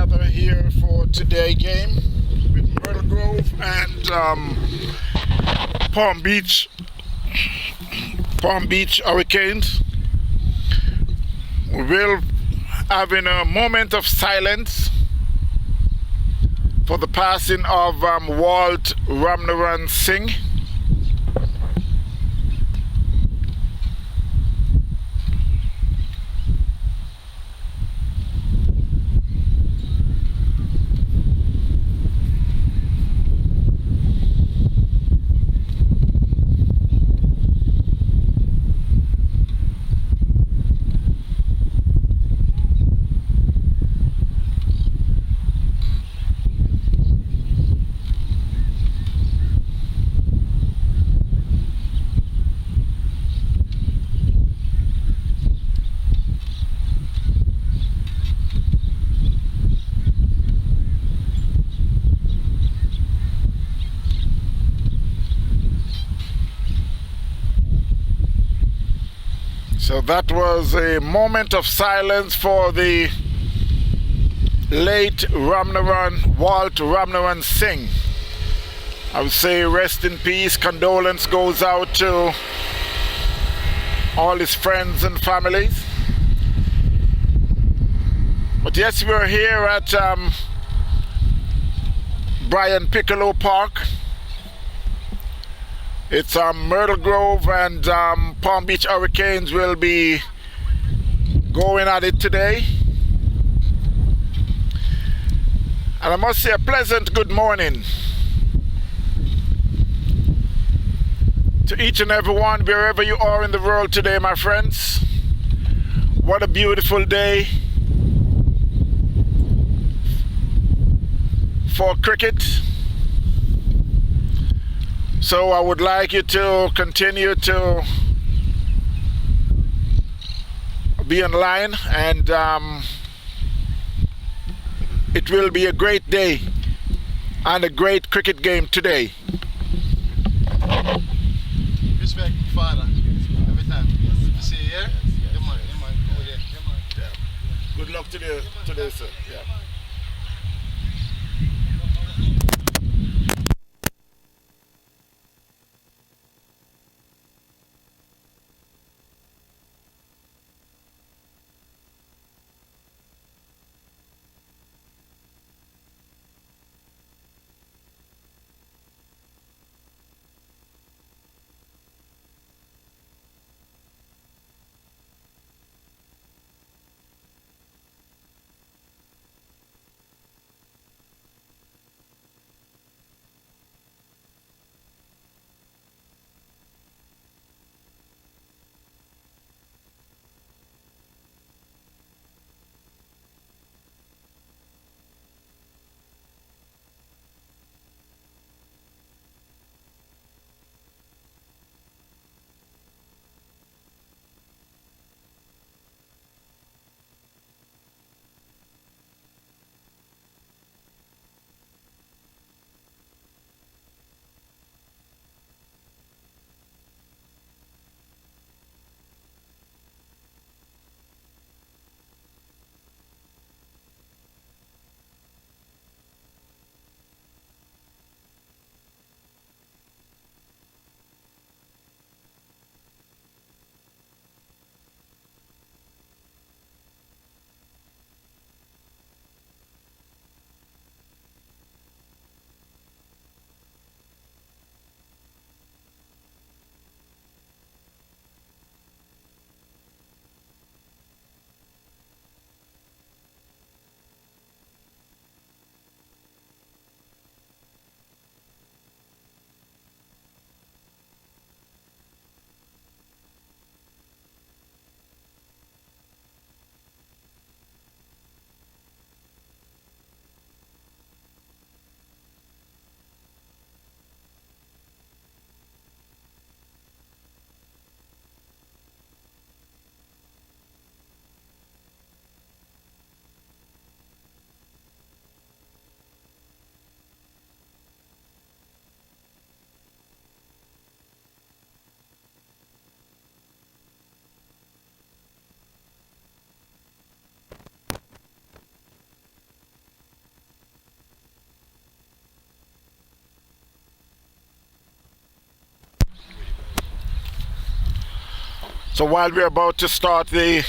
gather here for today game with Myrtle Grove and Palm Beach, Palm Beach Hurricanes. We will having a moment of silence for the passing of Walt Ramnaran Singh. So that was a moment of silence for the late Walt Ramnaran Singh. I would say rest in peace. Condolence goes out to all his friends and families. But yes, we're here at Brian Piccolo Park. It's Myrtle Grove and Palm Beach Hurricanes will be going at it today. And I must say a pleasant good morning to each and every one, wherever you are in the world today, my friends. What a beautiful day for cricket. So I would like you to continue to be in line, and it will be a great day and a great cricket game today. Respect, Father, every time. You see you here? Yeah, man, over there. Yeah. Good luck today, sir. Yeah. So while we're about to start the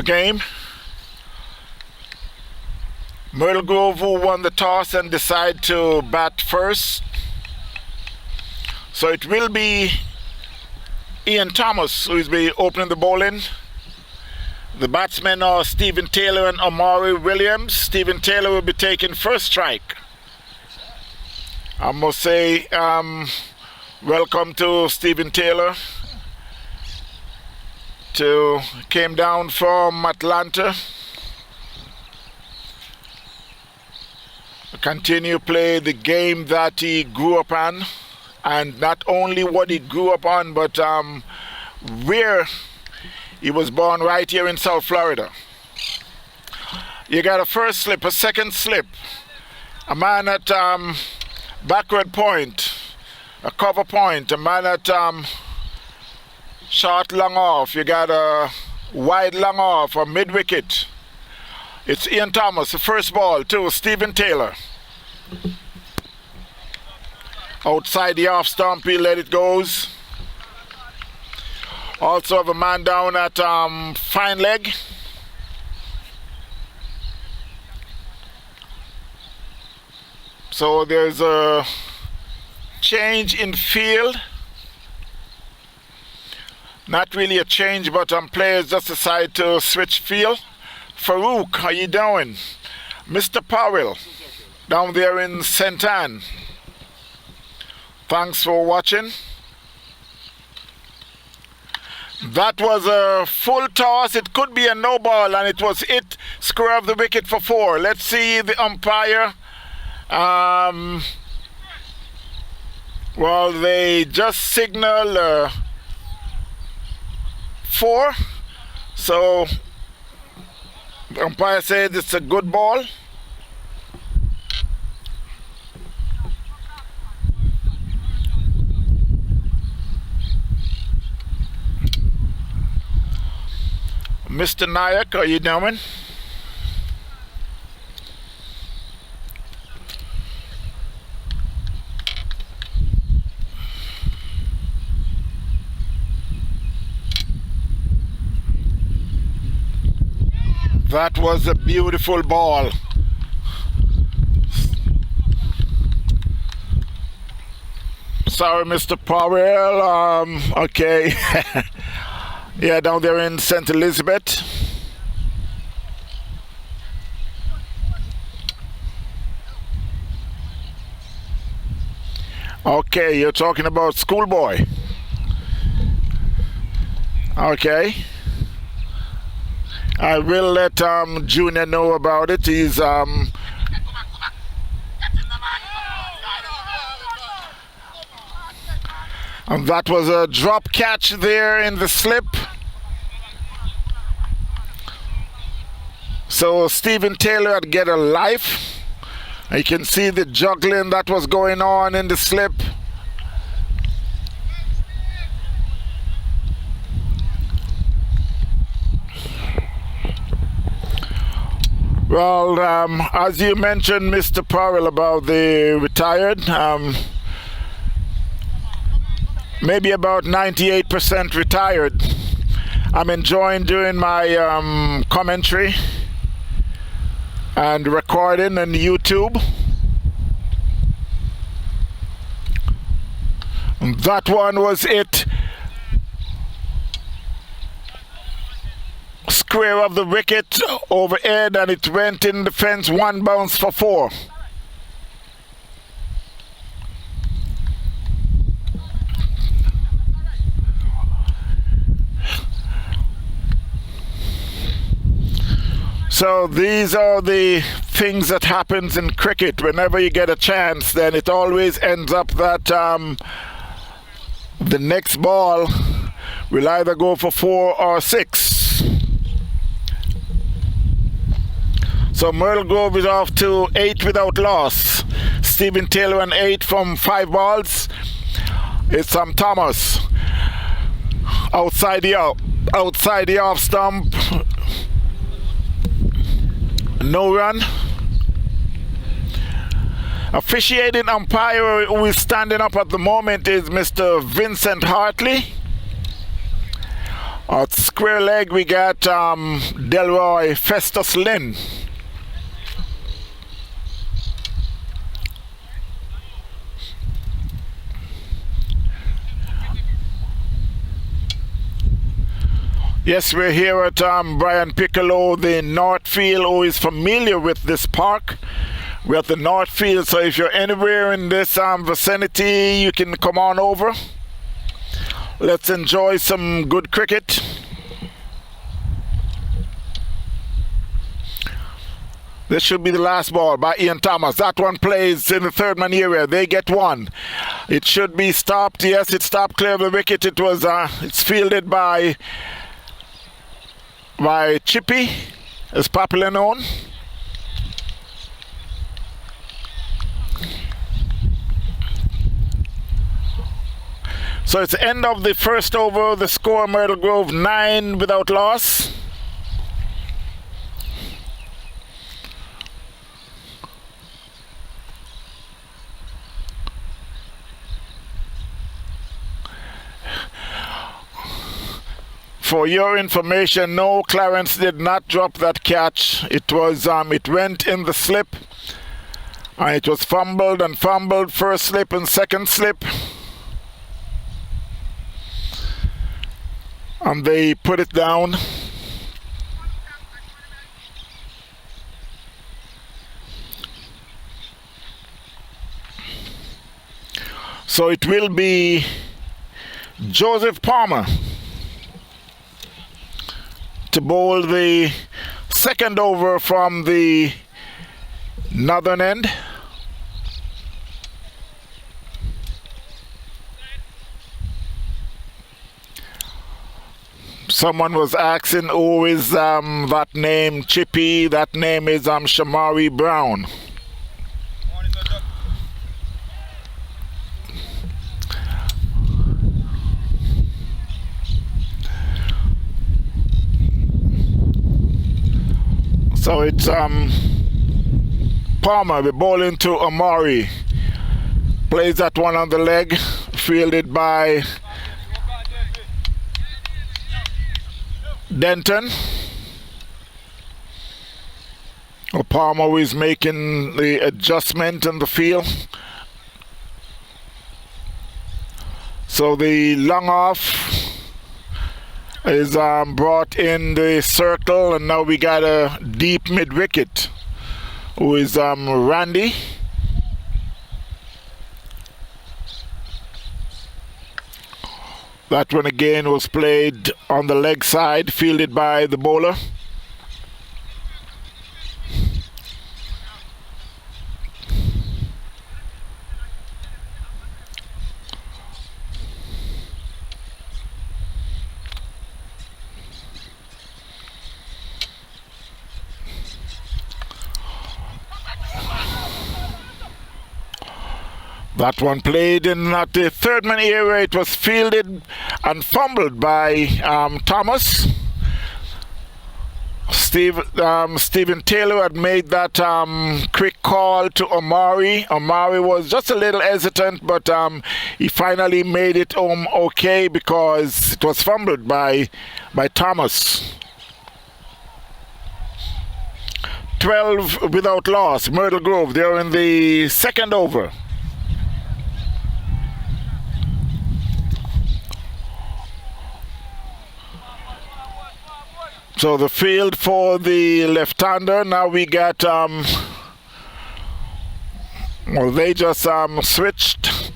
game, Myrtle Grove, who won the toss and decide to bat first. So it will be Ian Thomas who is be opening the bowling. The batsmen are Stephen Taylor and Amari Williams. Stephen Taylor will be taking first strike. I must say welcome to Stephen Taylor. Came down from Atlanta. Continue play the game that he grew up on, and not only what he grew up on, but where he was born, right here in South Florida. You got a first slip, a second slip, a man at backward point, a cover point, a man at short long off. You got a wide long off or mid wicket. It's Ian Thomas, the first ball to Stephen Taylor. Outside the off stump, he let it goes. Also have a man down at fine leg. So there's a change in field. Not really a change, but players just decide to switch field. Farouk, how you doing? Mr. Powell, down there in St. Anne. Thanks for watching. That was a full toss. It could be a no ball, and it was it. Square of the wicket for 4. Let's see the umpire. Well, they just signal 4. So the umpire said it's a good ball. Mr. Nayak, are you doing? That was a beautiful ball. Sorry, Mr. Powell. Okay. Yeah, down there in St. Elizabeth. Okay, you're talking about Schoolboy. Okay. I will let Junior know about it. He's and that was a drop catch there in the slip. So Stephen Taylor had get a life. You can see the juggling that was going on in the slip. Well, as you mentioned, Mr. Powell, about the retired, maybe about 98% retired. I'm enjoying doing my commentary and recording on YouTube. And that one was it. Square of the wicket overhead, and it went in the fence, 1 bounce for 4. So these are the things that happens in cricket. Whenever you get a chance, then it always ends up that the next ball will either go for 4 or 6. So Myrtle Grove is off to 8 without loss. Stephen Taylor and 8 from 5 balls. It's Thomas outside the off stump. No run. Officiating umpire who is standing up at the moment is Mr. Vincent Hartley. At square leg, we got Delroy Festus Lynn. Yes, we're here at Brian Piccolo, the Northfield, who is familiar with this park. We're at the Northfield, so if you're anywhere in this vicinity, you can come on over. Let's enjoy some good cricket. This should be the last ball by Ian Thomas. That one plays in the third man area. They get one. It should be stopped. Yes, it stopped clear of the wicket. It was it's fielded by Chippy, as popular known. So it's the end of the first over. The score, Myrtle Grove 9 without loss. For your information, no, Clarence did not drop that catch. It was it went in the slip, and it was fumbled and fumbled, first slip and second slip, and they put it down. So it will be Joseph Palmer to bowl the second over from the northern end. Someone was asking who is that name Chippy. That name is Shamari Brown. So it's Palmer, the ball into Amari. Plays that one on the leg, fielded by Denton. Palmer is making the adjustment in the field. So the long off is brought in the circle, and now we got a deep mid wicket, who is Randy. That one again was played on the leg side, fielded by the bowler. That one played in at the third man area. It was fielded and fumbled by Thomas. Stephen Taylor had made that quick call to Omari. Omari was just a little hesitant, but he finally made it home okay because it was fumbled by Thomas. 12 without loss. Myrtle Grove, they're in the second over. So the field for the left-hander, now we got, well, they just switched.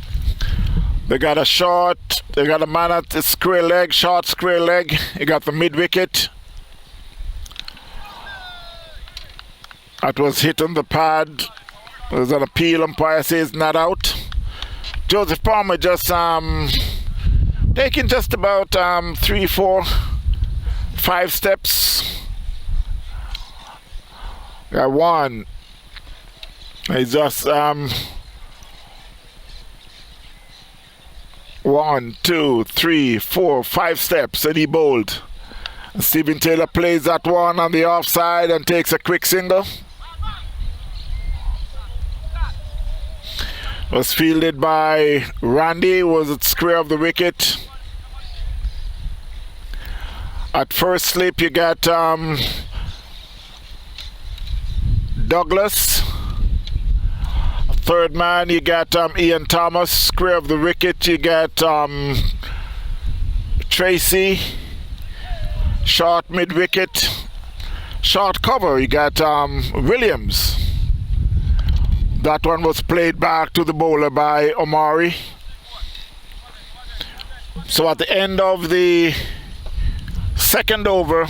They got a short, they got a man at the square leg, short square leg. They got the mid-wicket. That was hit on the pad. There's an appeal, umpire says not out. Joseph Palmer just taking just about 3, 4, 5 steps. Got one. He's just 1, 2, 3, 4, 5 steps, and he bowled. Stephen Taylor plays that one on the offside and takes a quick single. Was fielded by Randy, was at square of the wicket. At first slip, you get Douglas. Third man, you get Ian Thomas. Square of the wicket, you get Tracy. Short mid wicket. Short cover, you got Williams. That one was played back to the bowler by Omari. So at the end of the second over,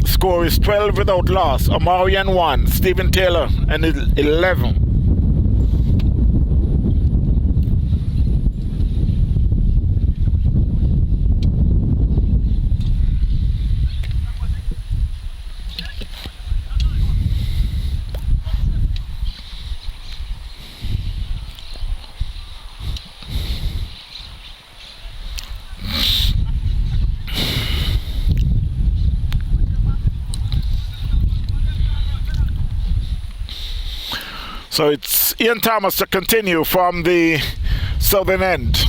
score is 12 without loss. Omari and 1, Stephen Taylor and 11. So it's Ian Thomas to continue from the southern end.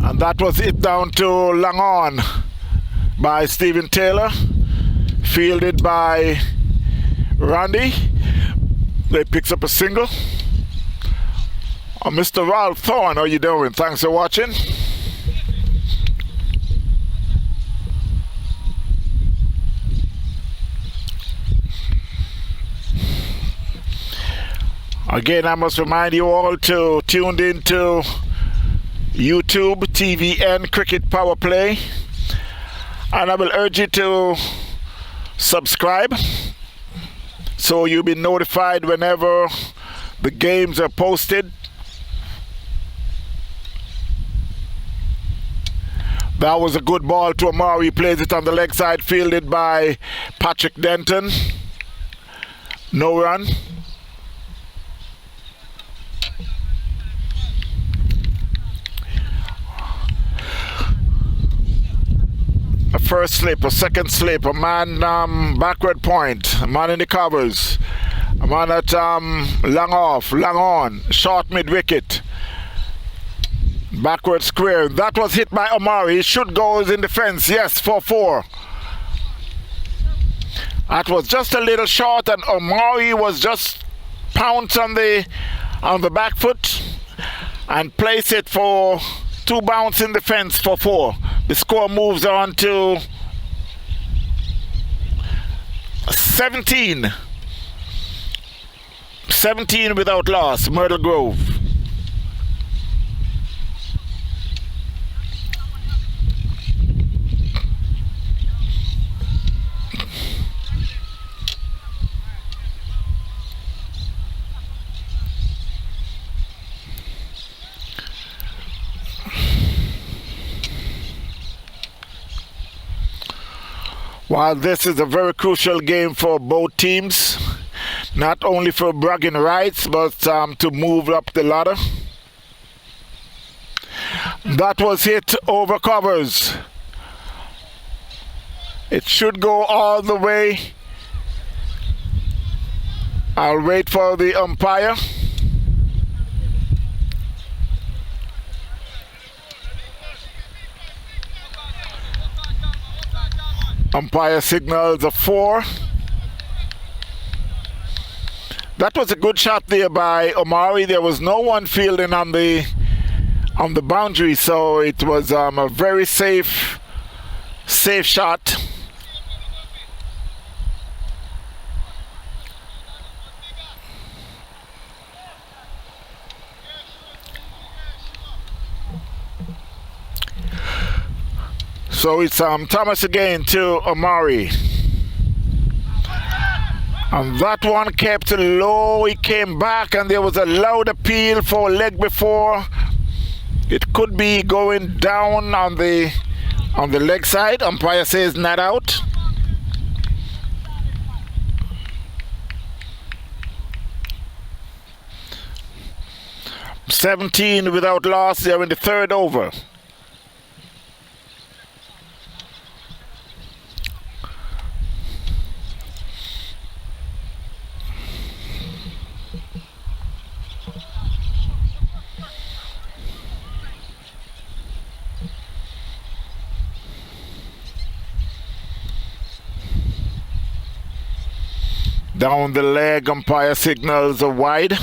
And that was it down to long on by Stephen Taylor. Fielded by Randy. They picks up a single. Mr. Ralph Thorne, how you doing? Thanks for watching. Again, I must remind you all to tune in to YouTube, TVN Cricket Power Play. And I will urge you to subscribe so you'll be notified whenever the games are posted. That was a good ball to Omari. He plays it on the leg side, fielded by Patrick Denton. No run. A first slip, a second slip, a man backward point, a man in the covers, a man at long off, long on, short mid wicket, backward square. That was hit by Omari. He should go in the fence. Yes, 4-4. That was just a little short, and Omari was just pounced on the back foot and place it for 2 bounce in the fence for 4. The score moves on to 17. 17 without loss, Myrtle Grove. While this is a very crucial game for both teams, not only for bragging rights, but to move up the ladder. That was hit over covers. It should go all the way. I'll wait for the umpire. Umpire signals a 4. That was a good shot there by Omari. There was no one fielding on the boundary, so it was a very safe shot. So it's Thomas again to Omari. And that one kept low. He came back and there was a loud appeal for leg before. It could be going down on the leg side. Umpire says not out. "17 without loss." They're in the third over. Down the leg, umpire signals a wide.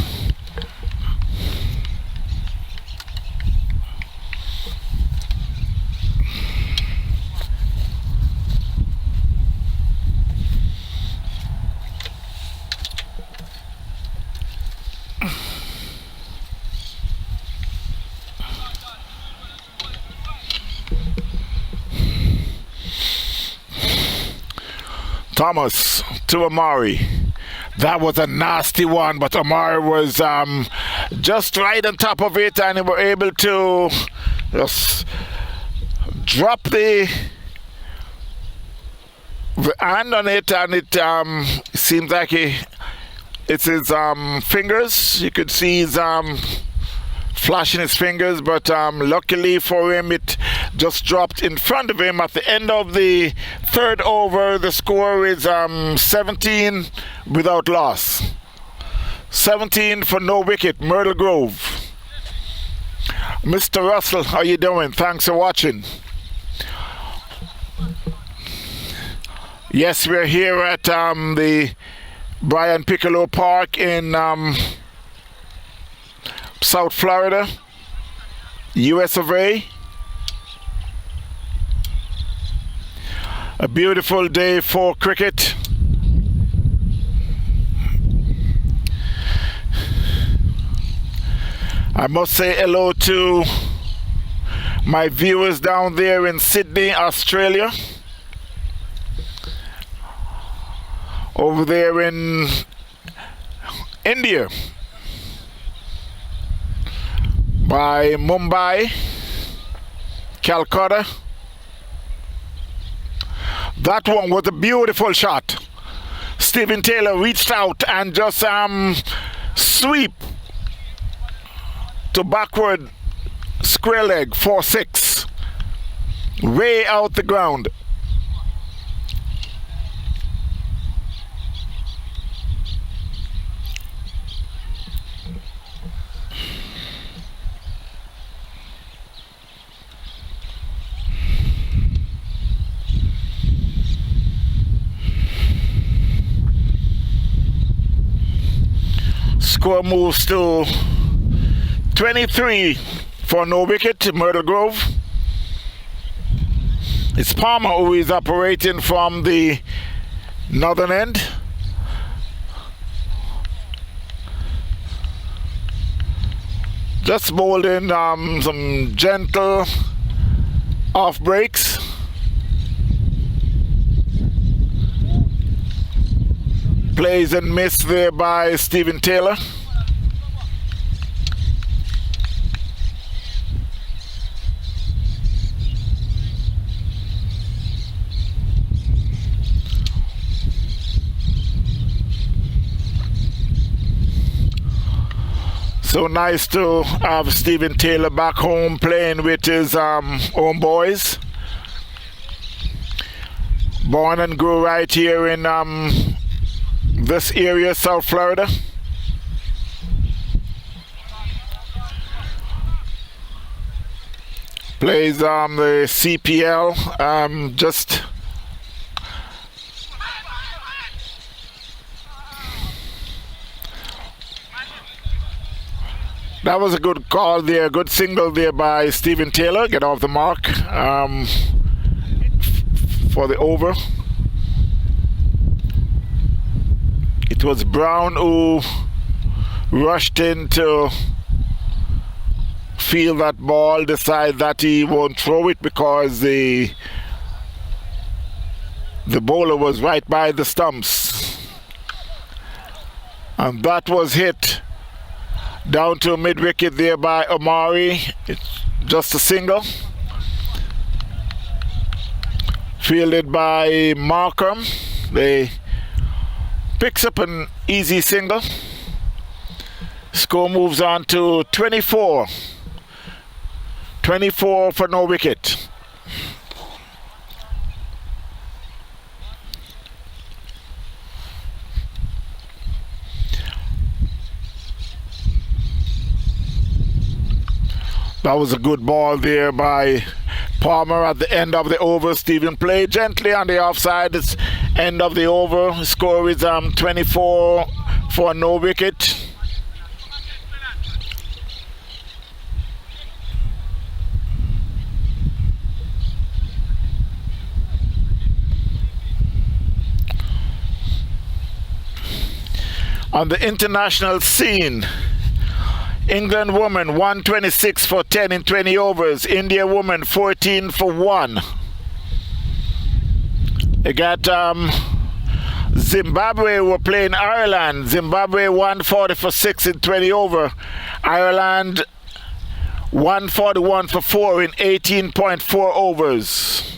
Thomas to Amari. That was a nasty one, but Amari was just right on top of it, and they were able to just drop the hand on it, and it seems like it's his fingers. You could see he's flashing his fingers, but luckily for him, it just dropped in front of him at the end of the third over. The score is 17 without loss. 17 for no wicket, Myrtle Grove. Mr. Russell, how you doing? Thanks for watching. Yes, we're here at the Brian Piccolo Park in South Florida, US of A. A beautiful day for cricket. I must say hello to my viewers down there in Sydney, Australia. Over there in India. By Mumbai, Calcutta. That one was a beautiful shot. Stephen Taylor reached out and just sweep to backward square leg 4-6, way out the ground. Score moves to 23 for no wicket, Myrtle Grove. It's Palmer who is operating from the northern end. Just bowled in some gentle off breaks. Plays and miss there by Stephen Taylor. So nice to have Stephen Taylor back home playing with his own boys. Born and grew right here in this area, South Florida. Plays the CPL, just that was a good call there, good single there by Stephen Taylor, get off the mark for the over. It was Brown who rushed in to feel that ball, decide that he won't throw it because the bowler was right by the stumps. And that was hit down to mid-wicket there by Amari. It's just a single. Fielded by Markham. They picks up an easy single. Score moves on to 24. 24 for no wicket. That was a good ball there by Palmer at the end of the over. Stephen played gently on the offside. End of the over. Score is 24 for no wicket. On the international scene, England woman 126 for 10 in 20 overs. India woman 14 for 1. You got Zimbabwe were playing Ireland. Zimbabwe 140 for 6 in 20 over. Ireland 141 for 4 in 18.4 overs.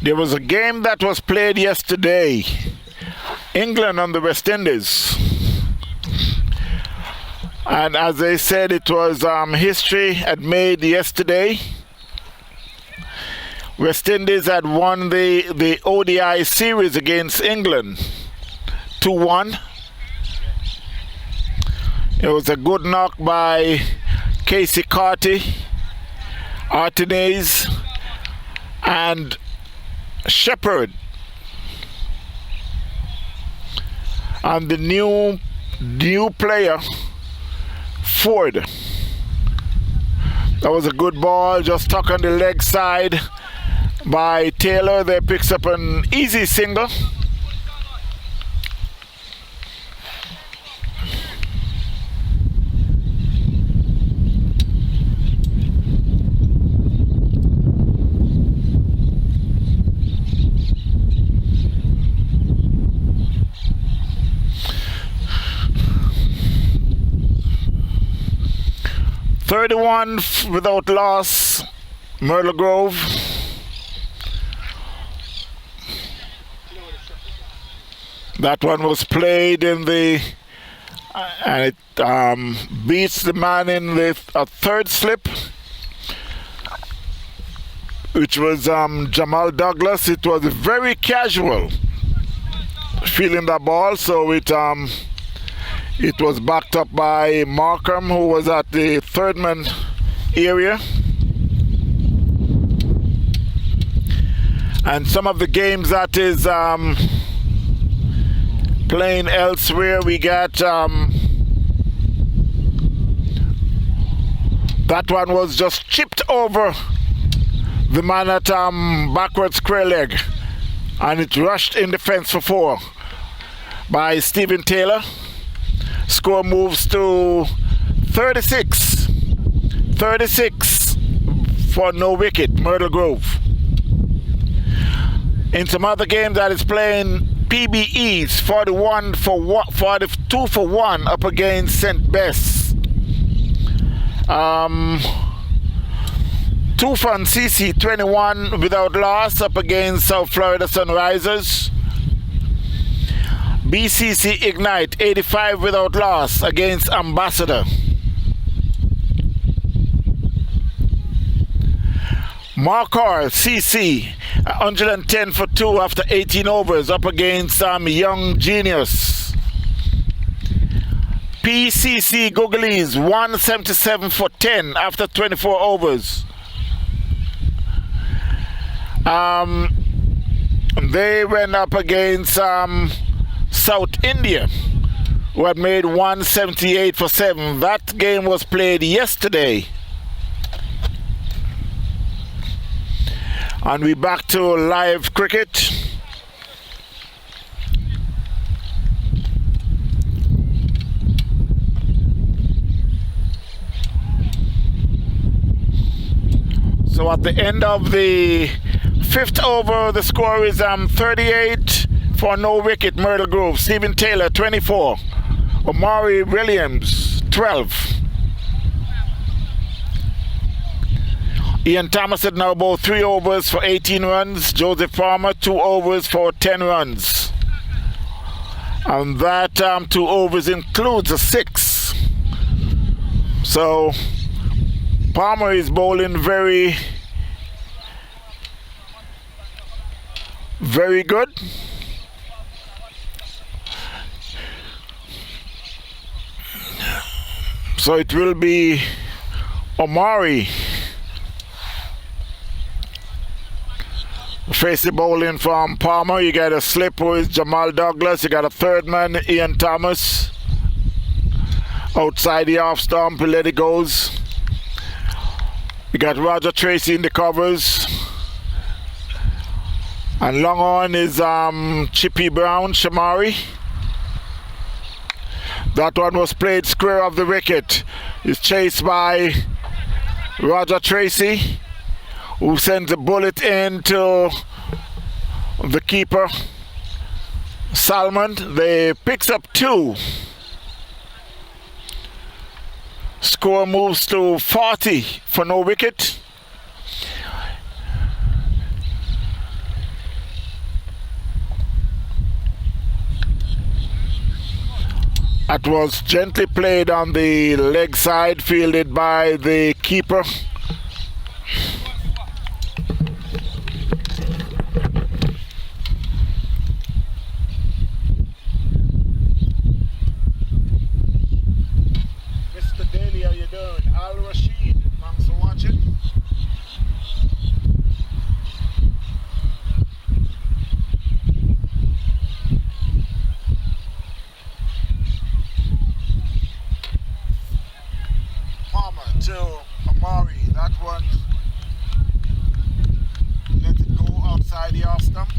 There was a game that was played yesterday. England on the West Indies. And as they said, it was history had made yesterday. West Indies had won the ODI series against England 2-1. It was a good knock by Casey Artinez and Shepherd. And the new player, Ford. That was a good ball, just tucked on the leg side by Taylor. They picks up an easy single. .31 without loss, Myrtle Grove. That one was played in the, and it beats the man in the third slip, which was Jamal Douglas. It was very casual feeling that ball, so it was backed up by Markham, who was at the third man area. And some of the games that is playing elsewhere, we got that one was just chipped over the man at backward square leg, and it rushed in defense for 4 by Stephen Taylor. Score moves to 36 for no wicket, Myrtle Grove. In some other game that is playing, PBEs 42 for 1 up against St. Bess. Tufan CC 21 without loss up against South Florida Sunrisers. BCC Ignite 85 without loss against Ambassador. Marquardt CC 110 for 2 after 18 overs up against Young Genius. PCC Googleys 177 for 10 after 24 overs. They went up against South India, who had made 178 for 7. That game was played yesterday. And we're back to live cricket. So at the end of the 5th over, the score is 38 for no wicket, Myrtle Grove. Stephen Taylor 24, Omari Williams 12. Ian Thomas had now bowled 3 overs for 18 runs. Joseph Farmer 2 overs for 10 runs. And that 2 overs includes a 6. So Palmer is bowling very, very good. So it will be Omari face the bowling from Palmer. You got a slip who is Jamal Douglas. You got a third man, Ian Thomas. Outside the off stump, he let it goes. You got Roger Tracy in the covers. And long on is Chippy Brown, Shamari. That one was played square of the wicket. He's chased by Roger Tracy, who sends a bullet into the keeper, Salmon. They picks up 2. Score moves to 40 for no wicket. That was gently played on the leg side, fielded by the keeper. Mr. Daly, how you doing? Al Rashid, thanks for watching. To Amari, that one let it go outside the off stump.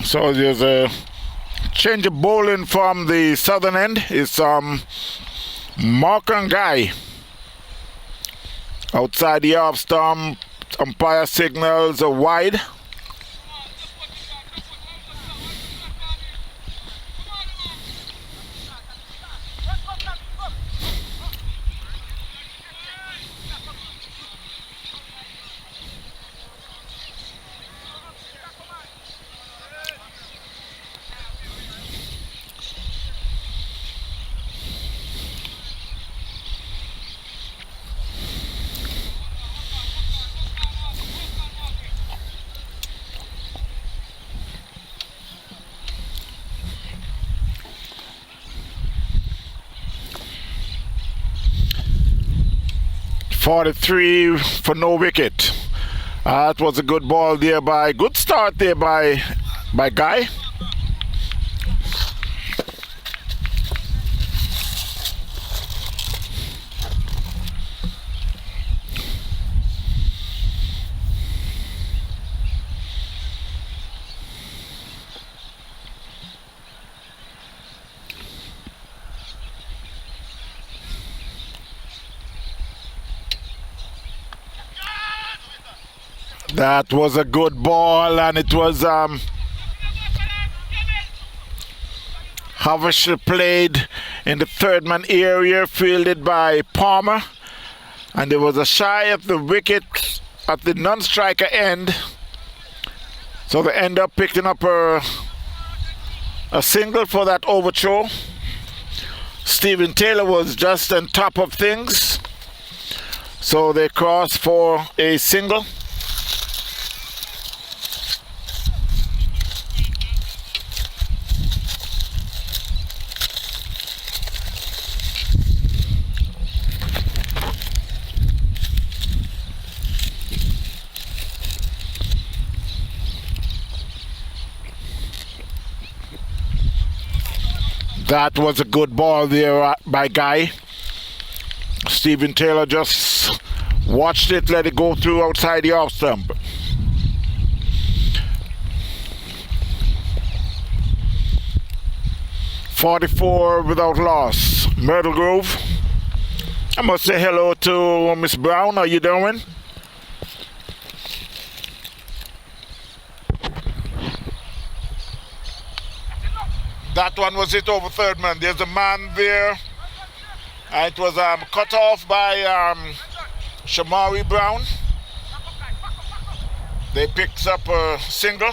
So there's a change of bowling from the southern end. It's Mark Guy outside the off stump. Umpire signals a wide. 43 for no wicket. That was a good ball there good start there by Guy. That was a good ball, and it was Havisham played in the third man area, fielded by Palmer, and there was a shy of the wicket at the non-striker end, so they end up picking up a single for that overthrow. Stephen Taylor was just on top of things, so they cross for a single. That was a good ball there by Guy. Stephen Taylor just watched it, let it go through outside the off stump. .44 without loss. Myrtle Grove. I must say hello to Miss Brown. How you doing? That one was hit over third man. There's a man there. It was cut off by Shamari Brown. They picked up a single.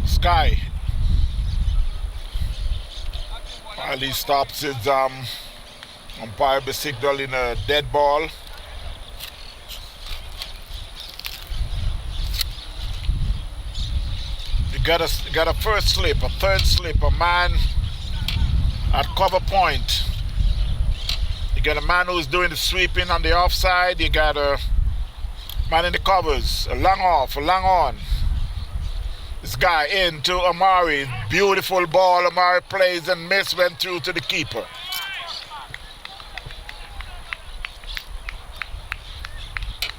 Sky. While he stops his umpire be signaling a dead ball. You got a first slip, a third slip, a man at cover point. You got a man who's doing the sweeping on the offside. You got a man in the covers, a long off, a long on. This guy into Amari. Beautiful ball. Amari plays and miss, went through to the keeper.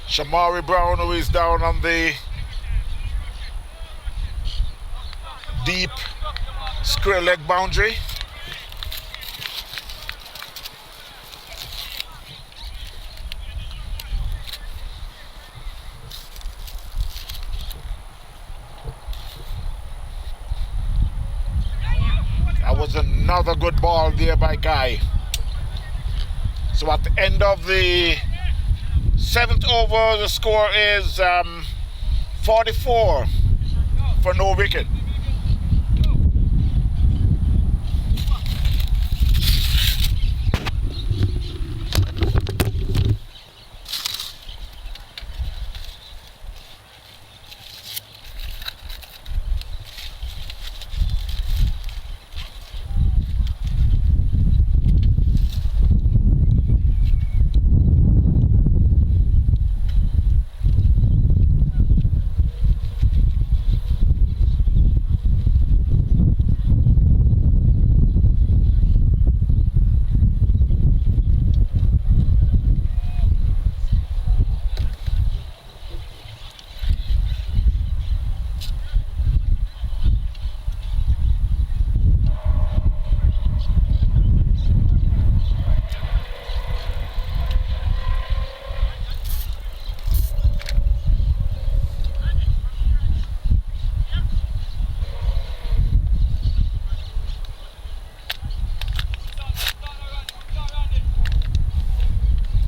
Shamari Brown, who is down on the deep square leg boundary. Was another good ball there by Guy. So at the end of the 7th over, the score is 44 for no wicket.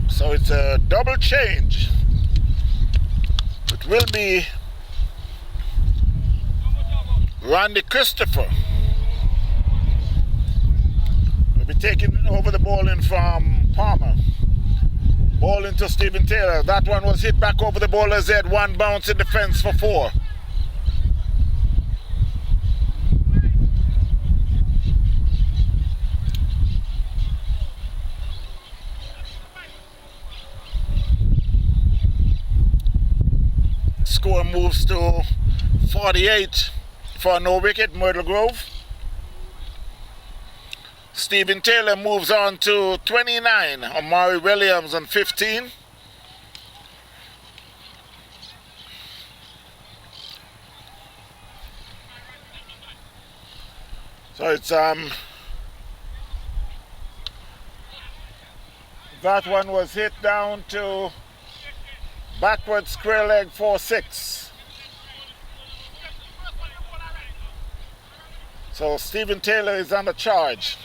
So it's a double change. It will be Randy Christopher will be taking over the bowling from Palmer. Bowling to Stephen Taylor. That one was hit back over the bowler's head. One bounce in the fence for 4. Score moves to 48 for no wicket, Myrtle Grove. Stephen Taylor moves on to 29, Amari Williams on 15. So it's that one was hit down to backward square leg 4-6. So Stephen Taylor is under charge.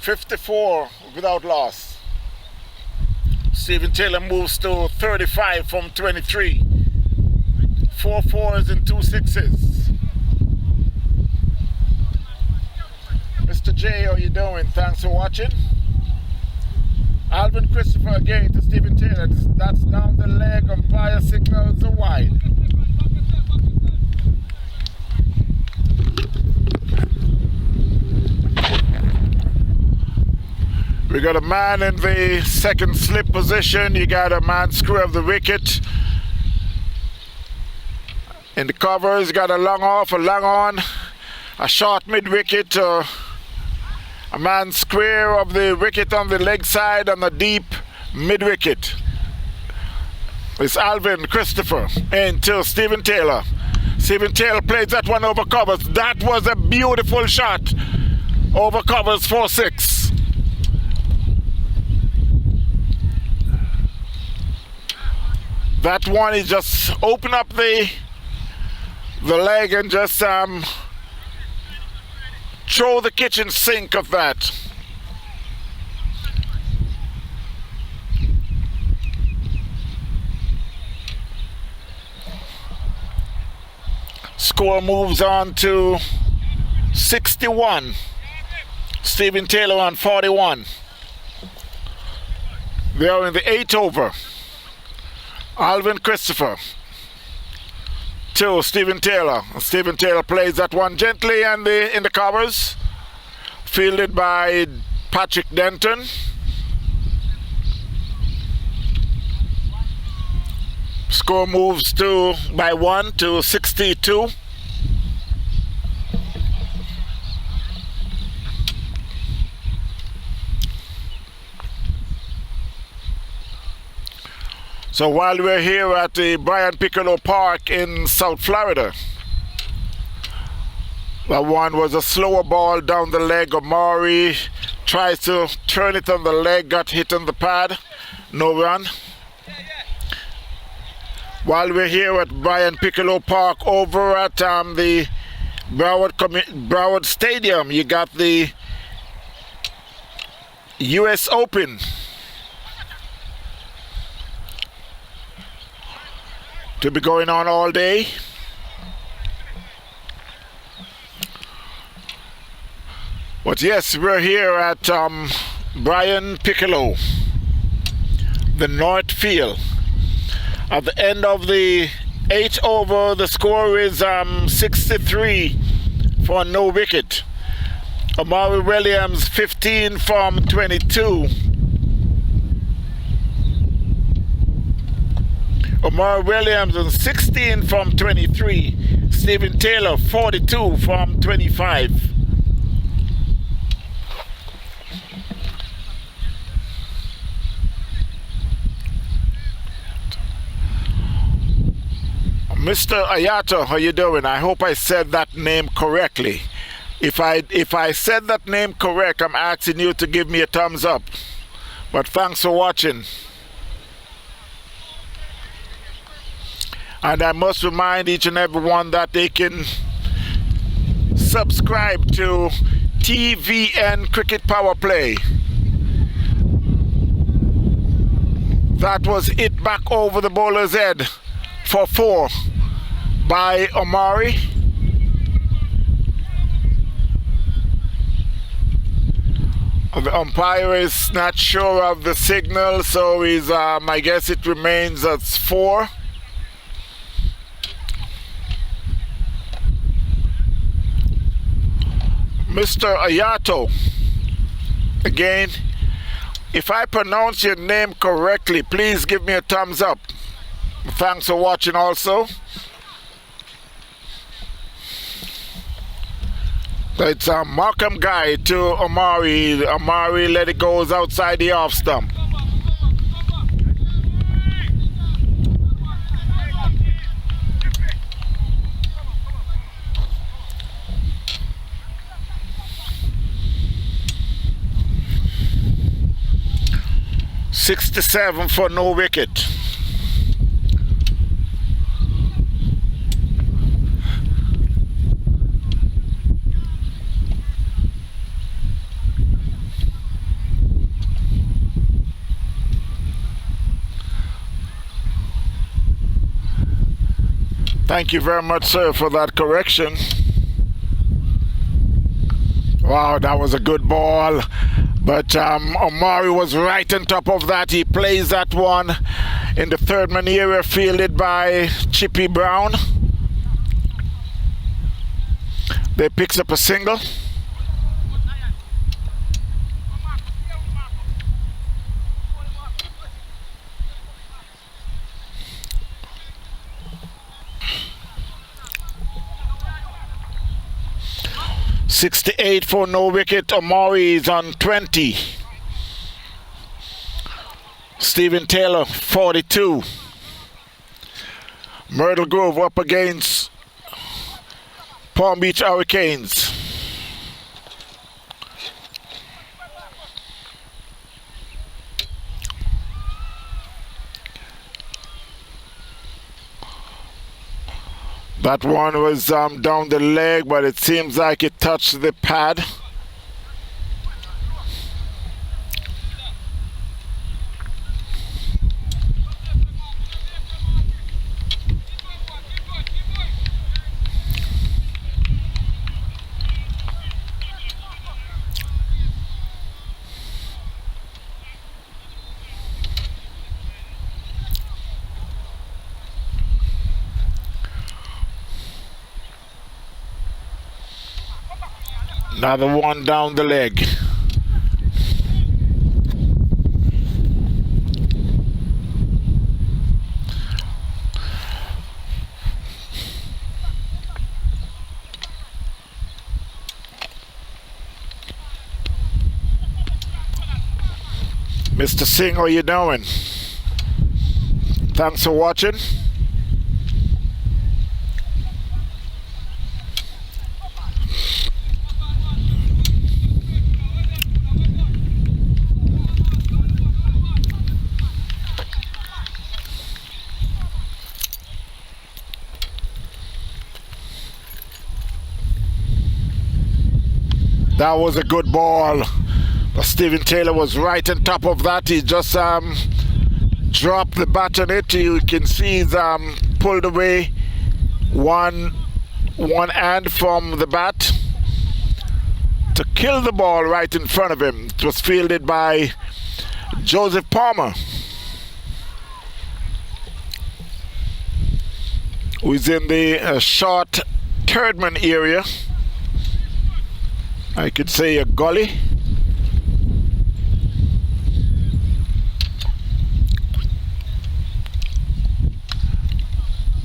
.54 without loss. Stephen Taylor moves to 35 from 23. 4 4s and 2 6s. Mr. J, how you doing? Thanks for watching. Alvin Christopher again to Stephen Taylor. That's down the leg. Umpire signals a wide. We got a man in the second slip position. You got a man screw of the wicket. In the covers, you got a long off, a long on, a short mid wicket, a man square of the wicket on the leg side and a deep mid wicket. It's Alvin Christopher into Stephen Taylor. Stephen Taylor plays that one over covers. That was a beautiful shot. Over covers 4-6. That one is just open up the leg and just throw the kitchen sink of that. Score moves on to 61. Stephen Taylor on 41. They are in the 8th over. Alvin Christopher to Stephen Taylor. Stephen Taylor plays that one gently and in the covers. Fielded by Patrick Denton. Score moves by 1 to 62. So while we're here at the Brian Piccolo Park in South Florida, that one was a slower ball down the leg. Amari tries to turn it on the leg, got hit on the pad, no run. While we're here at Brian Piccolo Park, over at the Broward Stadium, you got the US Open. To be going on all day. But yes, we're here at Brian Piccolo, the North Field. At the end of the 8th over, the score is 63 for no wicket. Amari Williams 15 from 22. Amari Williams on 16 from 23. Stephen Taylor 42 from 25. Mr. Ayato, how you doing? I hope I said that name correctly. If I said that name correct, I'm asking you to give me a thumbs up. But thanks for watching. And I must remind each and everyone that they can subscribe to TVN Cricket Power Play. That was hit back over the bowler's head for 4 by Omari. The umpire is not sure of the signal, so he's, I guess it remains at 4. Mr. Ayato, again, if I pronounce your name correctly, please give me a thumbs up. Thanks for watching also. It's a Markham guy to Omari. Omari let it go outside the off stump. .67 for no wicket. Thank you very much, sir, for that correction. Wow, that was a good ball. But Omari was right on top of that. He plays that one in the third man area, fielded by Chippy Brown. They picks up a single. .68 for no wicket. Omari is on 20. Stephen Taylor 42. Myrtle Grove up against Palm Beach Hurricanes. That one was down the leg, but it seems like it touched the pad. Another one down the leg. Mr. Singh, how you doing? Thanks for watching. That was a good ball. Stephen Taylor was right on top of that. He just dropped the bat on it. You can see he's pulled away one hand from the bat to kill the ball right in front of him. It was fielded by Joseph Palmer, who is in the short third man area. I could say a gully.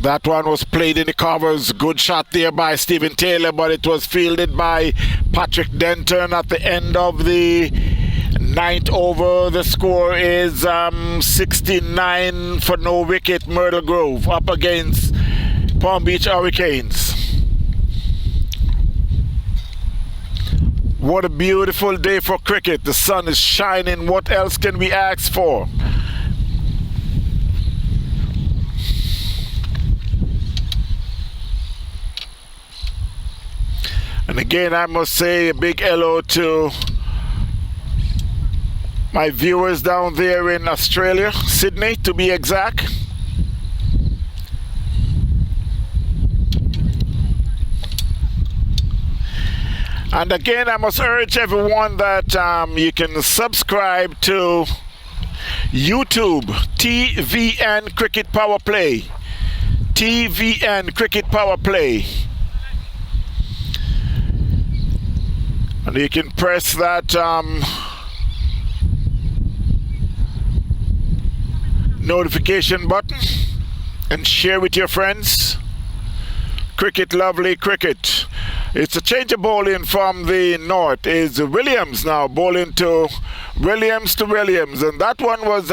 That one was played in the covers. Good shot there by Stephen Taylor, but it was fielded by Patrick Denton at the end of the 9th over. The score is 69 for no wicket. Myrtle Grove up against Palm Beach Hurricanes. What a beautiful day for cricket. The sun is shining. What else can we ask for? And again, I must say a big hello to My viewers down there in Australia, Sydney to be exact. And again, I must urge everyone that you can subscribe to YouTube, TVN Cricket Power Play. TVN Cricket Power Play. And you can press that notification button and share with your friends. Cricket, lovely cricket. It's a change of bowling from the north. Is Williams now bowling to Williams, and that one was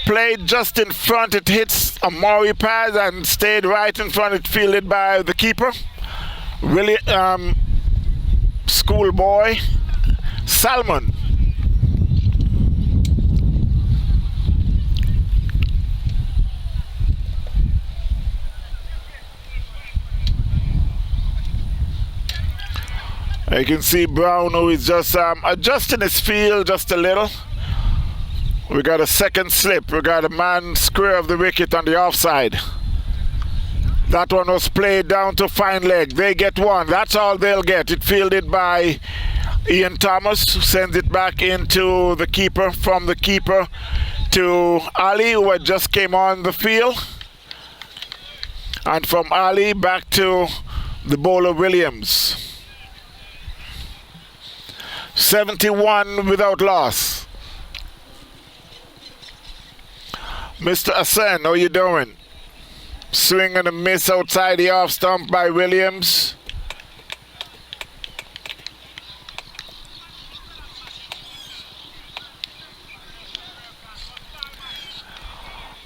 played just in front. It hits a Maury pad and stayed right in front. It fielded by the keeper, schoolboy Salmon. You can see Brown, who is just adjusting his field just a little. We got a second slip. We got a man square of the wicket on the offside. That one was played down to fine leg. They get one. That's all they'll get. It fielded by Ian Thomas, who sends it back into the keeper. From the keeper to Ali, who had just came on the field. And from Ali back to the bowler Williams. 71 without loss. Mr. Hassan, how you doing? Swing and a miss outside the off stump by Williams.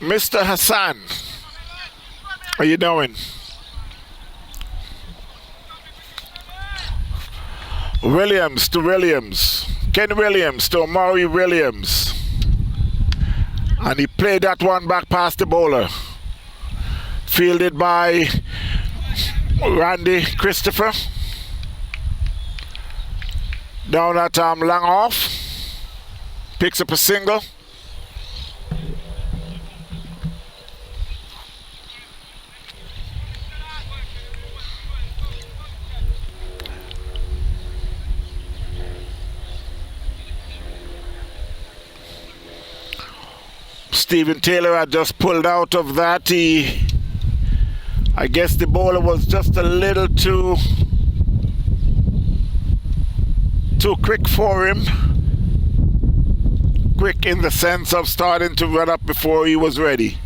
Mr. Hassan, how you doing? Williams to Williams. Ken Williams to Maury Williams. And he played that one back past the bowler. Fielded by Randy Christopher. Down at long off. Picks up a single. Stephen Taylor had just pulled out of that. I guess the bowler was just a little too quick for him. Quick in the sense of starting to run up before he was ready.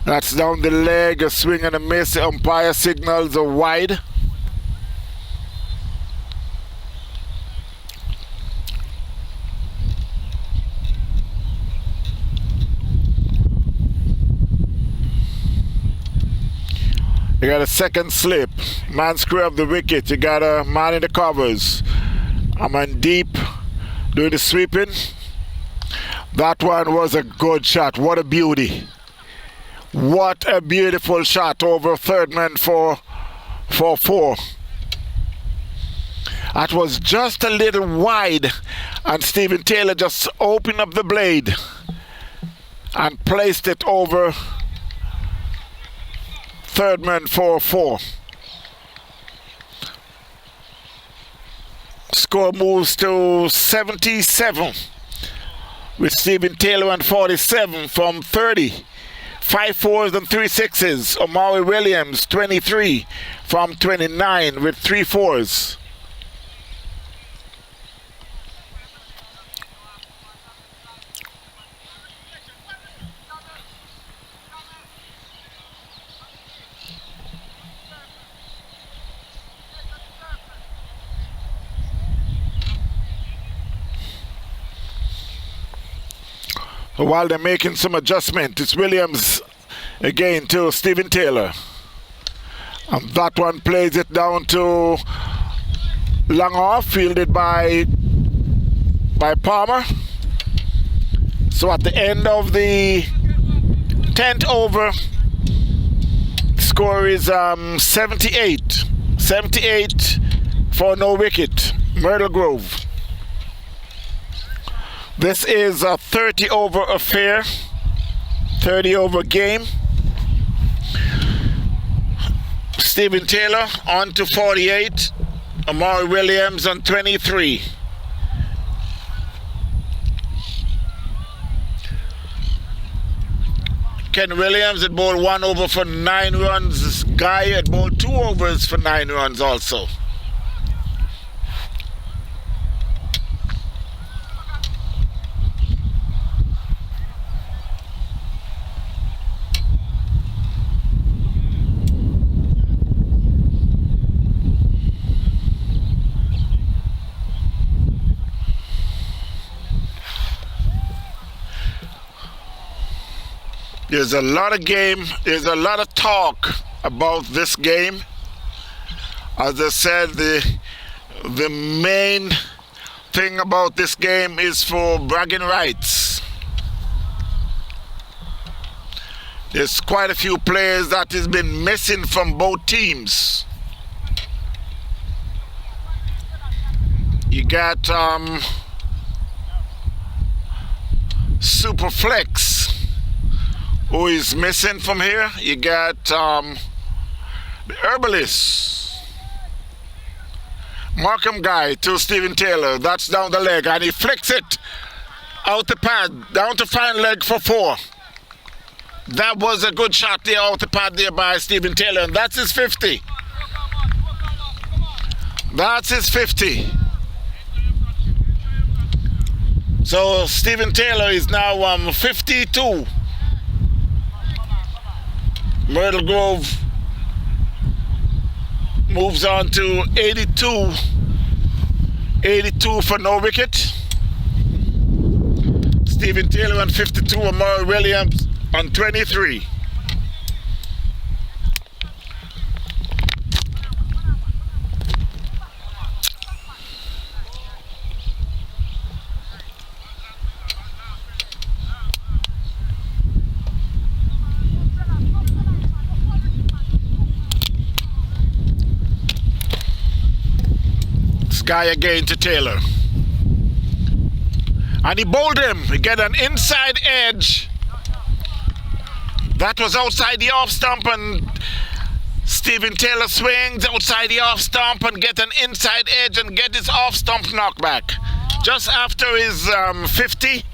That's down the leg, a swing and a miss. The umpire signals a wide. You got a second slip. Man square of the wicket. You got a man in the covers. A man deep doing the sweeping. That one was a good shot. What a beauty. What a beautiful shot over third man for four. That was just a little wide. And Stephen Taylor just opened up the blade and placed it over third man for 4. Score moves to 77 with Stephen Taylor on 47 from 30. 5 4s and 3 6s. Omari Williams 23 from 29 with 3 4s. While they're making some adjustment, it's Williams again to Stephen Taylor. And that one plays it down to long off, fielded by Palmer. So at the end of the 10th over, the score is 78. 78 for no wicket. Myrtle Grove. This is a 30 over affair, 30 over game. Stephen Taylor on to 48, Amari Williams on 23. Ken Williams had bowled 1 over for 9 runs. This guy had bowled 2 overs for 9 runs also. There's a lot of talk about this game. As I said, the main thing about this game is for bragging rights. There's quite a few players that has been missing from both teams. You got Superflex, who is missing from here. You got the Herbalist. Markham guy to Stephen Taylor. That's down the leg, and he flicks it out the pad, down to fine leg for 4. That was a good shot there out the pad there by Stephen Taylor, and that's his 50. That's his 50. So Stephen Taylor is now 52. Myrtle Grove moves on to 82. 82 for no wicket. Stephen Taylor on 52, Amari Williams on 23. Guy again to Taylor, and he bowled him. He get an inside edge that was outside the off stump, and Stephen Taylor swings outside the off stump and get an inside edge and get his off stump knockback just after his 50.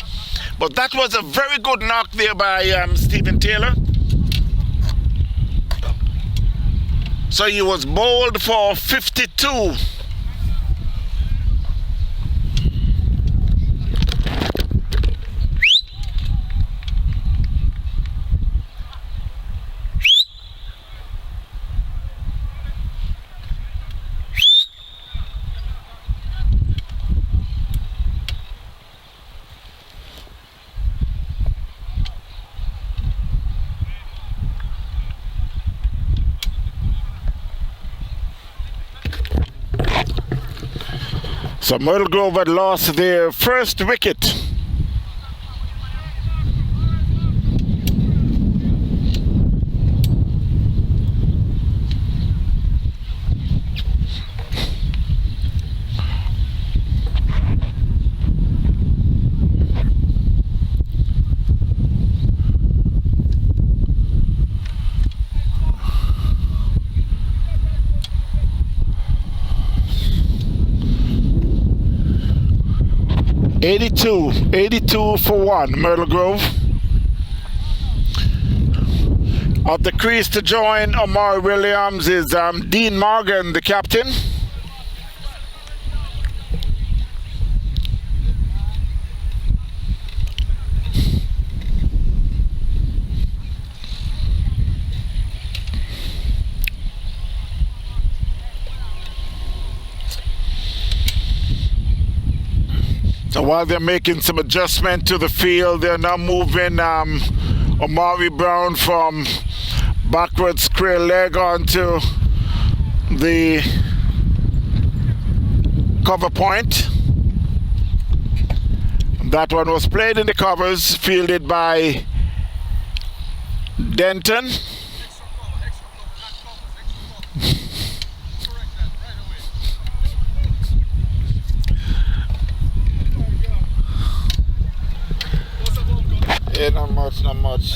But that was a very good knock there by Stephen Taylor. So he was bowled for 52. So Myrtle Grove had lost their first wicket. Eighty-two for 1, Myrtle Grove. At the crease to join Amari Williams is Dean Morgan, the captain. So while they're making some adjustment to the field, they're now moving Amari Brown from backwards square leg onto the cover point. That one was played in the covers, fielded by Denton. Yeah, not much, not much.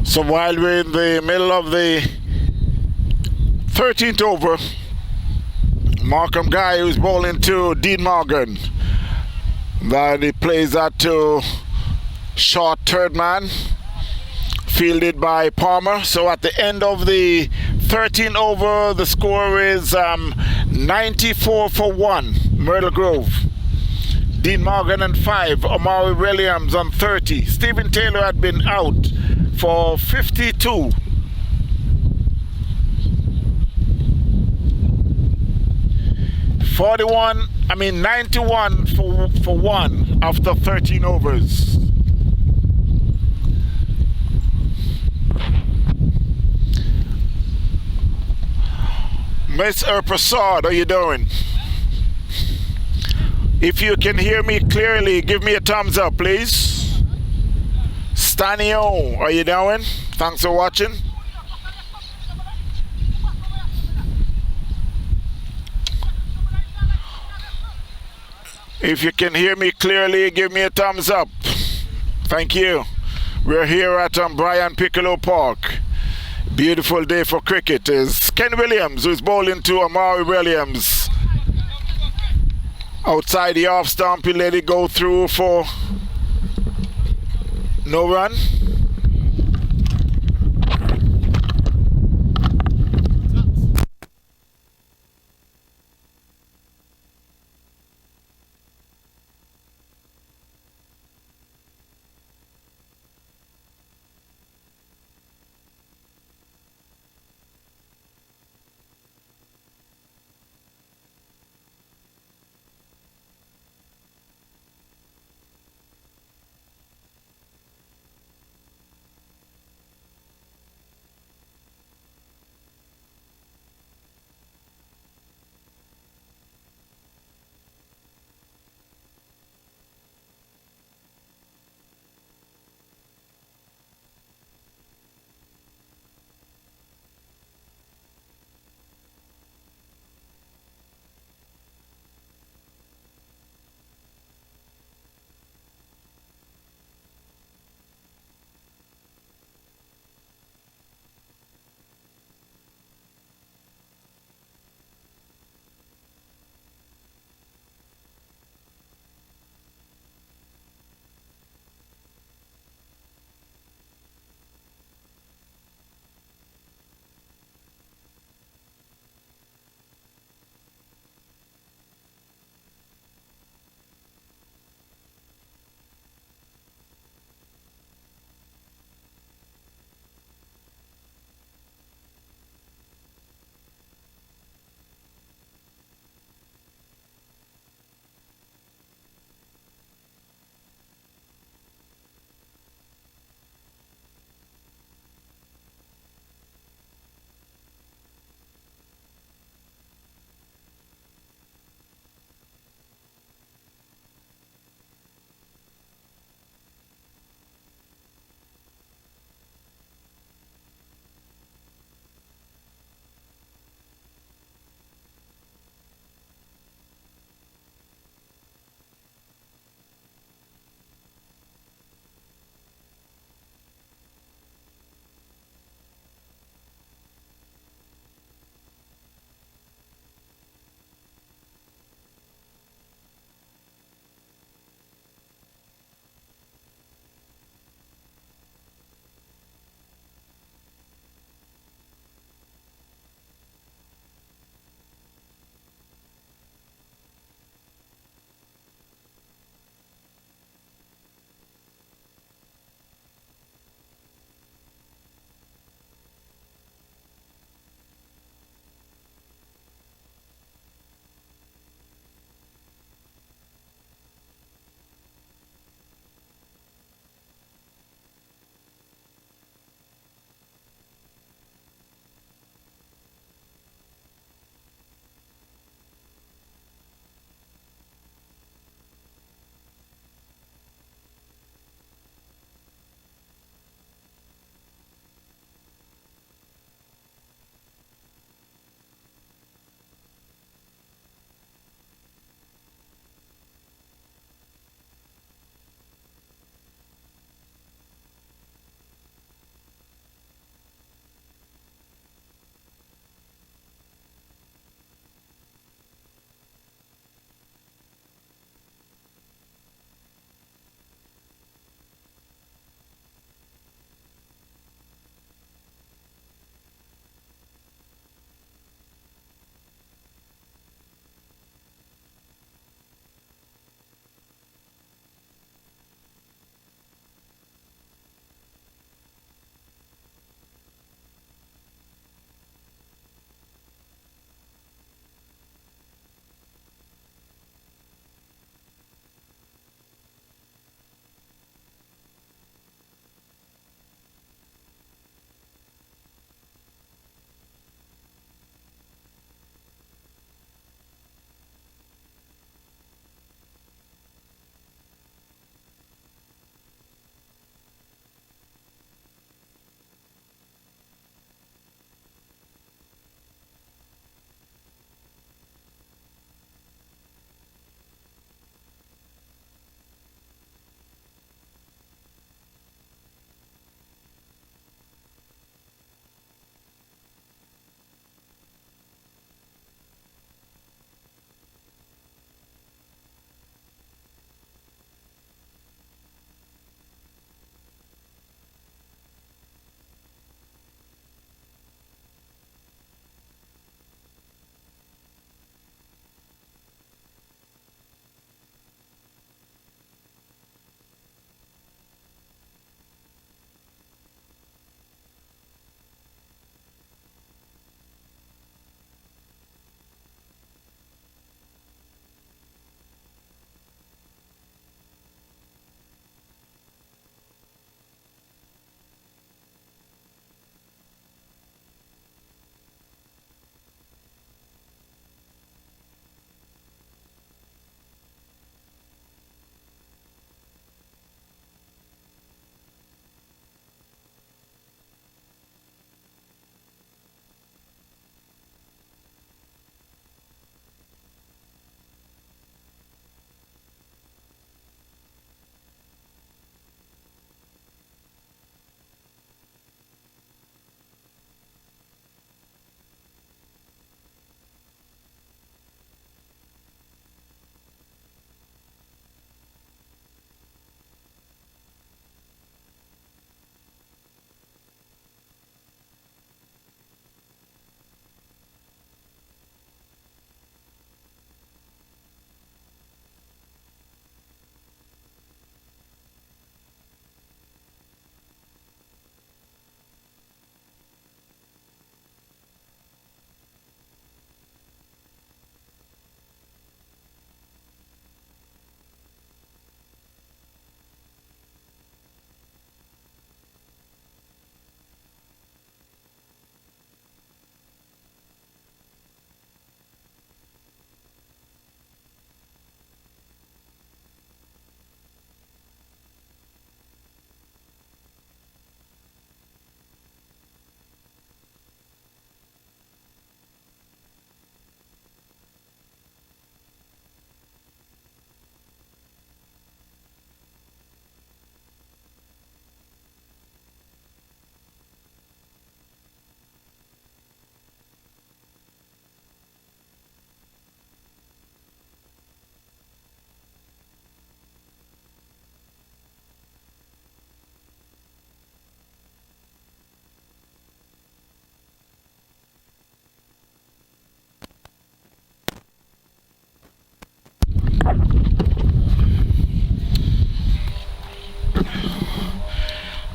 So while we're in the middle of the 13th over, Markham Guy who's bowling to Dean Morgan. That he plays that to short third man, fielded by Palmer. So at the end of the 13th over, the score is 94 for 1, Myrtle Grove. Dean Morgan on 5, Omari Williams on 30. Stephen Taylor had been out for 52. I mean 91 for 1 after 13 overs. Miss Prasad, how you doing? If you can hear me clearly, give me a thumbs up, please. Stanio, how you doing? Thanks for watching. If you can hear me clearly, give me a thumbs up. Thank you. We're here at Brian Piccolo Park. Beautiful day for cricket. Is Ken Williams, who's bowling to Amari Williams. Outside the off stump, he let it go through for no run.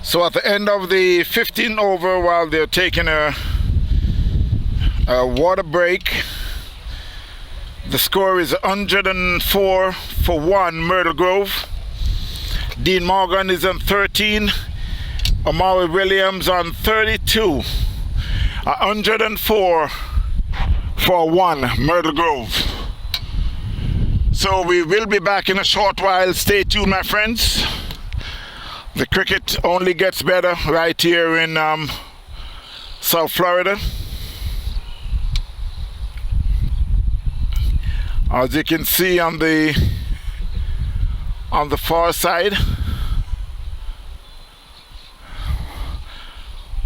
So at the end of the 15th over, while they're taking a water break, the score is 104-1 Myrtle Grove. Dean Morgan is on 13, Omari Williams on 32. 104-1 Myrtle Grove. So we will be back in a short while. Stay tuned, my friends. The cricket only gets better right here in South Florida. As you can see on the far side,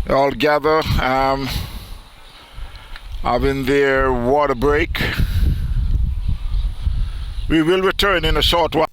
they all gather having their water break. We will return in a short while.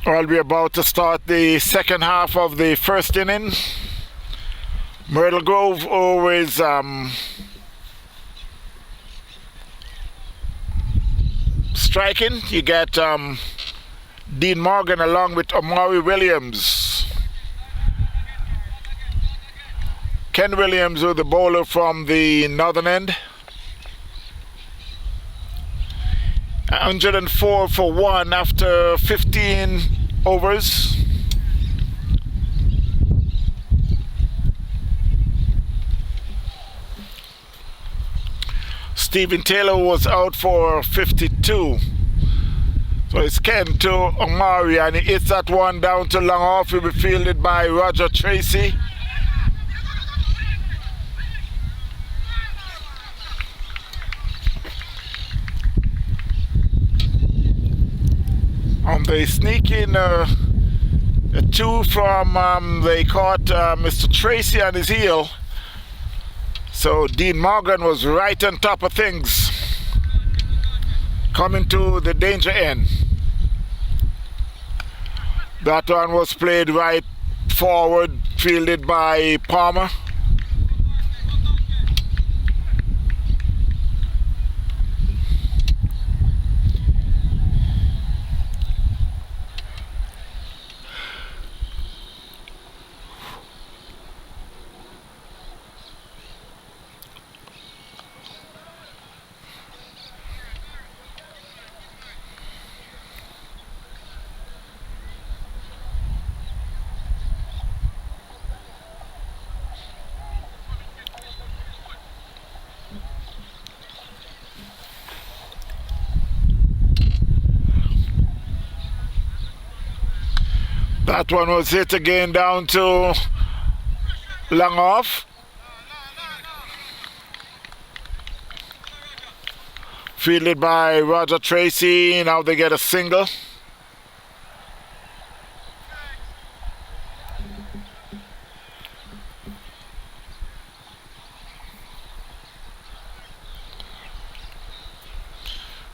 Well, we're about to start the second half of the first inning. Myrtle Grove always striking. You get Dean Morgan along with Omari Williams. Ken Williams with the bowler from the northern end. 104-1 after 15 overs. Stephen Taylor was out for 52. So it's Ken to Omari, and he hits that one down to long off. He'll be fielded by Roger Tracy. they sneak in a two from, they caught Mr. Tracy on his heel. So Dean Morgan was right on top of things, coming to the danger end. That one was played right forward, fielded by Palmer. That one was hit again down to long off. Fielded by Roger Tracy. Now they get a single.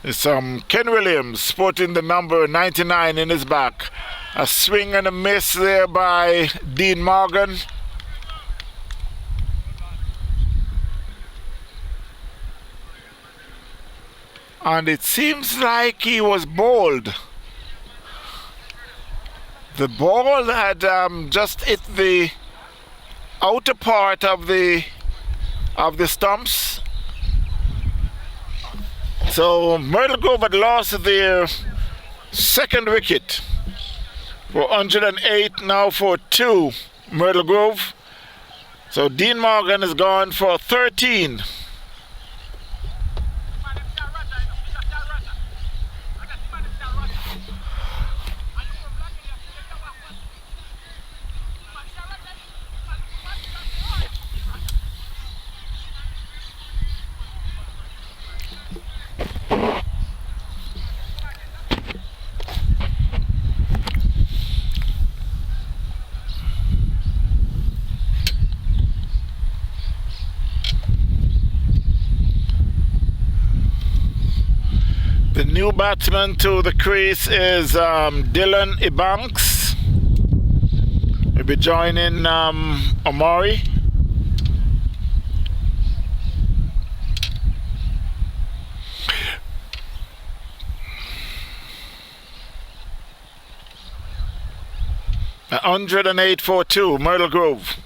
It's Ken Williams sporting the number 99 in his back. A swing and a miss there by Dean Morgan. And it seems like he was bowled. The ball had just hit the outer part of the stumps. So Myrtle Grove had lost their second wicket. For 108 now for 2 Myrtle Grove. So Dean Morgan is gone for 13. The new batsman to the crease is Dylan Ebanks. He'll be joining Omari. A 108 for 2, Myrtle Grove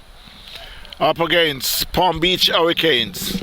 up against Palm Beach Hurricanes.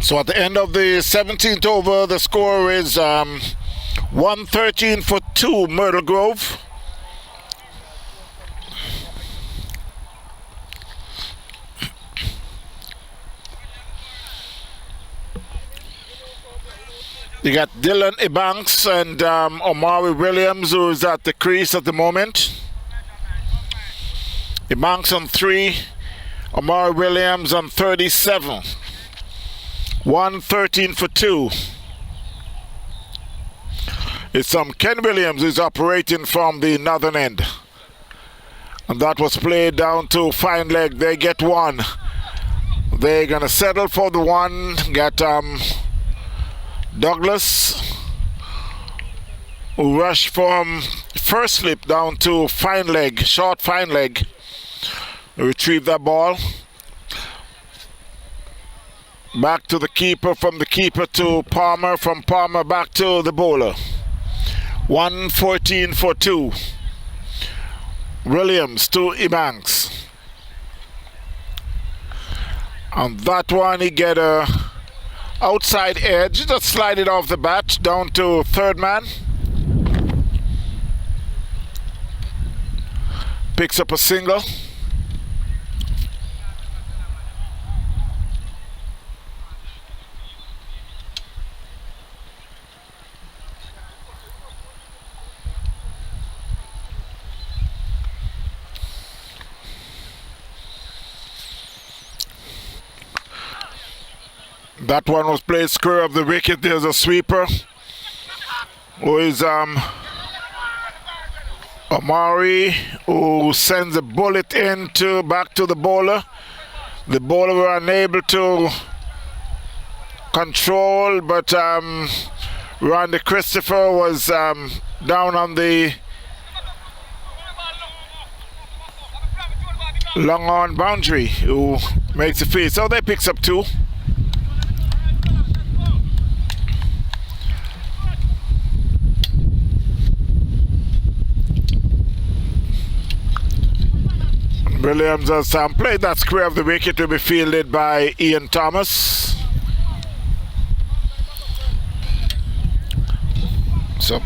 So at the end of the 17th over, the score is 113 for 2, Myrtle Grove. You got Dylan Ebanks and Omari Williams, who is at the crease at the moment. Ebanks on 3, Omari Williams on 37. 113 for 2. It's Ken Williams who's operating from the northern end. And that was played down to fine leg. They get 1. They're going to settle for the 1. Get Douglas, who rushed from first slip down to fine leg, short fine leg. Retrieve that ball. Back to the keeper, from the keeper to Palmer, from Palmer back to the bowler. 114 for 2. Williams to Ebanks. On that one, he get a outside edge, just slide it off the bat down to third man. Picks up a single. That one was played square of the wicket. There's a sweeper who is Omari, who sends a bullet back to the bowler. The bowler were unable to control, but Randy Christopher was down on the long on boundary, who makes the field. So they picks up 2. Williams has played that square of the wicket to be fielded by Ian Thomas. So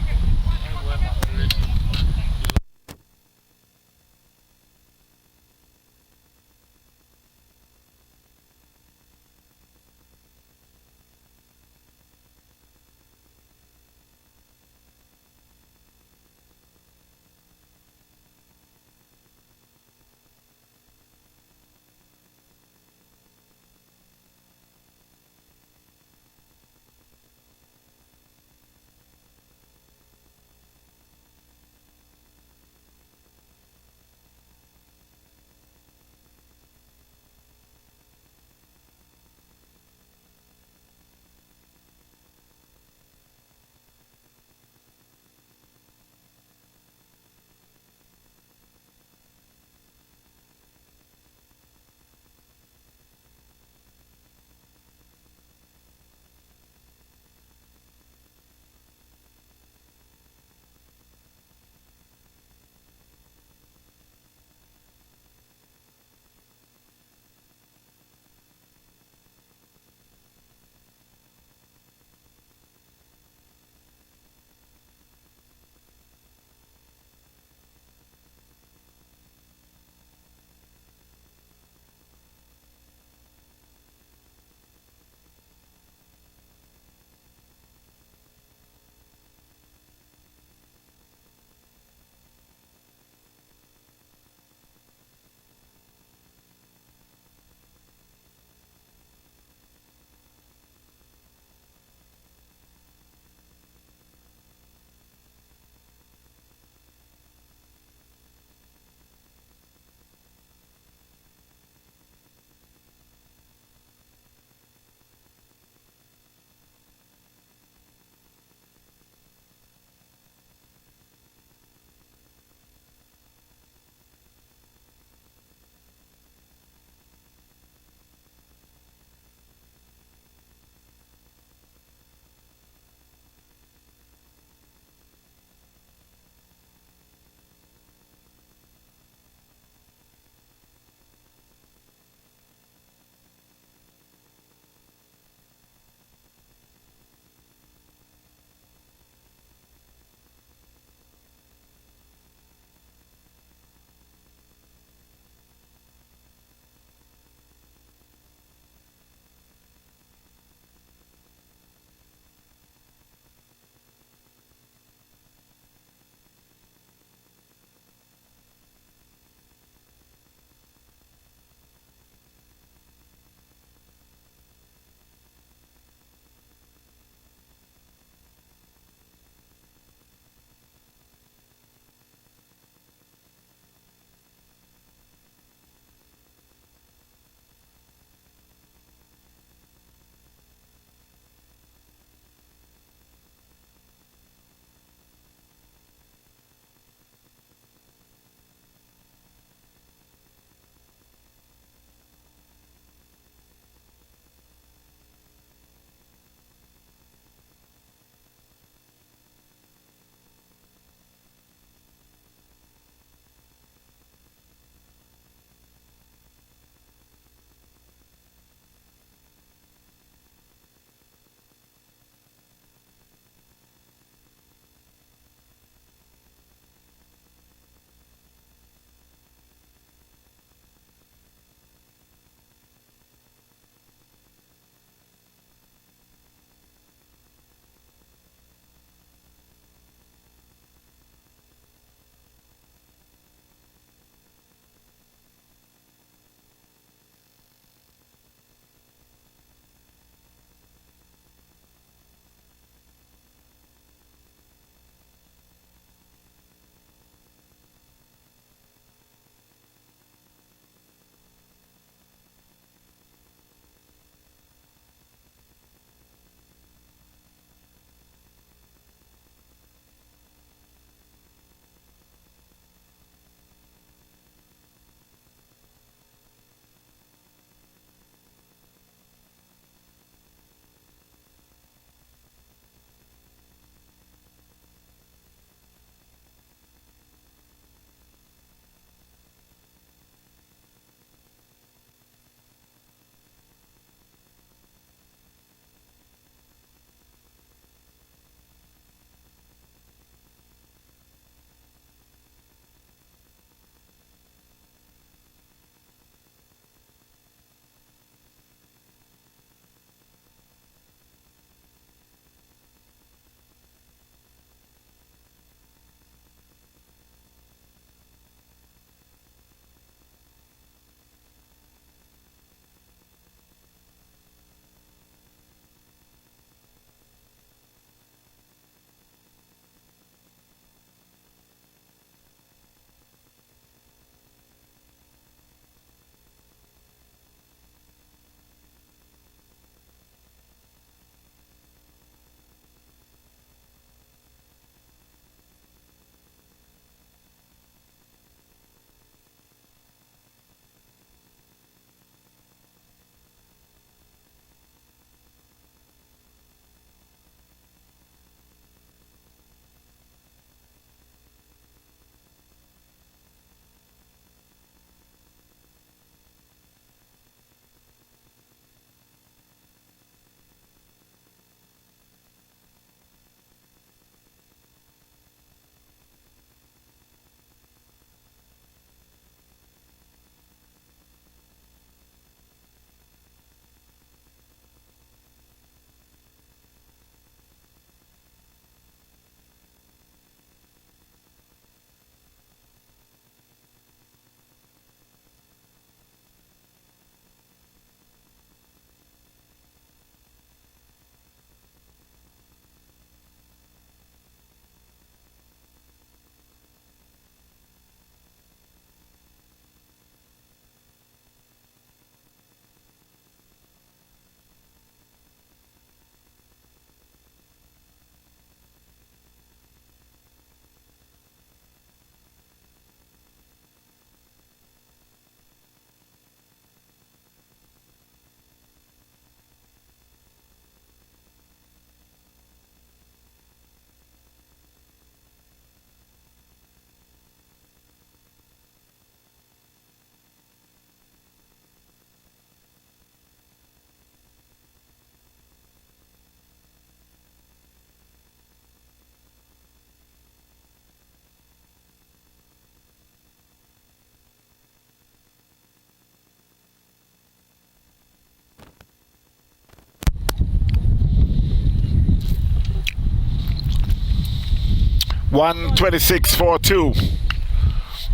126-42.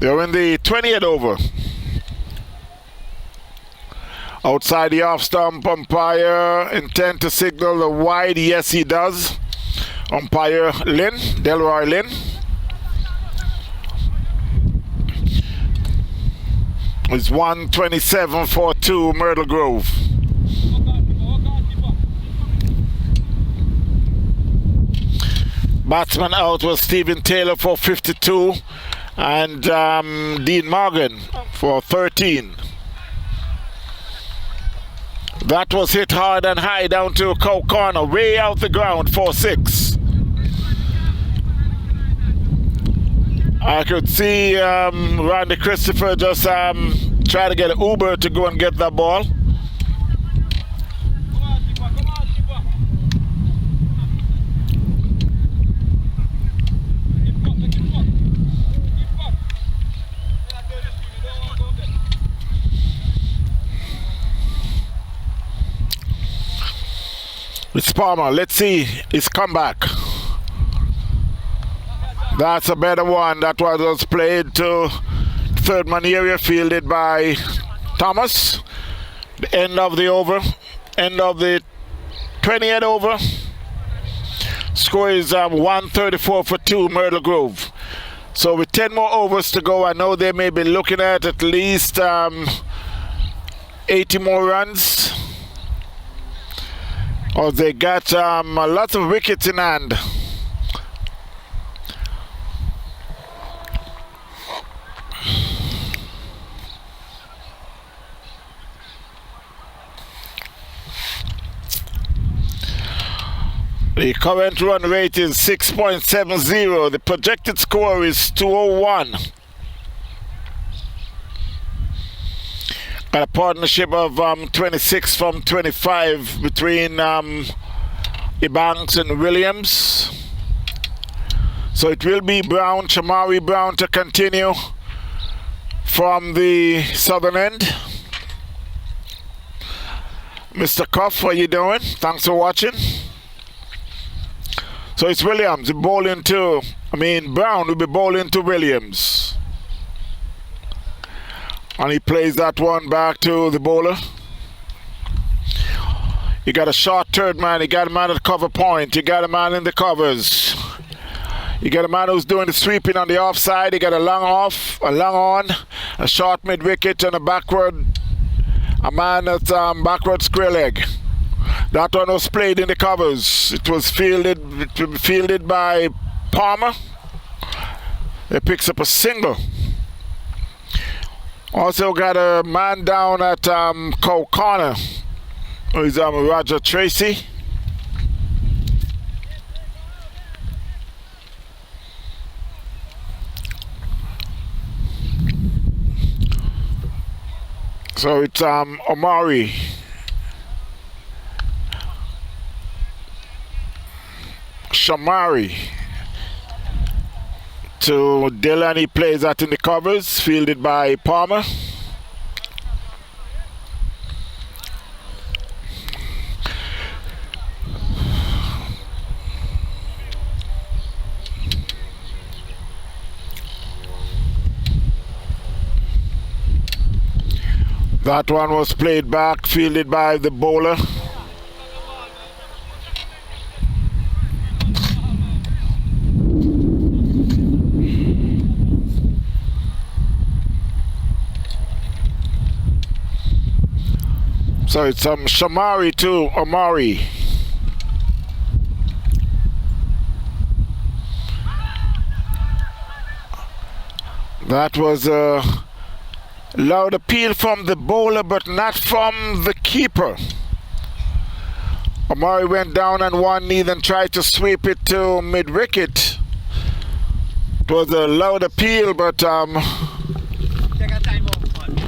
They're in the 20th over. Outside the off stump, umpire intend to signal the wide. Yes, he does. Umpire Lynn, Delroy Lynn. It's 127-42, Myrtle Grove. Batsman out was Stephen Taylor for 52 and Dean Morgan for 13. That was hit hard and high down to Cow Corner, way out the ground, 4-6. I could see Randy Christopher just try to get an Uber to go and get that ball. It's Palmer. Let's see his comeback. That's a better one. That was played to third man area, fielded by Thomas. The end of the over. End of the 20th over. Score is 134-2, Myrtle Grove. So with 10 more overs to go, I know they may be looking at least 80 more runs. Or they got lots of wickets in hand. The current run rate is 6.70. The projected score is 201. Got a partnership of 26 from 25 between Ebanks and Williams. So it will be Brown, Shamari Brown to continue from the southern end. Mr. Cuff, how you doing? Thanks for watching. So it's Williams bowling to, Brown will be bowling to Williams. And he plays that one back to the bowler. You got a short third man, you got a man at cover point, you got a man in the covers. You got a man who's doing the sweeping on the offside, you got a long off, a long on, a short mid wicket and a backward, a man that's backward square leg. That one was played in the covers. It was fielded by Palmer. He picks up a single. Also got a man down at Cow Corner, who is Roger Tracy. So it's Omari. Shamari to Dylan. He plays that in the covers, fielded by Palmer. That one was played back, fielded by the bowler. So it's Shamari to Omari. That was a loud appeal from the bowler, but not from the keeper. Omari went down on one knee, then tried to sweep it to mid-wicket. It was a loud appeal, but Take a time out, man.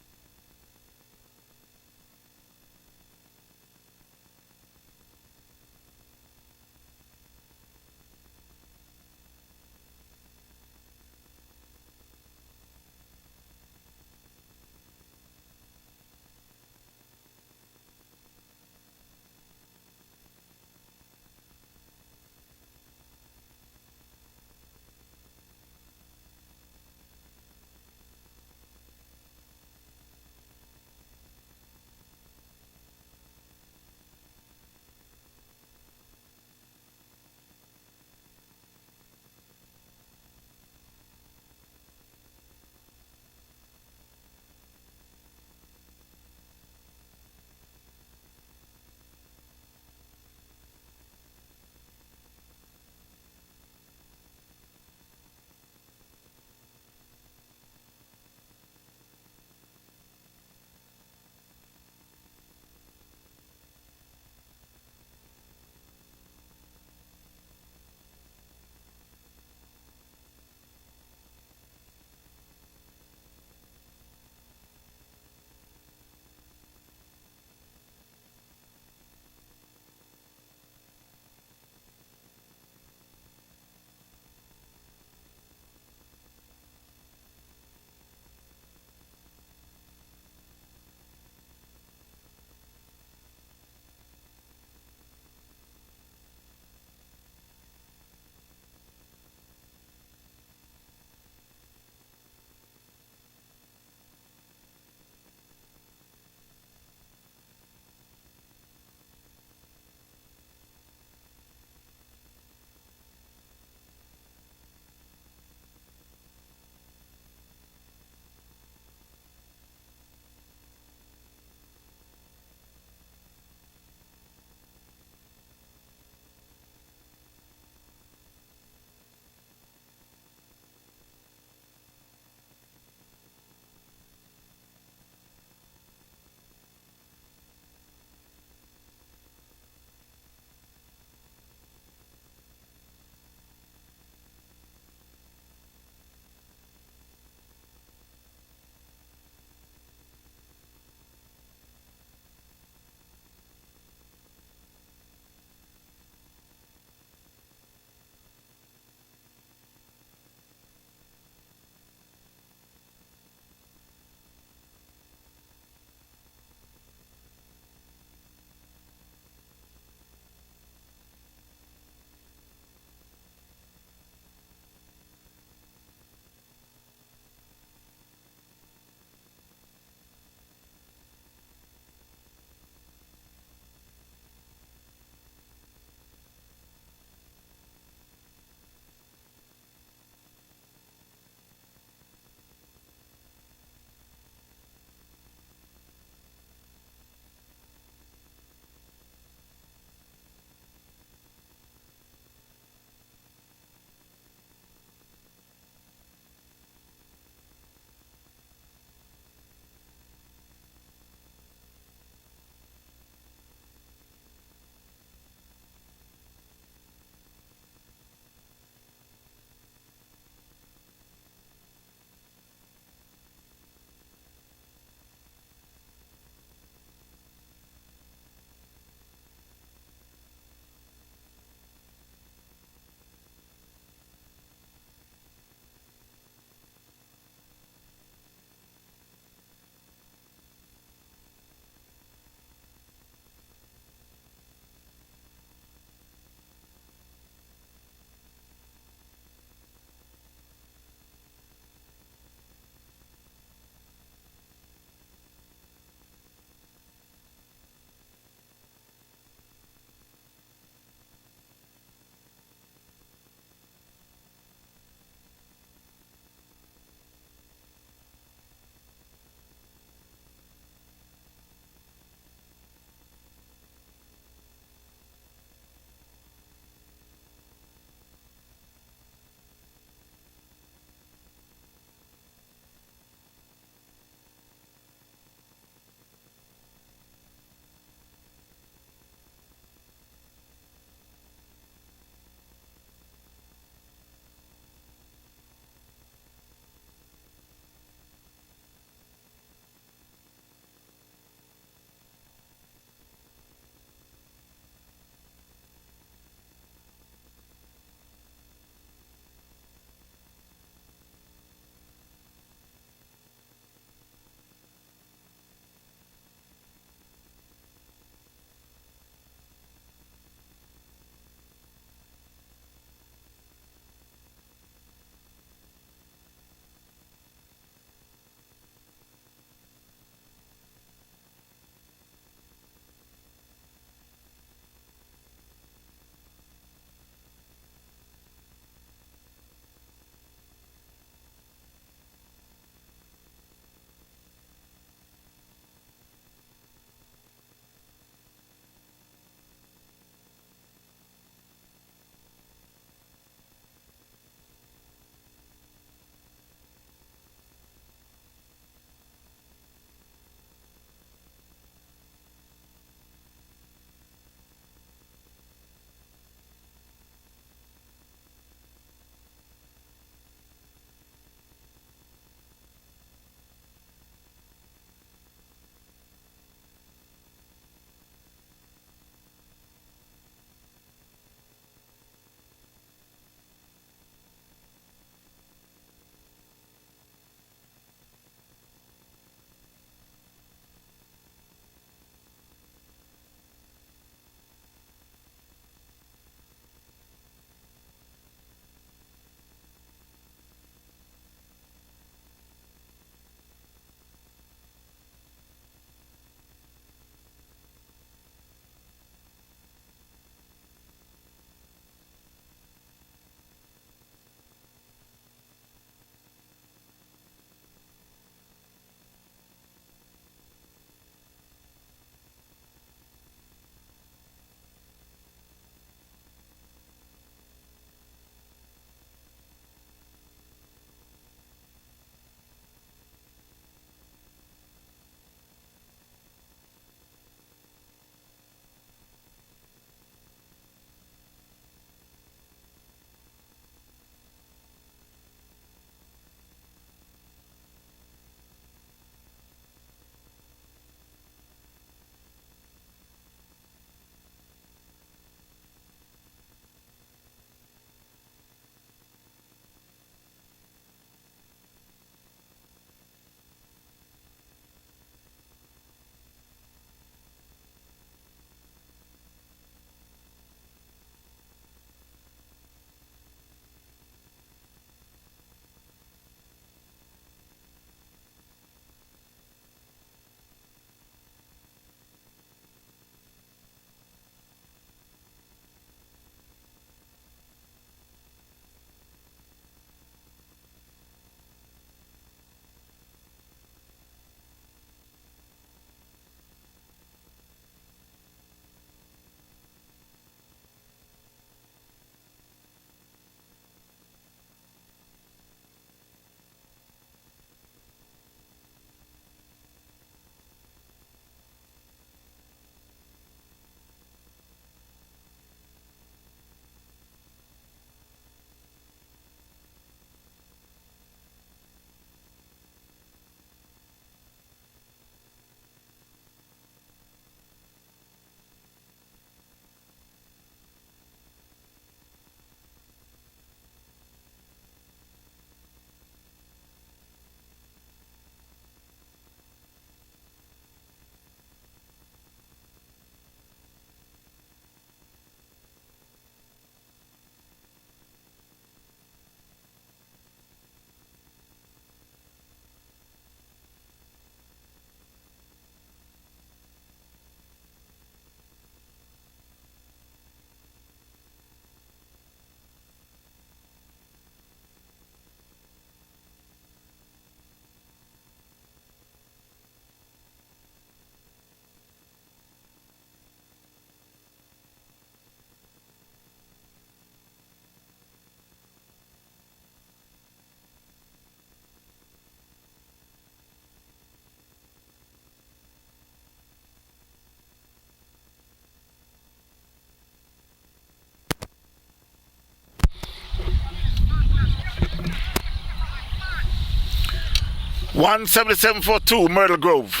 177 for 2, Myrtle Grove.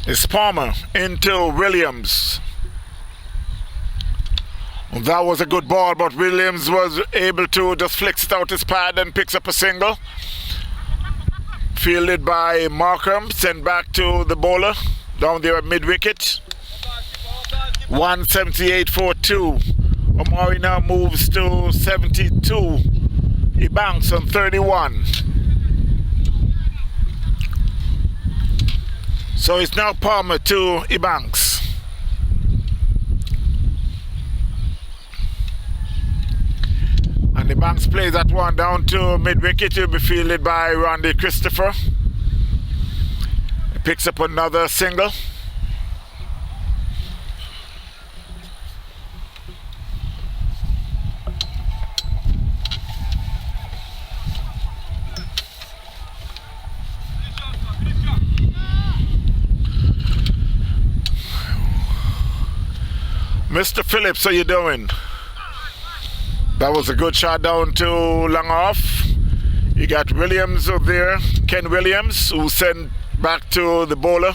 It's Palmer into Williams. That was a good ball, but Williams was able to just flicks it out his pad and picks up a single. Fielded by Markham, sent back to the bowler down there at mid-wicket. 178 for 2. Omari now moves to 72. He banks on 31. So it's now Palmer to Ebanks. And Ebanks plays that one down to mid-wicket. He'll be fielded by Randy Christopher. He picks up another single. Mr. Phillips, how you doing? That was a good shot down to long off. You got Williams over there, Ken Williams, who sent back to the bowler.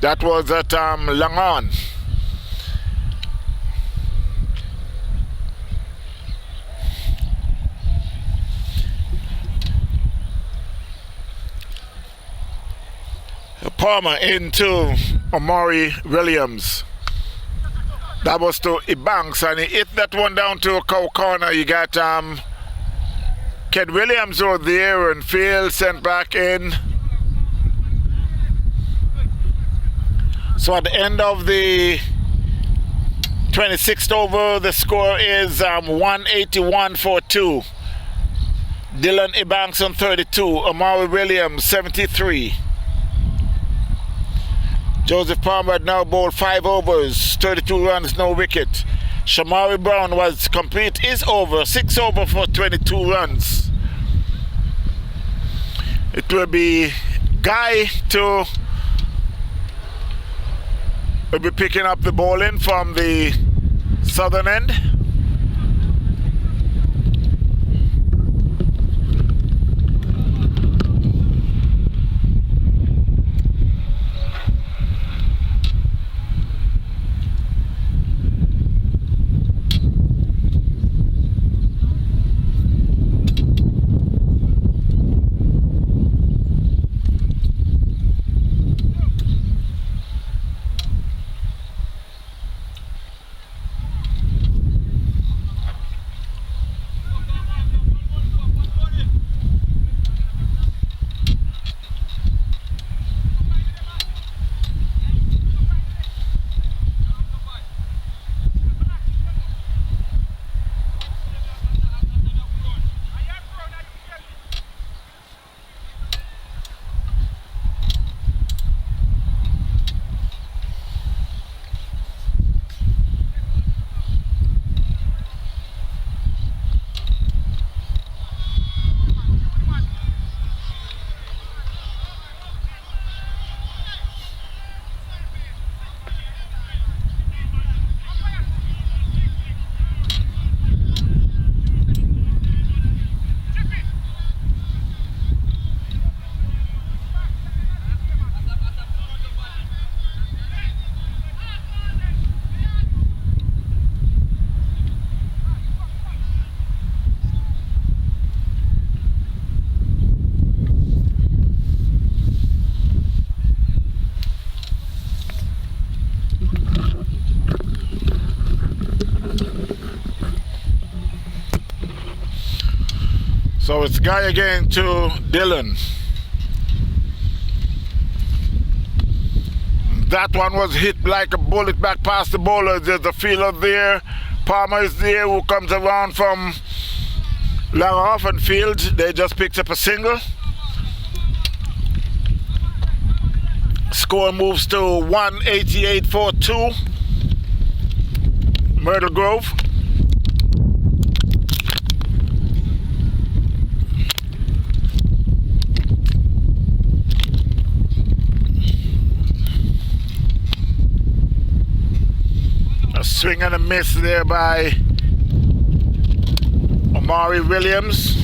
That was at long on. Palmer into Omari Williams. That was to Ebanks, and he hit that one down to a cow corner. You got Ken Williams over there, and Field sent back in. So at the end of the 26th over, the score is 181 for 2. Dylan Ebanks on 32, Omari Williams 73. Joseph Palmer had now bowled 5 overs, 32 runs, no wicket. Shamari Brown was complete his over, 6 over for 22 runs. It will be Guy will be picking up the bowling from the southern end. So it's Guy again to Dylan. That one was hit like a bullet back past the bowler. There's a fielder there. Palmer is there, who comes around from long off and field. They just picked up a single. Score moves to 188 for 2. Myrtle Grove. A swing and a miss there by Amari Williams.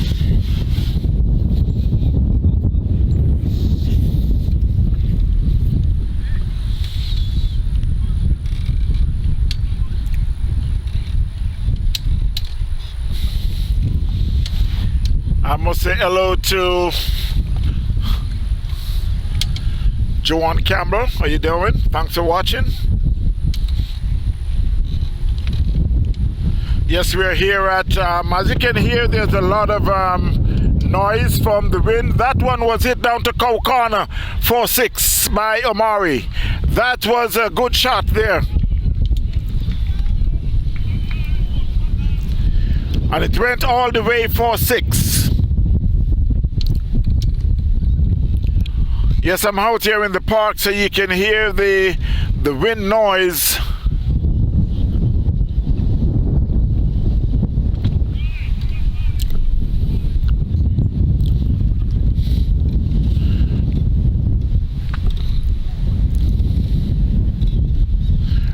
I must say hello to Joanne Campbell. How you doing? Thanks for watching. Yes, we're here at, as you can hear, there's a lot of noise from the wind. That one was hit down to cow corner, 4-6 by Omari. That was a good shot there. And it went all the way 4-6. Yes, I'm out here in the park so you can hear the wind noise.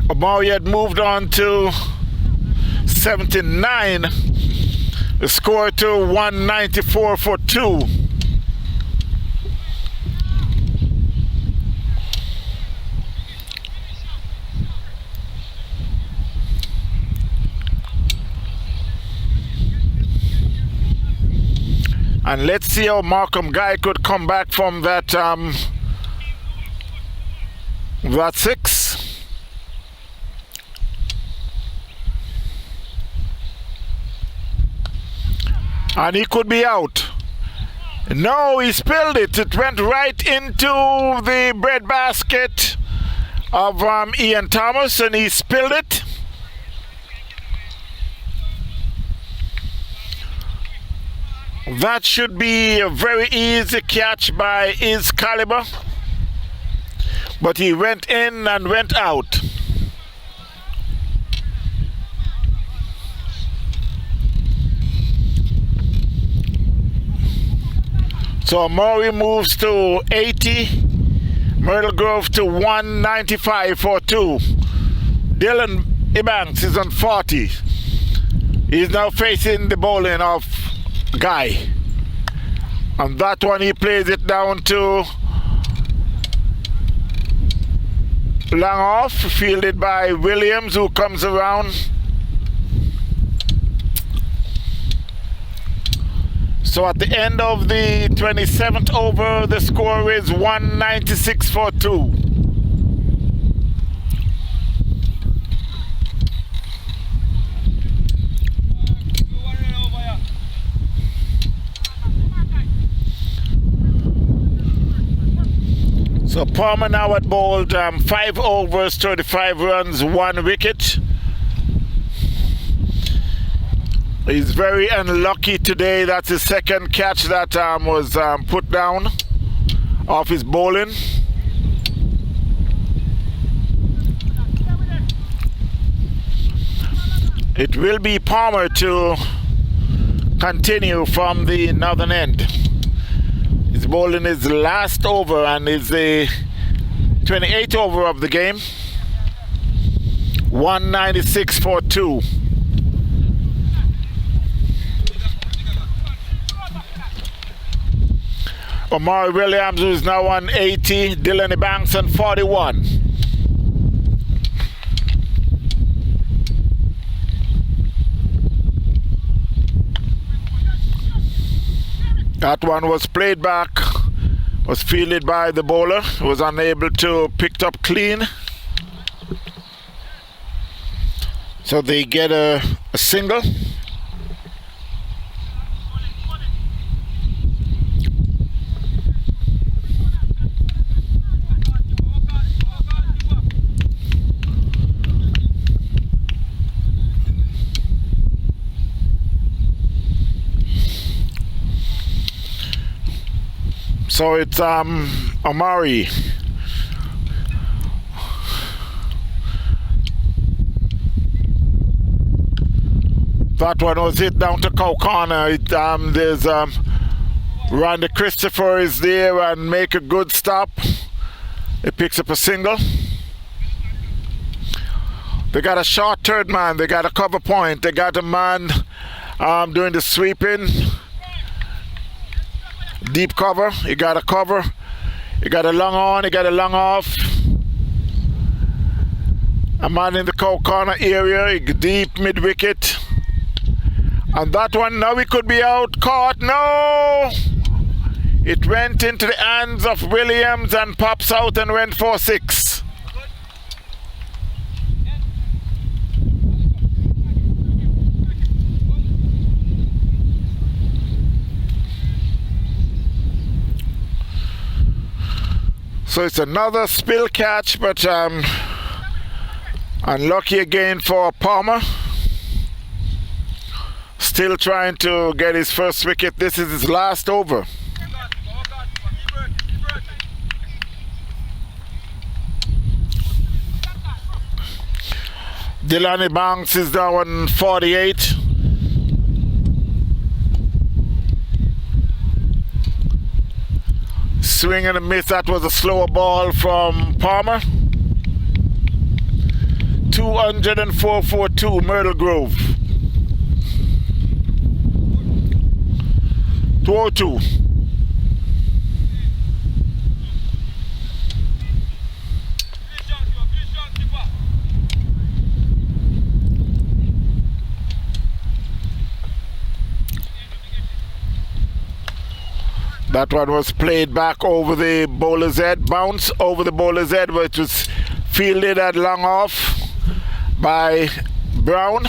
Omari had moved on to 79. The score to 194 for 2. And let's see how Markham Guy could come back from that 6. And he could be out. No, he spilled it. It went right into the breadbasket of Ian Thomas, and he spilled it. That should be a very easy catch by his caliber. But he went in and went out. So Amari moves to 80. Myrtle Grove to 195 for 2. Dylan Ebanks is on 40. He's now facing the bowling of Guy. And that one he plays it down to long off, fielded by Williams, who comes around. So at the end of the 27th over, the score is 196 for 2. So Palmer now at bowled 5 overs, 35 runs, 1 wicket. He's very unlucky today. That's his second catch that was put down off his bowling. It will be Palmer to continue from the northern end. He's bowling his last over and is the 28th over of the game. 196 for 2. Omari Williams, who is now on 80. Dylan Ebanks on 41. That one was played back, was fielded by the bowler, was unable to pick it up clean. So they get a single. So it's Amari. That one was hit down to cow corner. There's Randy Christopher is there and make a good stop. It picks up a single. They got a short third man. They got a cover point. They got a man doing the sweeping. Deep cover. He got a cover. He got a long on. He got a long off. A man in the corner area. Deep mid wicket. And that one now he could be out. Caught. No! It went into the hands of Williams and pops out and went for 6. So it's another spill catch, but unlucky again for Palmer. Still trying to get his first wicket. This is his last over. Delaney Banks is now on 48. Swing and a miss. That was a slower ball from Palmer. 204 for 2, Myrtle Grove. 202. That one was played back over the bowler's head, bounce over the bowler's head, which was fielded at long off by Brown.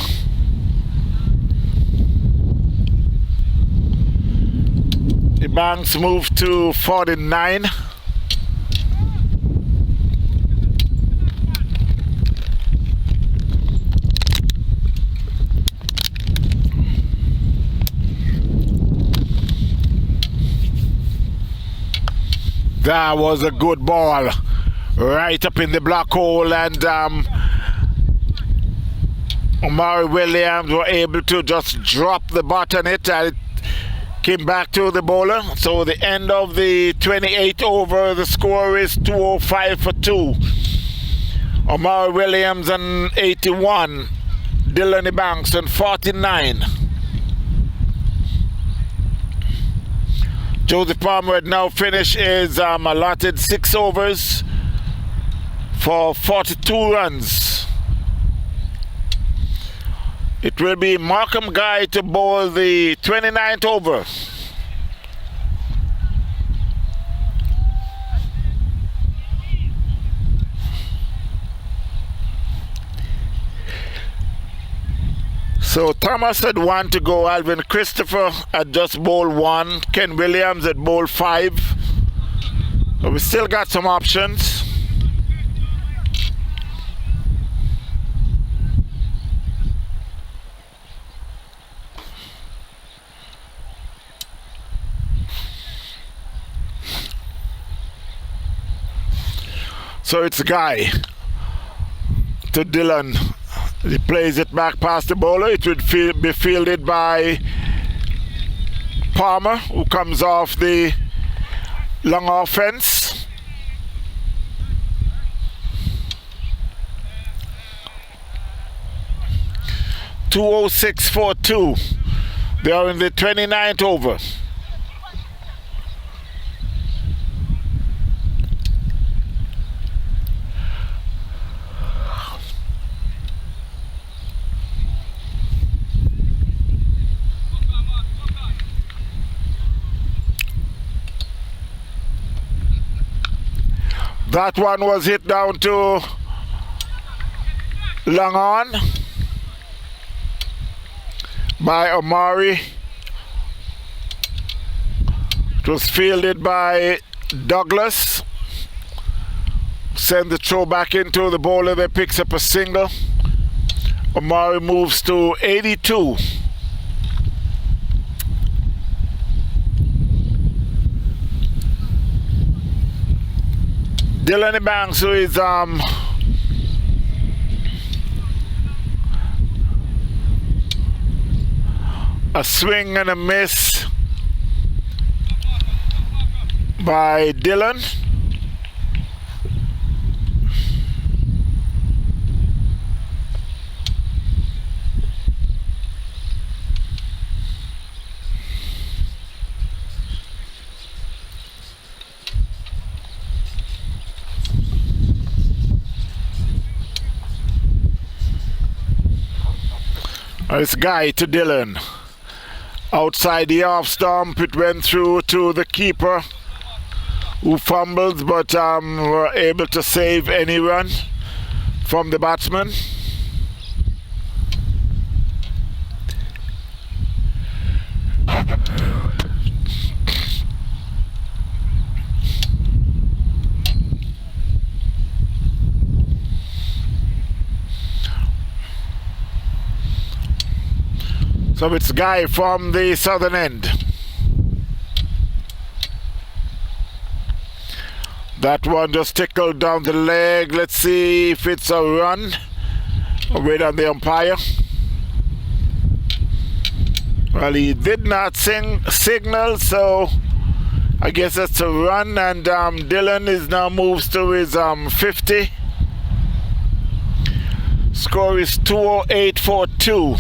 The Banks moved to 49. That was a good ball, right up in the black hole, and Omari Williams were able to just drop the bat on it, and it came back to the bowler. So the end of the 28th over, the score is 205 for 2. Omari Williams on 81, Delaney Banks on 49. Joseph Palmer had now finished his allotted 6 overs for 42 runs. It will be Markham Guy to bowl the 29th over. So Thomas had 1 to go, Alvin Christopher had just bowled 1, Ken Williams had bowled 5. But we still got some options. So it's Guy to Dylan. He plays it back past the bowler. It would be fielded by Palmer, who comes off the long offense. .206 for 2. They are in the 29th over. That one was hit down to long on by Omari. It was fielded by Douglas. Send the throw back into the bowler that picks up a single. Omari moves to 82. Delaney Banks, who is a swing and a miss by Dylan. It's Guy to Dylan. Outside the off stump, it went through to the keeper, who fumbled, but were able to save any run from the batsman. So it's Guy from the southern end. That one just tickled down the leg. Let's see if it's a run. Wait on the umpire. Well, he did not signal, so I guess that's a run. And Dylan is now moves to his 50. Score is 20842.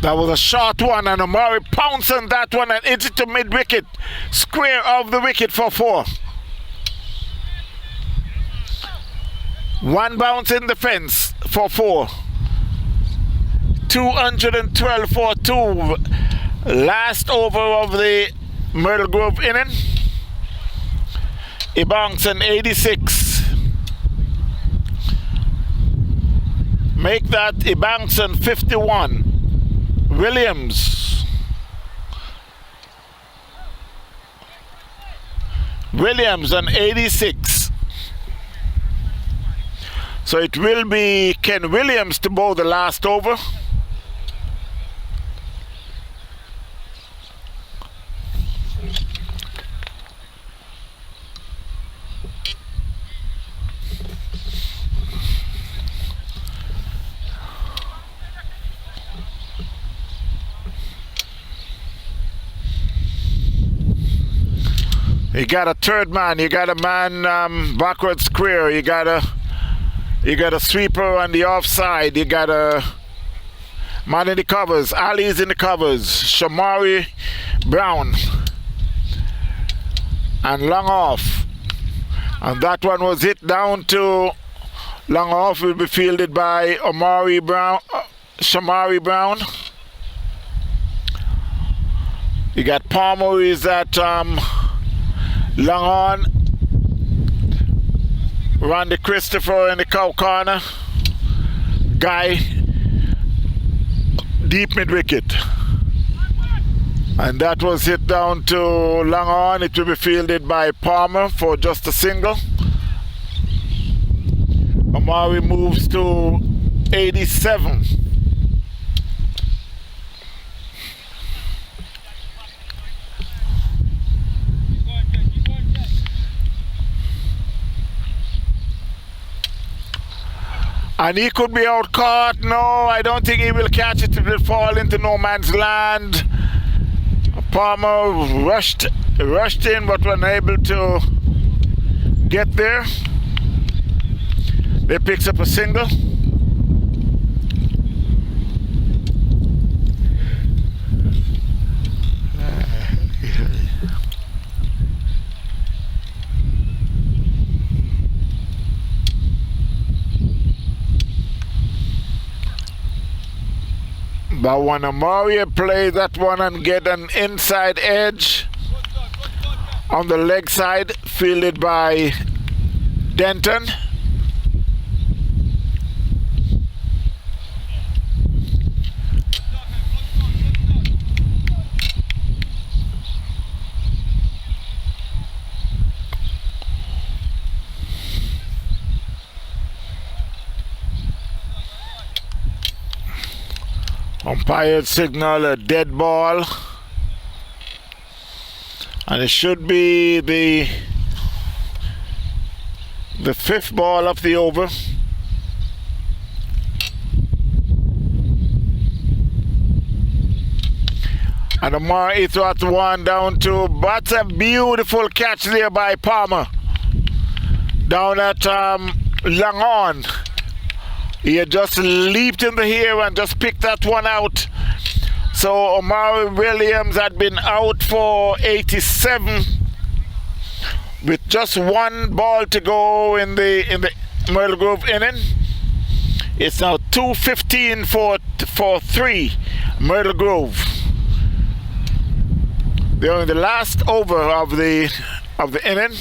That was a short one, and Omari pounced on that one and hit it to mid-wicket. Square of the wicket for 4. One bounce in the fence for 4. 212 for 2. Last over of the Myrtle Grove inning. He bounced an 86. Make that a bounce on 51. Williams on 86. So it will be Ken Williams to bowl the last over. You got a third man, you got a man backward square, you got a sweeper on the offside, you got a man in the covers, Ali's in the covers, Shamari Brown and long off. And that one was hit down to long off, will be fielded by Shamari Brown. You got Palmer, who is at long on. Randy Christopher in the cow corner. Guy deep mid wicket. And that was hit down to long on. It will be fielded by Palmer for just a single. Omari moves to 87. And he could be out caught. No, I don't think he will catch it. It will fall into no man's land. Palmer rushed in but were unable to get there. They picks up a single. But when Omari play that one and get an inside edge on the leg side, fielded by Denton. Umpire signal a dead ball, and it should be the 5th ball of the over. And Amar is at 1 down 2. That's a beautiful catch there by Palmer. Down at Langon. He had just leaped in the air and just picked that one out. So Omari Williams had been out for 87 with just one ball to go in the Myrtle Grove inning. It's now 2:15 for 3 Myrtle Grove. They're in the last over of the inning.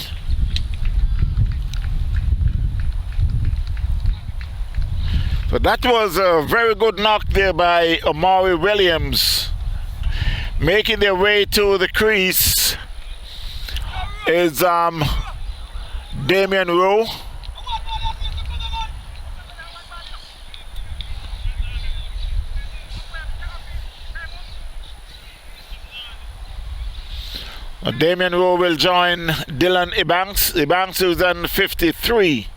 So that was a very good knock there by Omari Williams. Making their way to the crease is Damian Rowe. Damian Rowe will join Dylan Ebanks. Ebanks is on 53.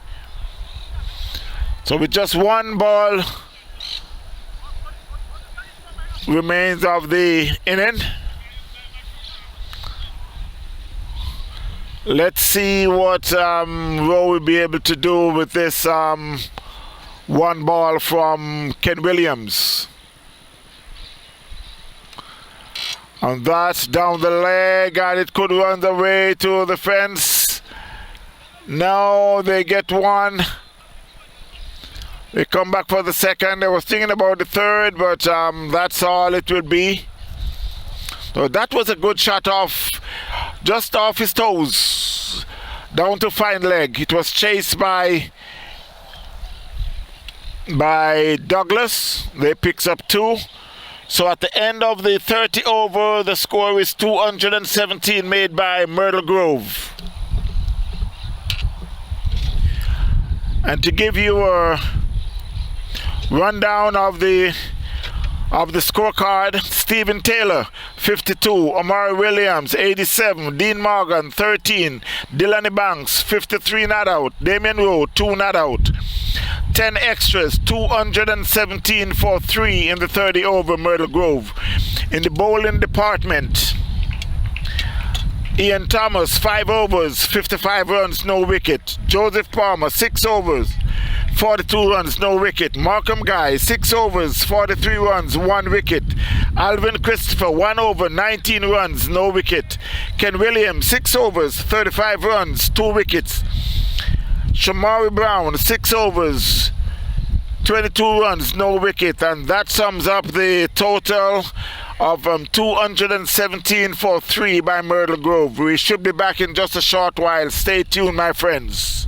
So with just one ball remains of the inning. Let's see what Rowe will be able to do with this one ball from Ken Williams. And that's down the leg, and it could run the way to the fence. Now they get one. They come back for the second. I was thinking about the third, but that's all it will be. So that was a good shot off, just off his toes, down to fine leg. It was chased by Douglas. They picks up 2. So at the end of the 30 over, the score is 217 made by Myrtle Grove. And to give you a rundown of the scorecard, Stephen Taylor 52, Omari Williams 87, Dean Morgan 13, Dylan Banks 53 not out, Damian Rowe 2 not out. 10 extras, 217 for 3 in the 30 over Myrtle Grove. In the bowling department, Ian Thomas 5 overs, 55 runs, no wicket. Joseph Palmer 6 overs, 42 runs, no wicket. Markham Guy 6 overs, 43 runs, 1 wicket. Alvin Christopher 1 over, 19 runs, no wicket. Ken Williams 6 overs, 35 runs, 2 wickets. Shamari Brown 6 overs, 22 runs, no wicket, and that sums up the total of 217 for 3 by Myrtle Grove. We should be back in just a short while. Stay tuned, my friends.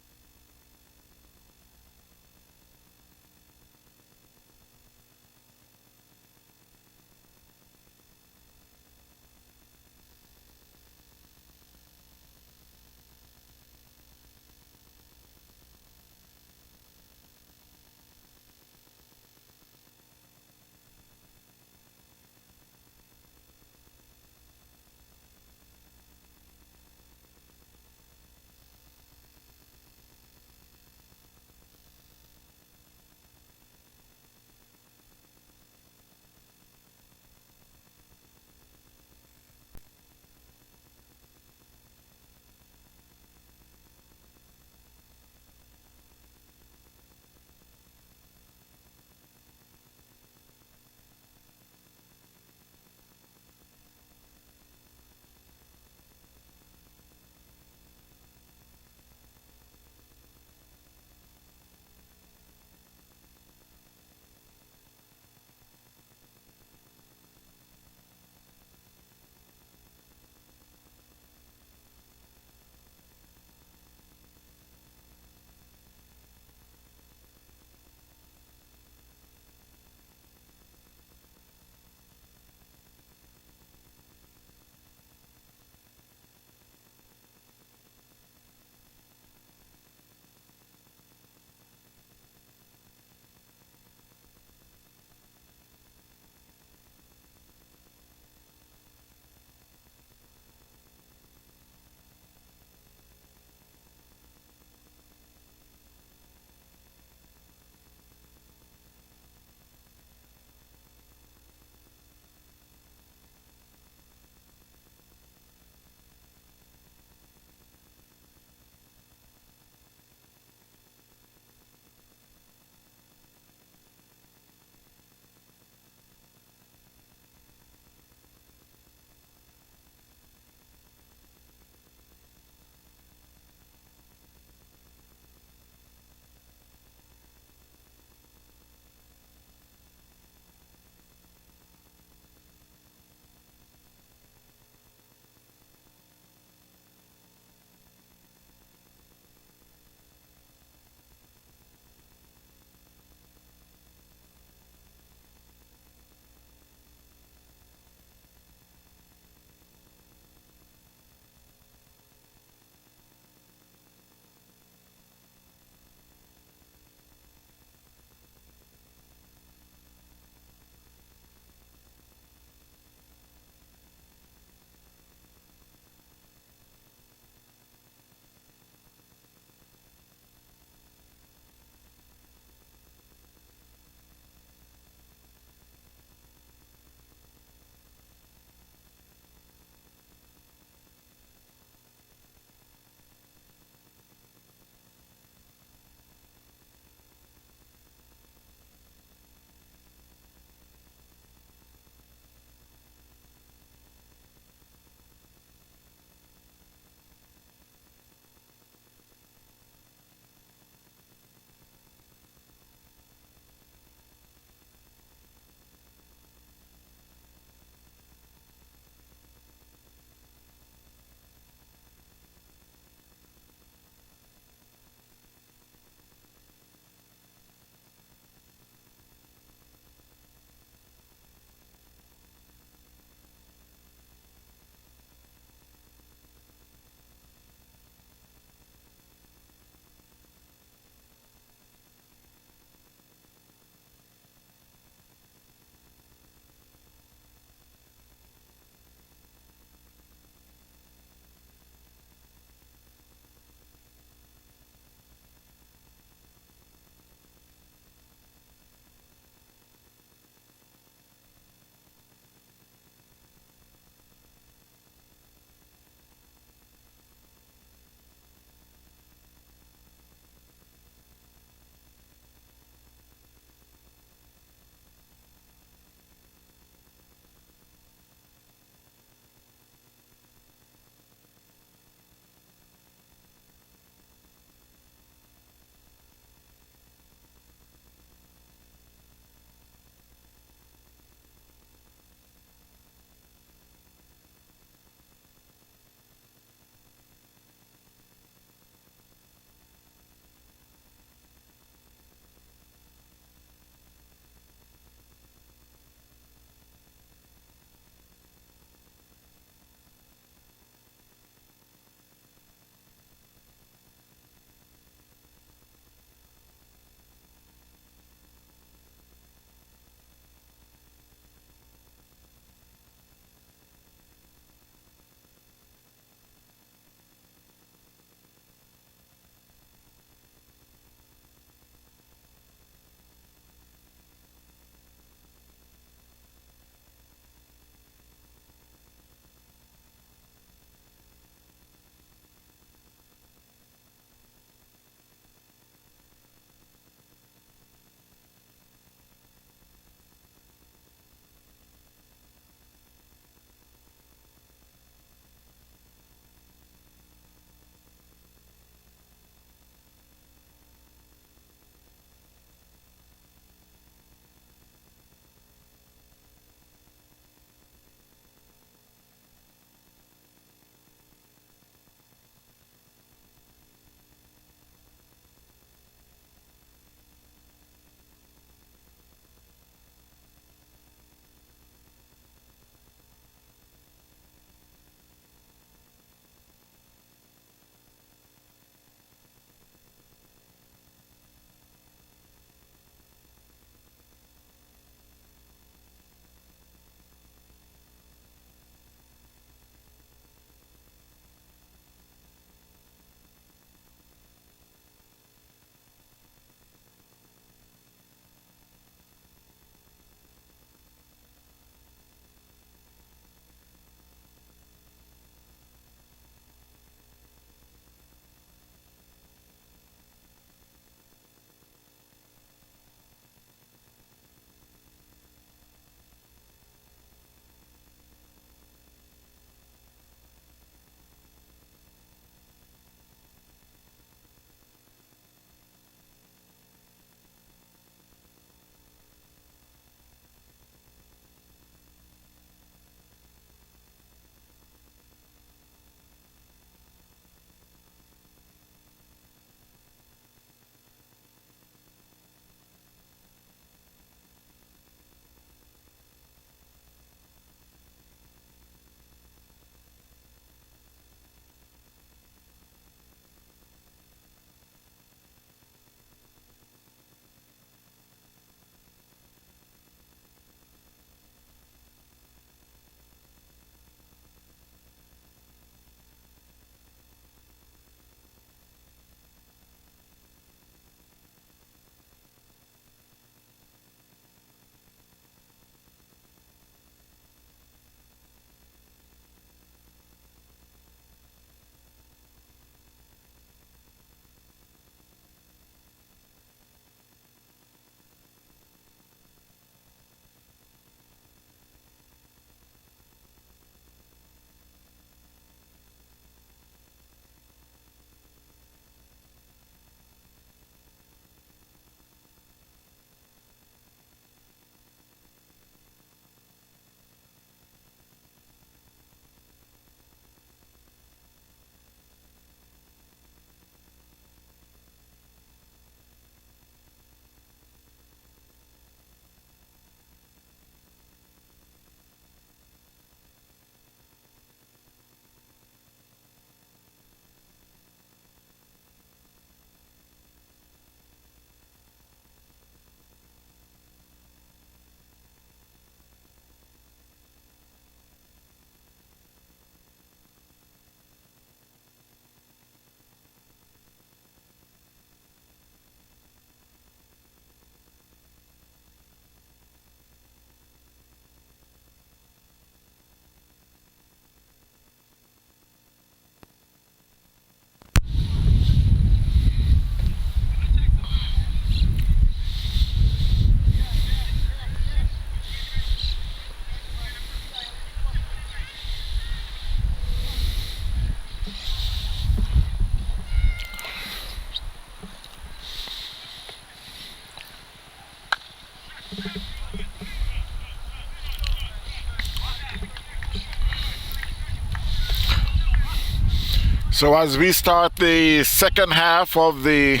So as we start the second half of the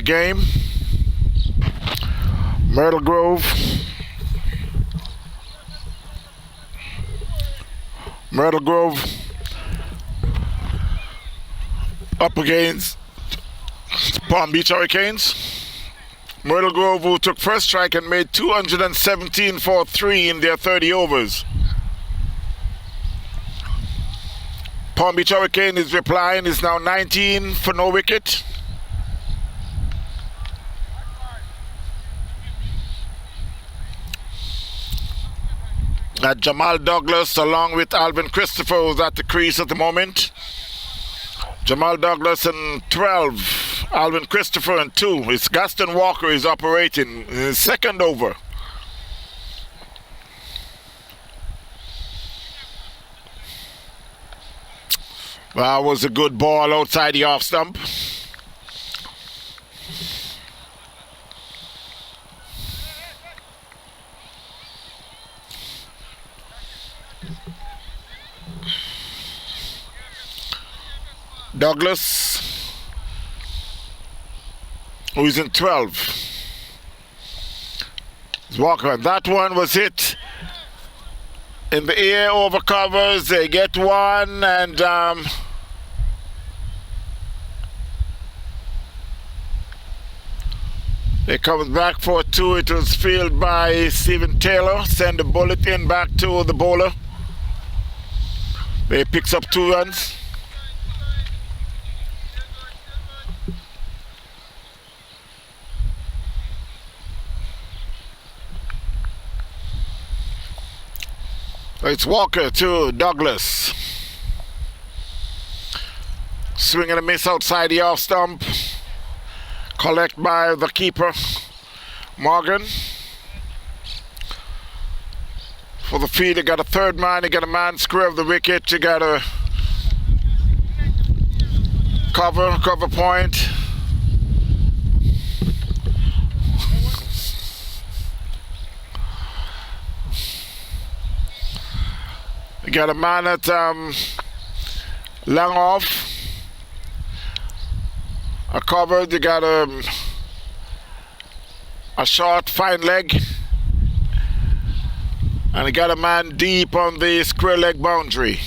game, Myrtle Grove up against Palm Beach Hurricanes. Myrtle Grove, who took first strike and made 217 for 3 in their 30 overs. Palm Beach Hurricane is replying, is now 19 for no wicket. Jamal Douglas along with Alvin Christopher, who's at the crease at the moment. Jamal Douglas in 12, Alvin Christopher in 2. It's Gaston Walker is operating in his second over. That was a good ball outside the off stump. Douglas, who is in 12. Walker, that one was hit in the air over covers. They get one, and it comes back for 2. It was fielded by Stephen Taylor. Send the bullet in back to the bowler. They picks up 2 runs. It's Walker to Douglas. Swing and a miss outside the off stump. Collect by the keeper, Morgan. For the field, you got a third man, you got a man square of the wicket, you got a cover point. You got a man at long off. A covered, you got a short fine leg, and you got a man deep on the square leg boundary.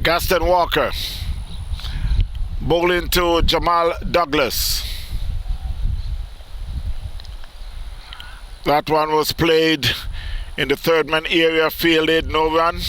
Gaston Walker bowling to Jamal Douglas. That one was played in the third man area, fielded, no run.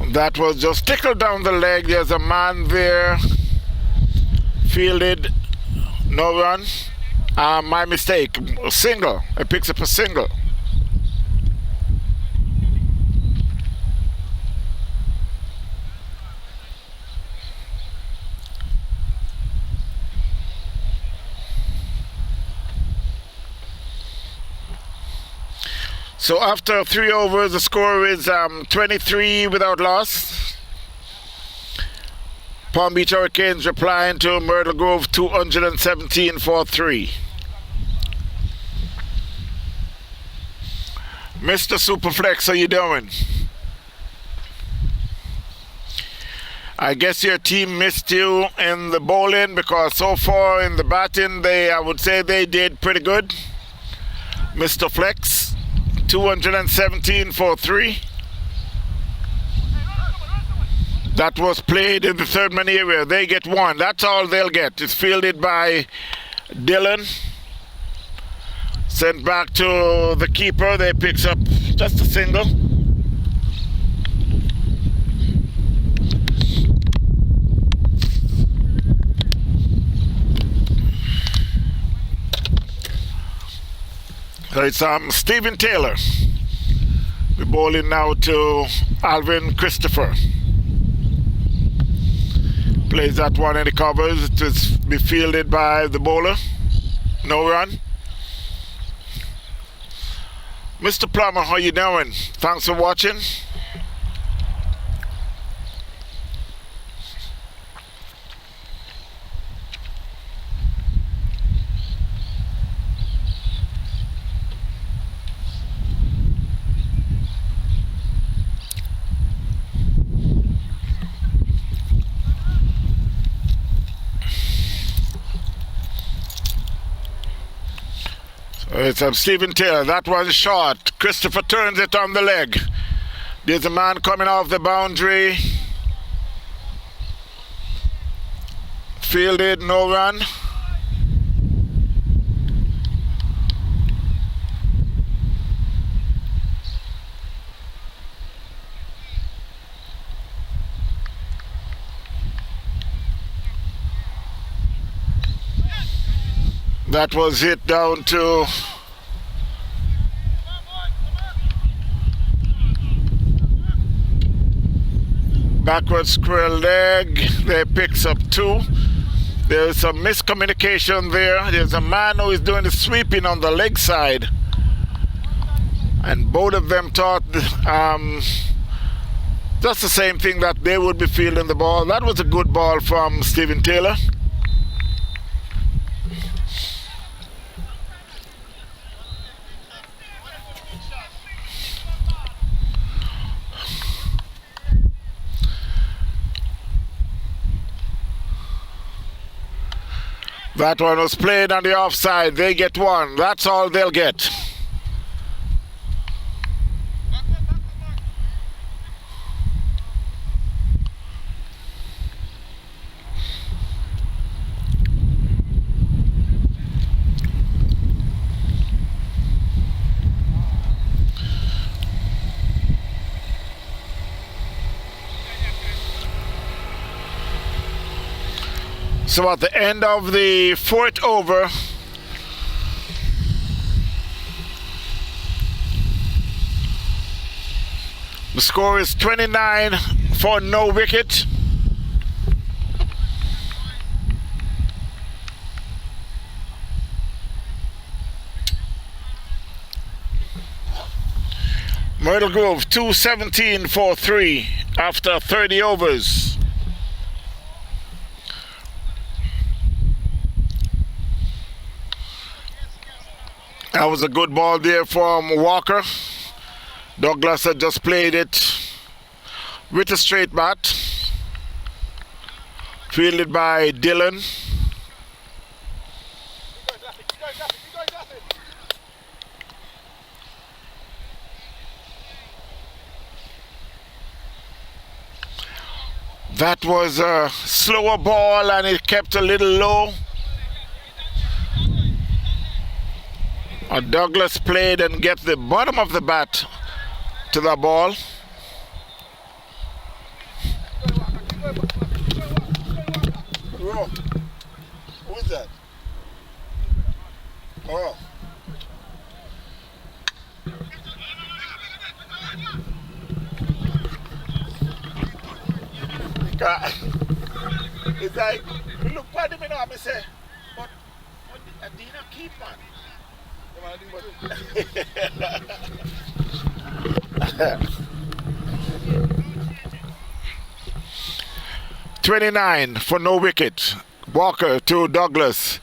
That was just tickled down the leg. There's a man there, fielded, no run. My mistake, a single. I picks up a single. So after 3 overs, the score is 23 without loss. Palm Beach Hurricanes replying to Myrtle Grove 217 for 3. Mr. Superflex, how you doing? I guess your team missed you in the bowling, because so far in the batting, I would say they did pretty good. Mr. Flex, 217 for 3. That was played in the third man area. They get 1. That's all they'll get. It's fielded by Dylan. Sent back to the keeper. They picks up just a single. So it's Stephen Taylor. We're bowling now to Alvin Christopher. Plays that one in the covers. It is be fielded by the bowler. No run. Mr. Plummer, how you doing? Thanks for watching. It's Stephen Taylor. That one's short. Christopher turns it on the leg. There's a man coming off the boundary. Fielded, no run. That was hit down to backward square leg. They picks up 2. There's some miscommunication there. There's a man who is doing the sweeping on the leg side, and both of them thought just the same thing, that they would be fielding the ball. That was a good ball from Stephen Taylor. That one was played on the offside. They get 1. That's all they'll get. So at the end of the 4th over, the score is 29 for no wicket. Myrtle Grove 217 for 3 after 30 overs. That was a good ball there from Walker. Douglas had just played it with a straight bat. Fielded by Dylan. That was a slower ball and it kept a little low. Douglas played and get the bottom of the bat to the ball. Who is that? Oh. It's like, look at him now, I say, but I did not keep man. 29 for no wicket. Walker to Douglas.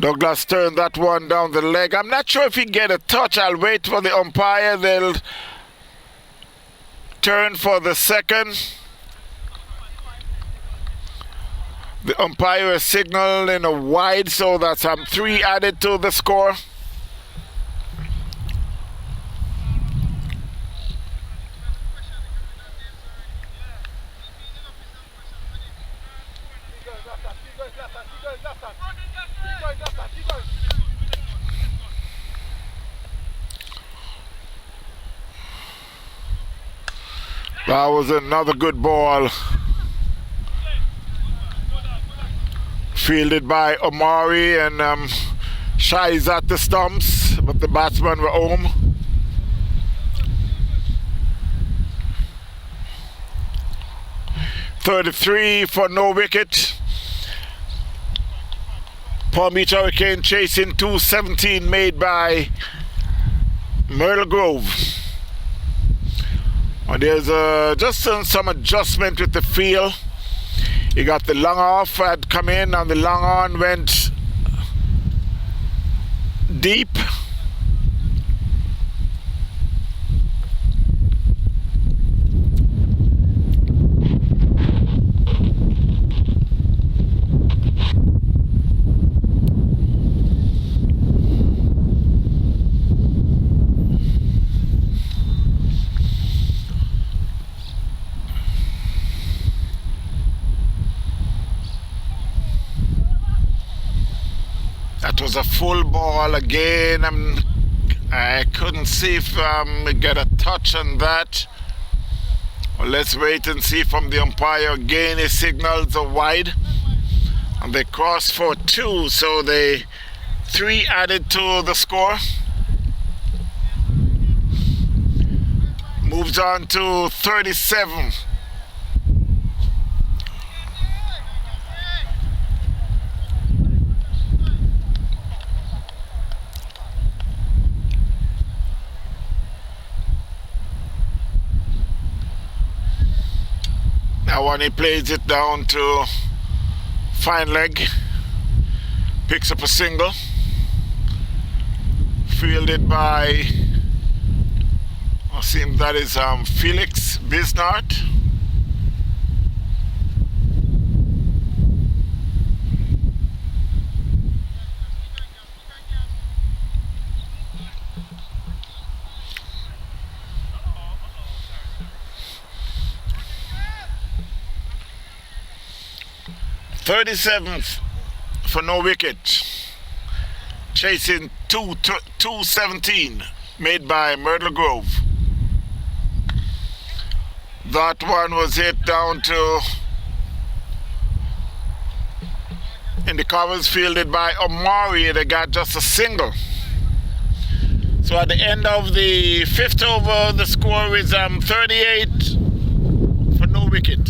Douglas turned that one down the leg. I'm not sure if he get a touch. I'll wait for the umpire. They'll turn for the second. The umpire is signaling a wide, so that's 3 added to the score. That was another good ball. Fielded by Omari, and Shai is at the stumps, but the batsmen were home. 33 for no wicket. Palm Beach Hurricane chasing 217 made by Myrtle Grove. And there's just some adjustment with the field. You got the long off had come in and the long on went deep. That was a full ball again. I couldn't see if we get a touch on that. Well, let's wait and see from the umpire. Again, he signals a wide. And they cross for 2, so they 3 added to the score. Moves on to 37. Now when he plays it down to fine leg, picks up a single, fielded by, I think that is Felix Bisnart. .37 for no wicket, chasing 217 made by Myrtle Grove. That one was hit down to in the covers, fielded by Omari. They got just a single. So at the end of the 5th over, the score is 38 for no wicket.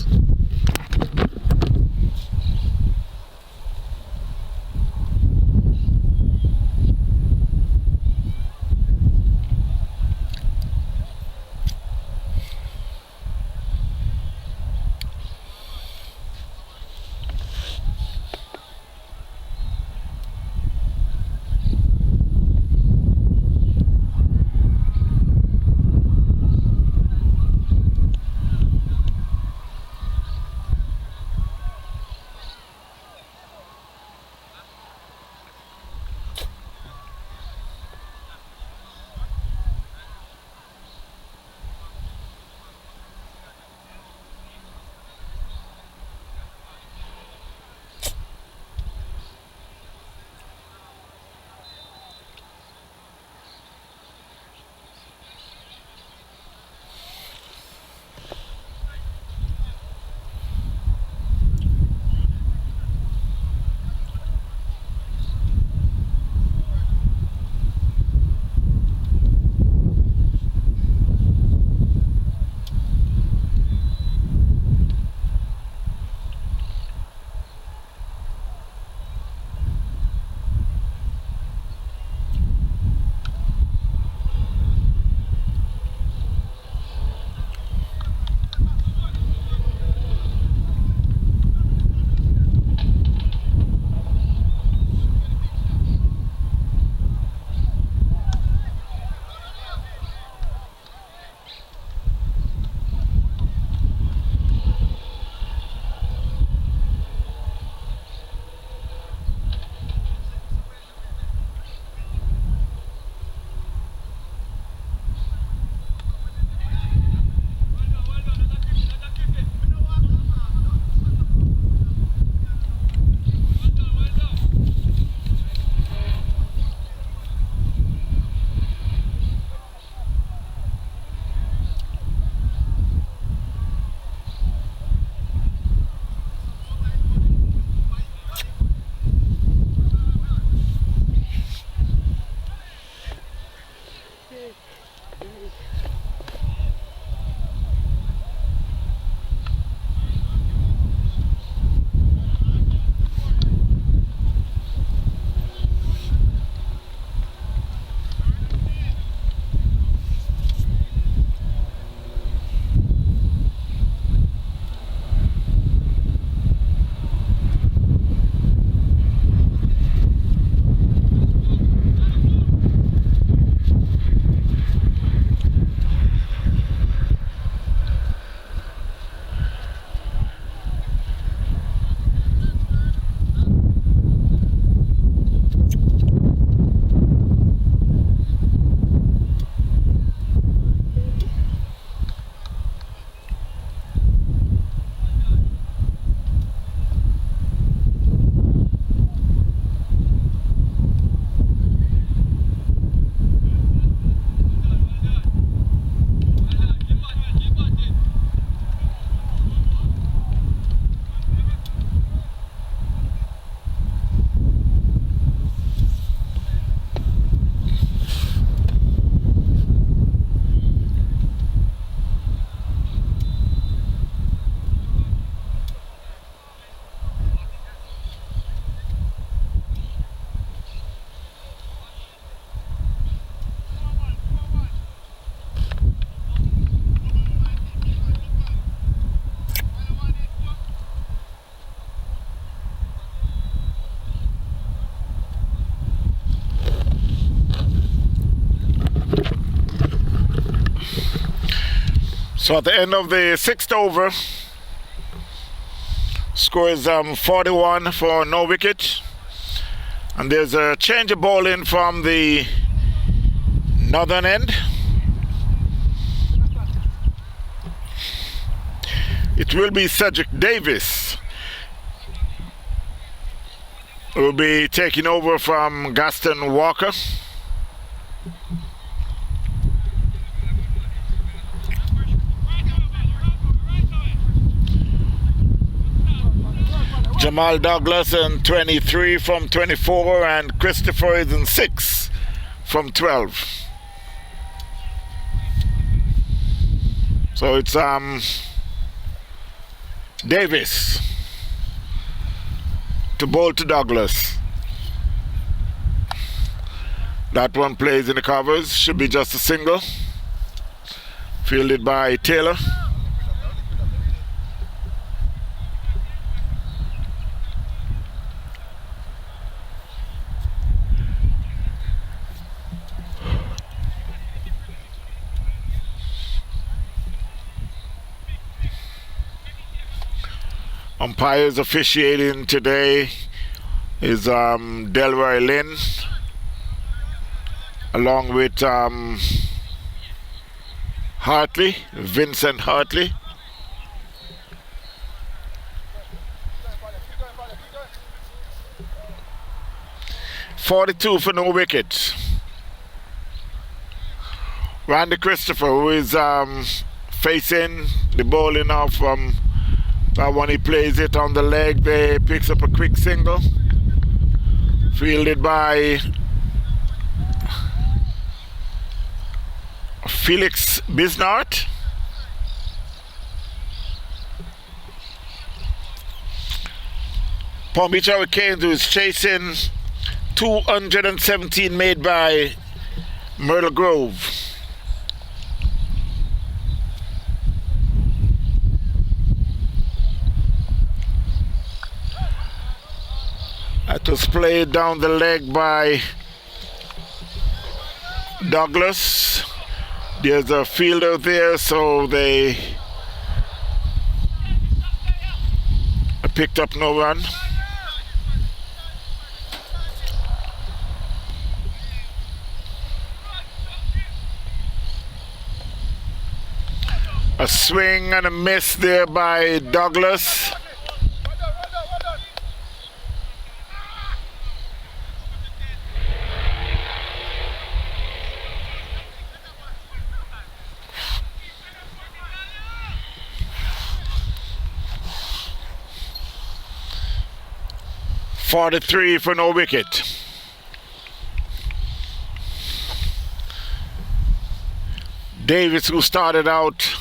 So at the end of the sixth over, score is 41 for no wicket. And there's a change of bowling from the northern end. It will be Cedric Davis who will be taking over from Gaston Walker. Jamal Douglas in 23 from 24, and Christopher is in 6 from 12. So it's Davis to bowl to Douglas. That one plays in the covers, should be just a single. Fielded by Taylor. Umpires officiating today is Delroy Lynn, along with Hartley, Vincent Hartley. .42 for no wicket. Randy Christopher, who is facing the bowling of that one, he plays it on the leg, they picks up a quick single. Fielded by Felix Bisnart. Palm Beach Hurricanes, who is chasing 217 made by Myrtle Grove. That was played down the leg by Douglas. There's a fielder there, so they picked up no run. A swing and a miss there by Douglas. .43 for no wicket. Davis, who started out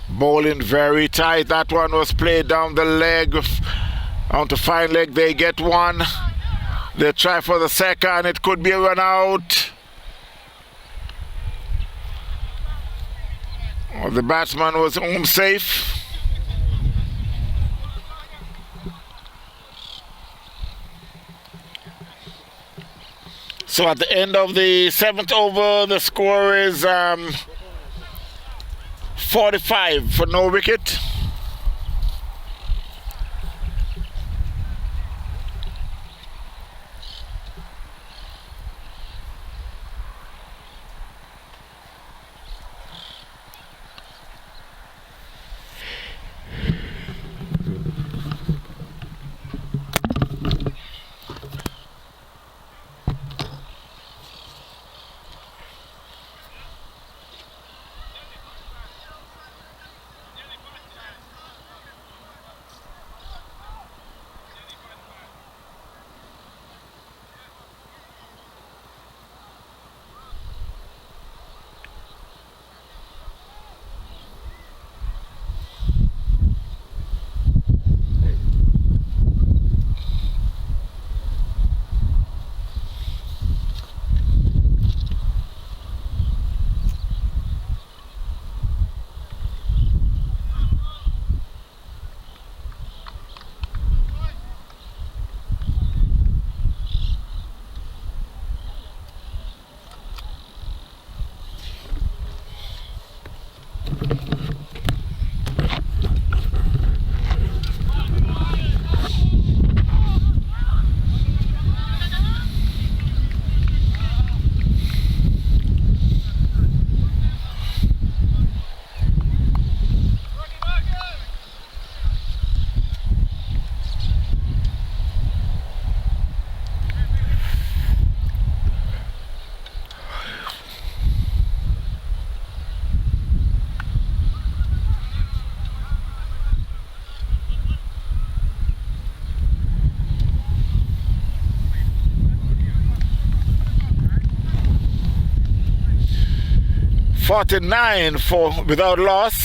bowling very tight, that one was played down the leg, onto fine leg. They get one. They try for the second. It could be a run out. Oh, the batsman was home safe. So at the end of the seventh over, the score is 45 for no wicket. 49 for without loss.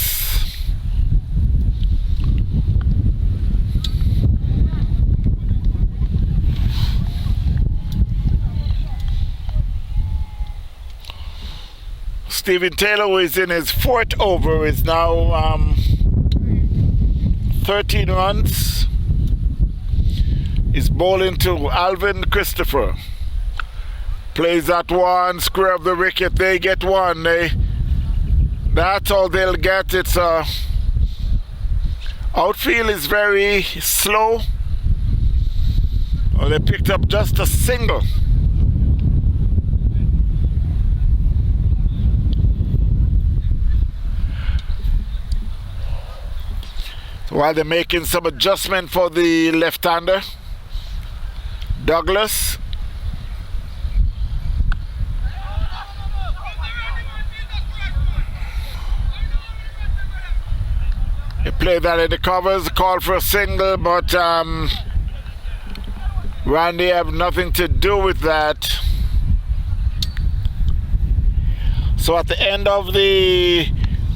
Stephen Taylor, who is in his fourth over, is now 13 runs. Is bowling to Alvin Christopher. Plays that one, square of the wicket. They get one. That's all they'll get. It's outfield is very slow. Well, they picked up just a single. So while they're making some adjustment for the left-hander, Douglas. He played that in the covers, called for a single, but Randy have nothing to do with that. So at the end of the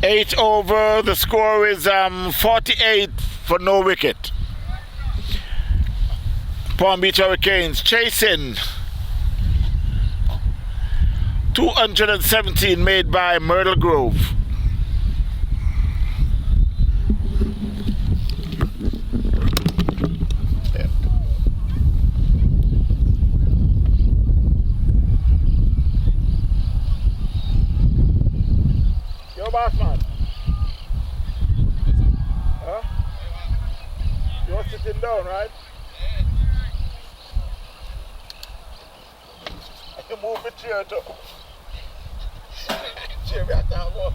8th over, the score is 48 for no wicket. Palm Beach Hurricanes chasing. 217 made by Myrtle Grove. Yo, boss man. Huh? You're sitting down, right? I can move the chair too. Chair we have to have one.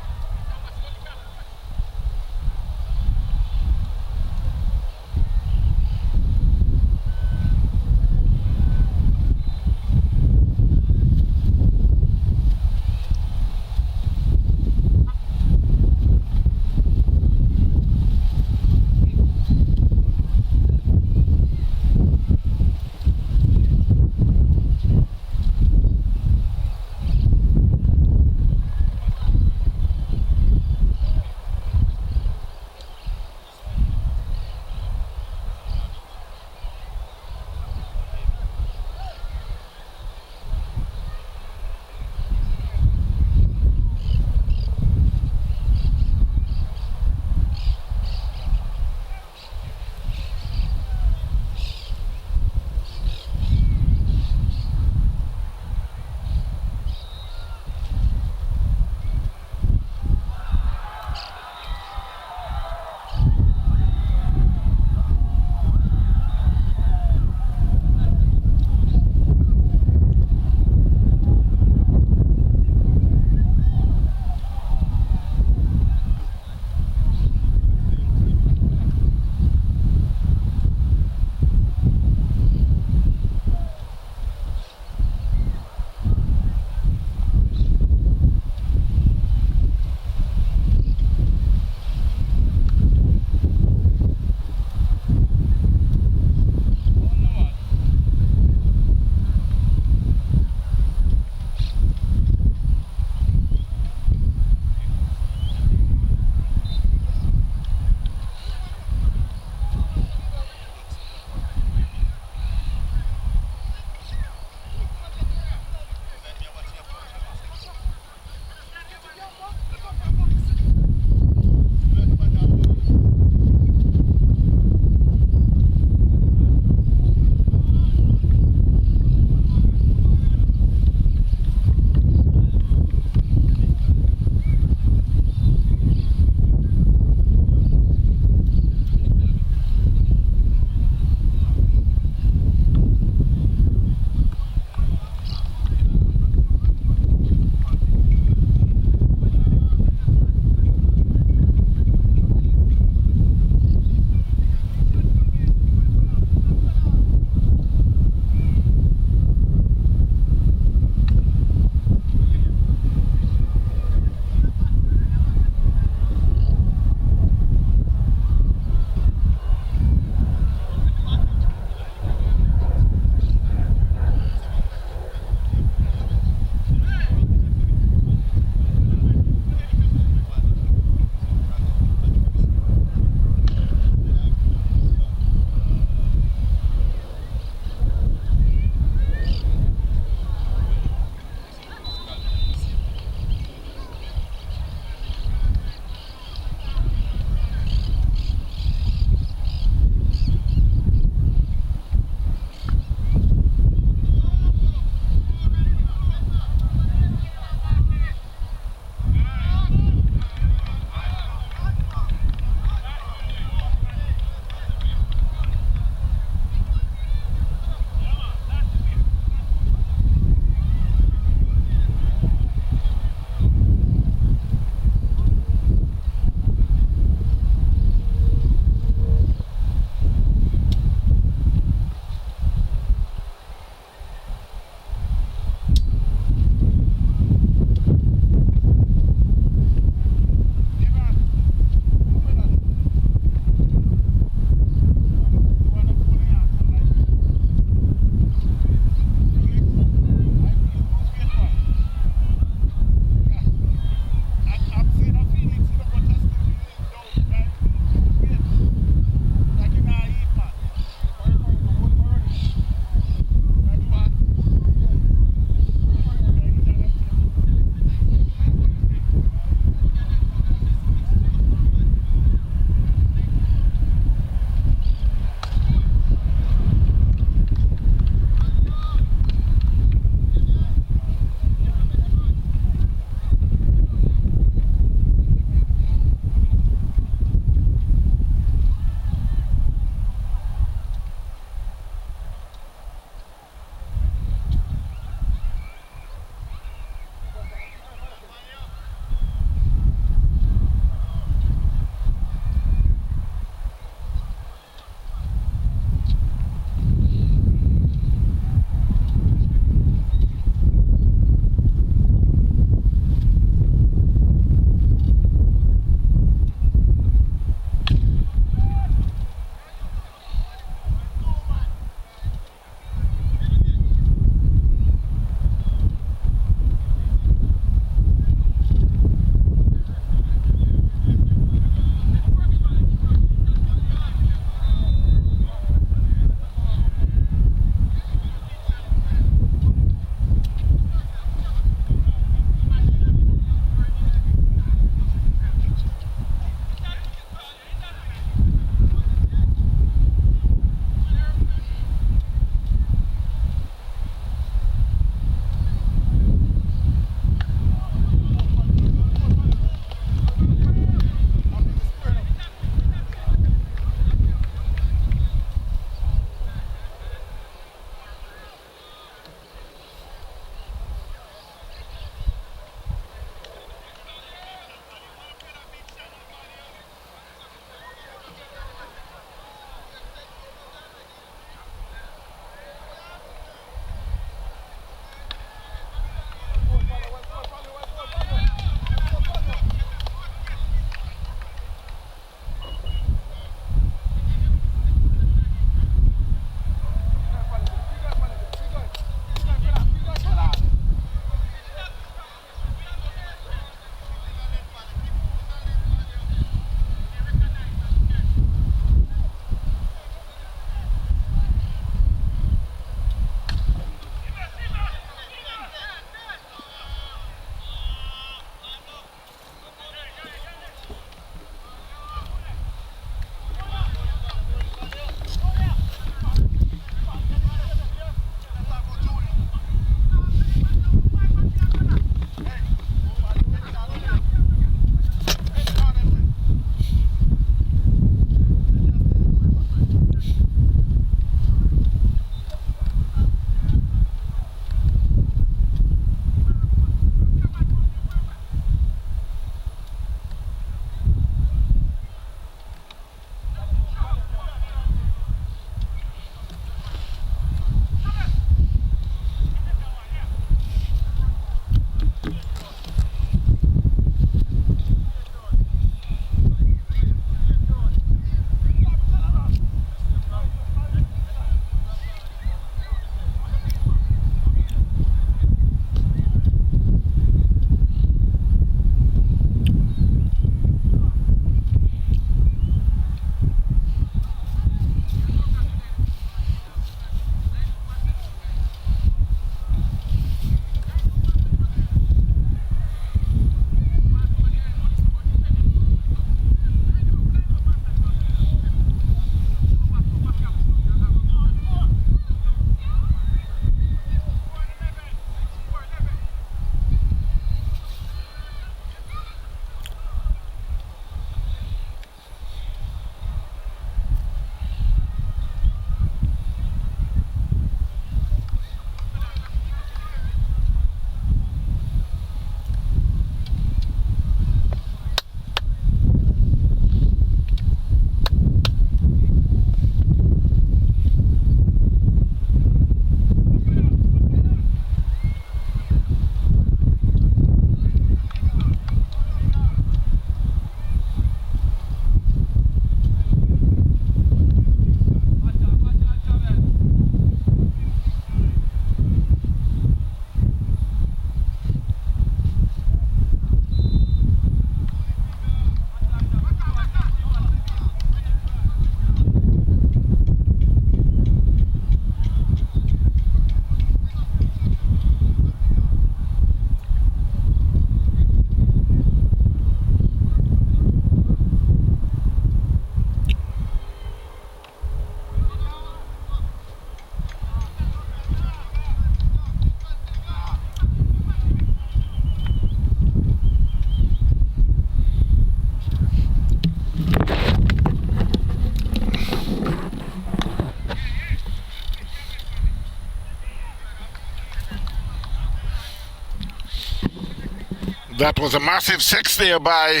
That was a massive six there by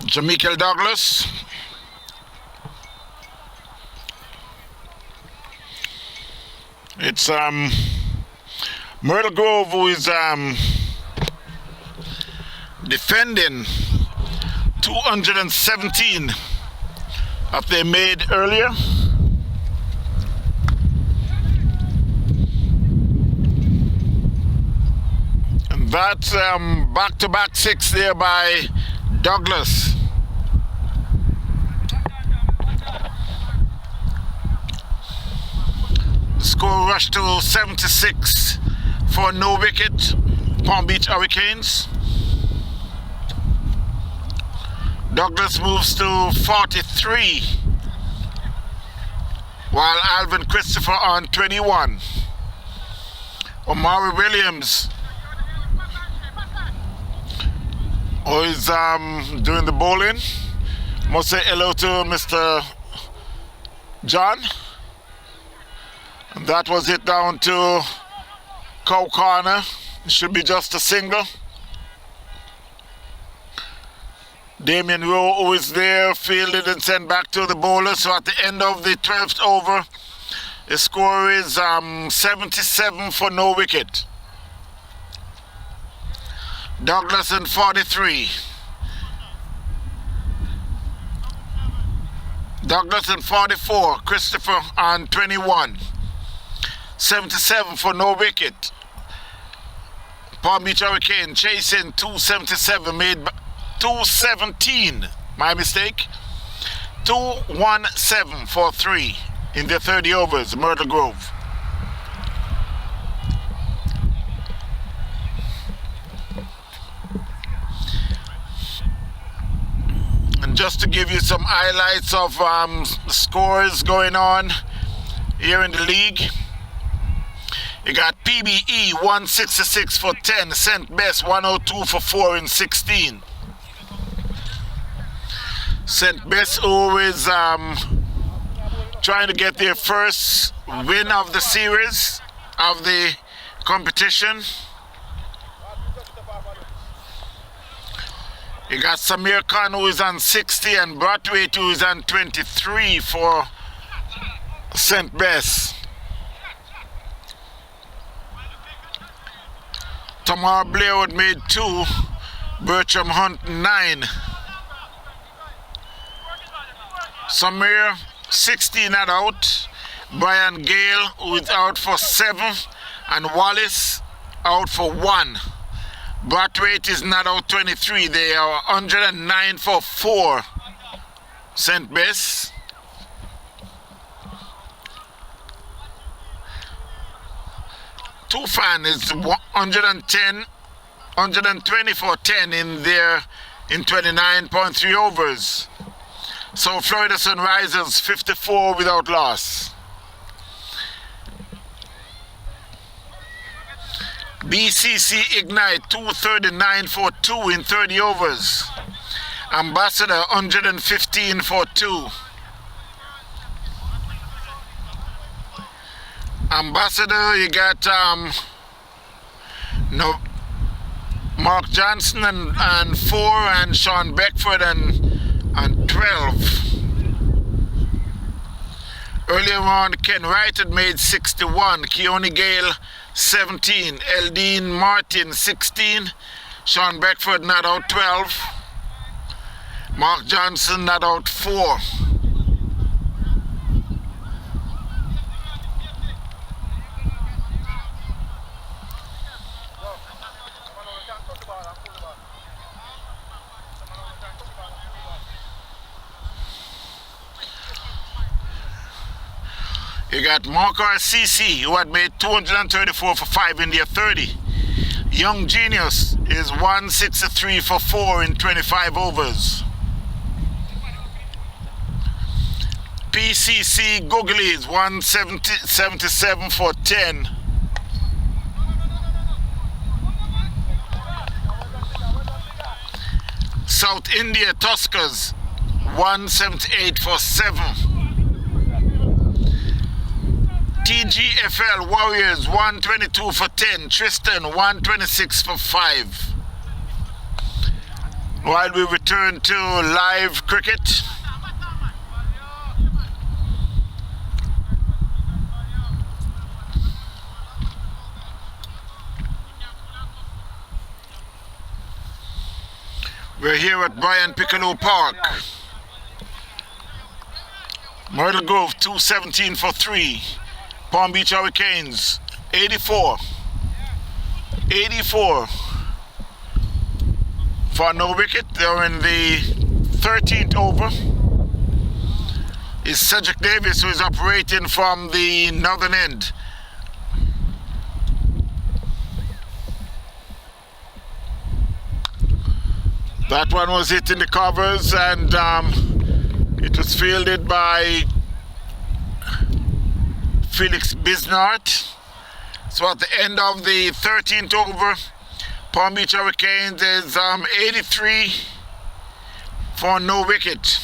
Jamichael Douglas. It's Myrtle Grove who is defending 217 after they made earlier. And that's back-to-back six there by Douglas. Score rushed to 76 for no wicket, Palm Beach Hurricanes. Douglas moves to 43, while Alvin Christopher on 21. Omari Williams, who is doing the bowling. Must say hello to Mr. John. And that was it down to Cow Corner. It should be just a single. Damien Rowe, who is there, fielded and sent back to the bowler. So at the end of the 12th over, the score is 77 for no wicket. Douglas in 43. Douglas in 44. Christopher on 21. 77 for no wicket. Palm Beach Hurricane chasing 277, made 217, my mistake. 217 for 3 in the 30 overs, Myrtle Grove. And just to give you some highlights of scores going on here in the league. You got PBE 166 for 10, St. Bess 102 for 4 in 16. St. Bess always trying to get their first win of the series, of the competition. You got Samir Khan who is on 60 and Brathwaite who is on 23 for St. Bess. Tamar Blairwood made 2, Bertram Hunt 9. Samir 16 not out, Brian Gale who is out for 7, and Wallace out for 1. Brathwaite is not out 23, they are 109 for 4, St. Bess. Tufan is 110, 120 for 10 in 29.3 overs. So Florida Sunrisers 54 without loss. BCC Ignite 239 for 2 in 30 overs. Ambassador 115 for 2. Ambassador, you got Mark Johnson and 4, and Sean Beckford and 12. Earlier on, Ken Wright had made 61, Keone Gale 17, Eldine Martin 16, Sean Beckford not out 12, Mark Johnson not out 4. You got Mark RCC, who had made 234 for 5 in their 30. Young Genius is 163 for 4 in 25 overs. PCC Googly is 177 for 10. South India Tuskers 178 for 7. TGFL Warriors 122 for 10. Tristan 126 for 5. While we return to live cricket. We're here at Brian Piccolo Park. Myrtle Grove 217 for 3. Palm Beach Hurricanes 84 for no wicket. They're in the 13th over. It's Cedric Davis who is operating from the northern end. That one was hit in the covers, and it was fielded by Felix Bisnart. So at the end of the 13th over, Palm Beach Hurricanes is 83 for no wicket.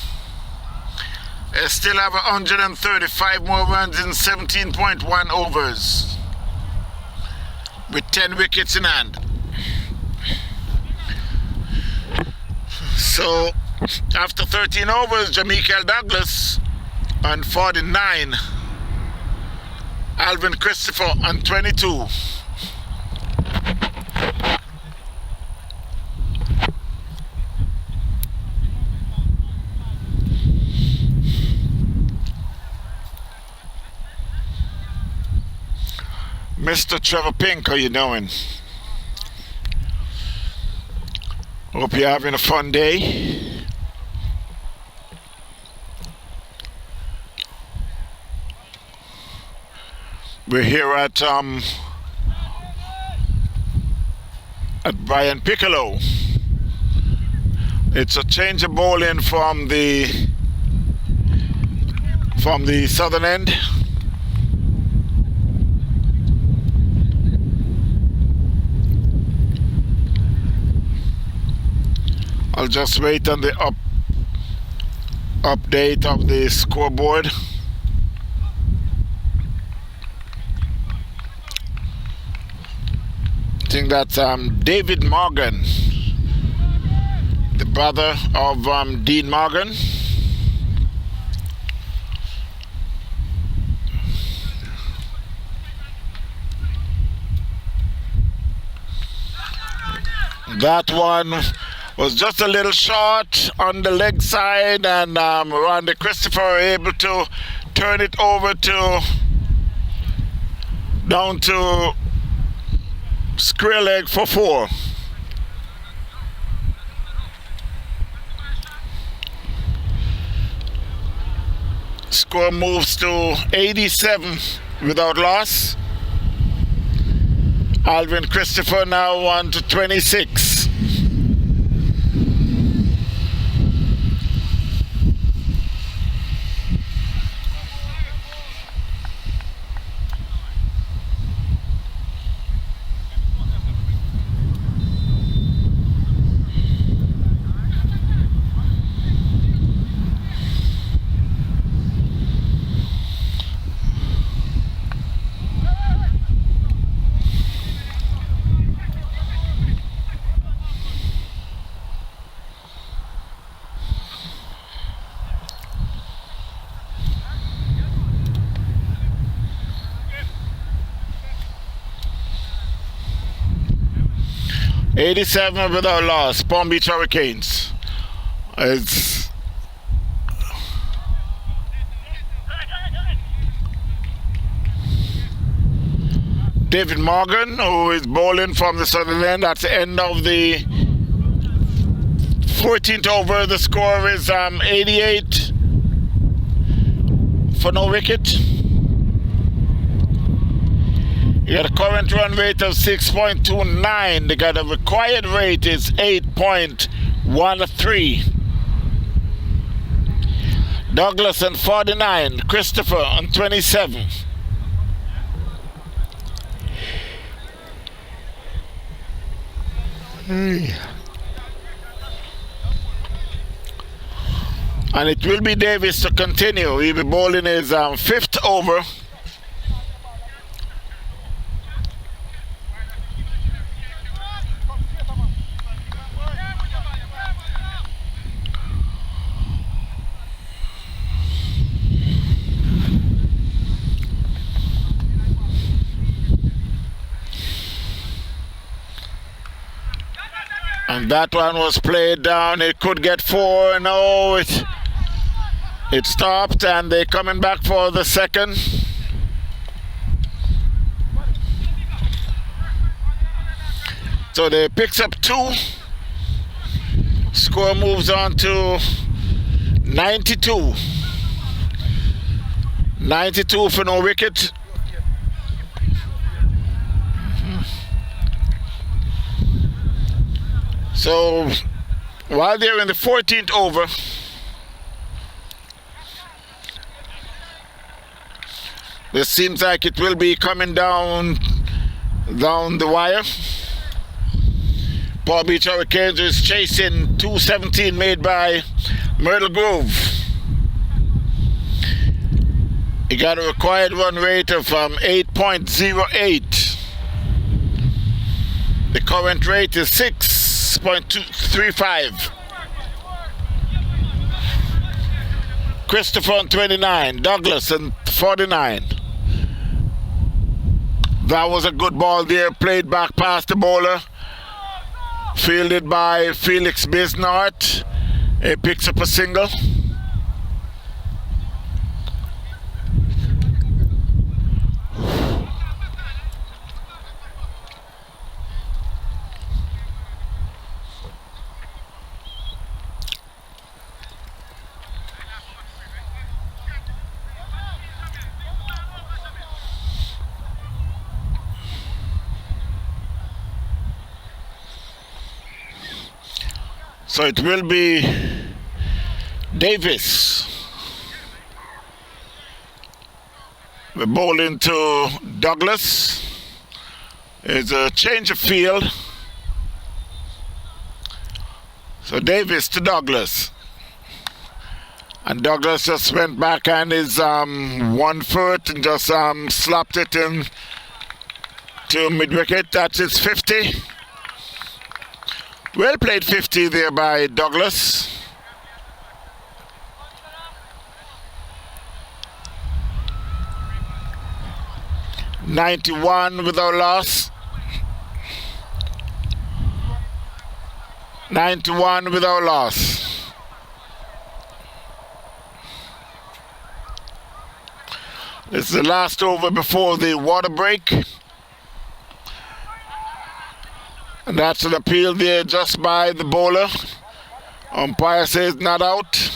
They still have 135 more runs in 17.1 overs with 10 wickets in hand. So after 13 overs, Jamichael Douglas on 49, Alvin Christopher on 22. Mr. Trevor Pink, how you doing? Hope you're having a fun day. We're here at Brian Piccolo. It's a change of bowling from the southern end. I'll just wait on the update of the scoreboard. I think that's David Morgan, the brother of Dean Morgan. That one was just a little short on the leg side, and Randy Christopher were able to turn it over down to square leg for 4. Score moves to 87 without loss. Alvin Christopher now on to 26. '87 without loss. Palm Beach Hurricanes. It's David Morgan, who is bowling from the southern end at the end of the 14th over. The score is 88 for no wicket. You got a current run rate of 6.29. They got a required rate is 8.13. Douglas on 49. Christopher on 27. And it will be Davis to continue. He'll be bowling his 5th over. And that one was played down. It could get 4. No, it stopped, and they're coming back for the second. So they picks up 2. Score moves on to 92. 92 for no wicket. So while they're in the 14th over, this seems like it will be coming down the wire. Palm Beach Hurricanes is chasing 217 made by Myrtle Grove. He got a required run rate of 8.08. The current rate is 6.235. Christopher on 29, Douglas on 49. That was a good ball there, played back past the bowler. Fielded by Felix Bisnart. He picks up a single. So it will be Davis. We're bowling to Douglas. It's a change of field. So Davis to Douglas. And Douglas just went back and his 1 foot and just slapped it in to mid-wicket. That's his 50. Well played 50 there by Douglas. .91 without loss. 91 without loss. This is the last over before the water break. And that's an appeal there just by the bowler. Umpire says not out.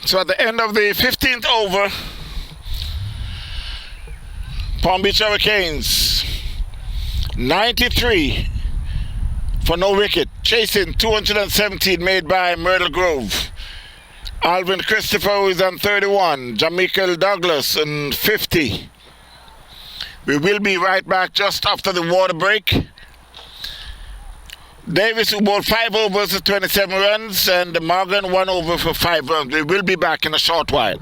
So at the end of the 15th over, Palm Beach Hurricanes 93 for no wicket, chasing 217 made by Myrtle Grove. Alvin Christopher is on 31, Jamichael Douglas on 50. We will be right back just after the water break. Davis who bowled 5 overs for 27 runs and Morgan 1 over for 5 runs. We will be back in a short while.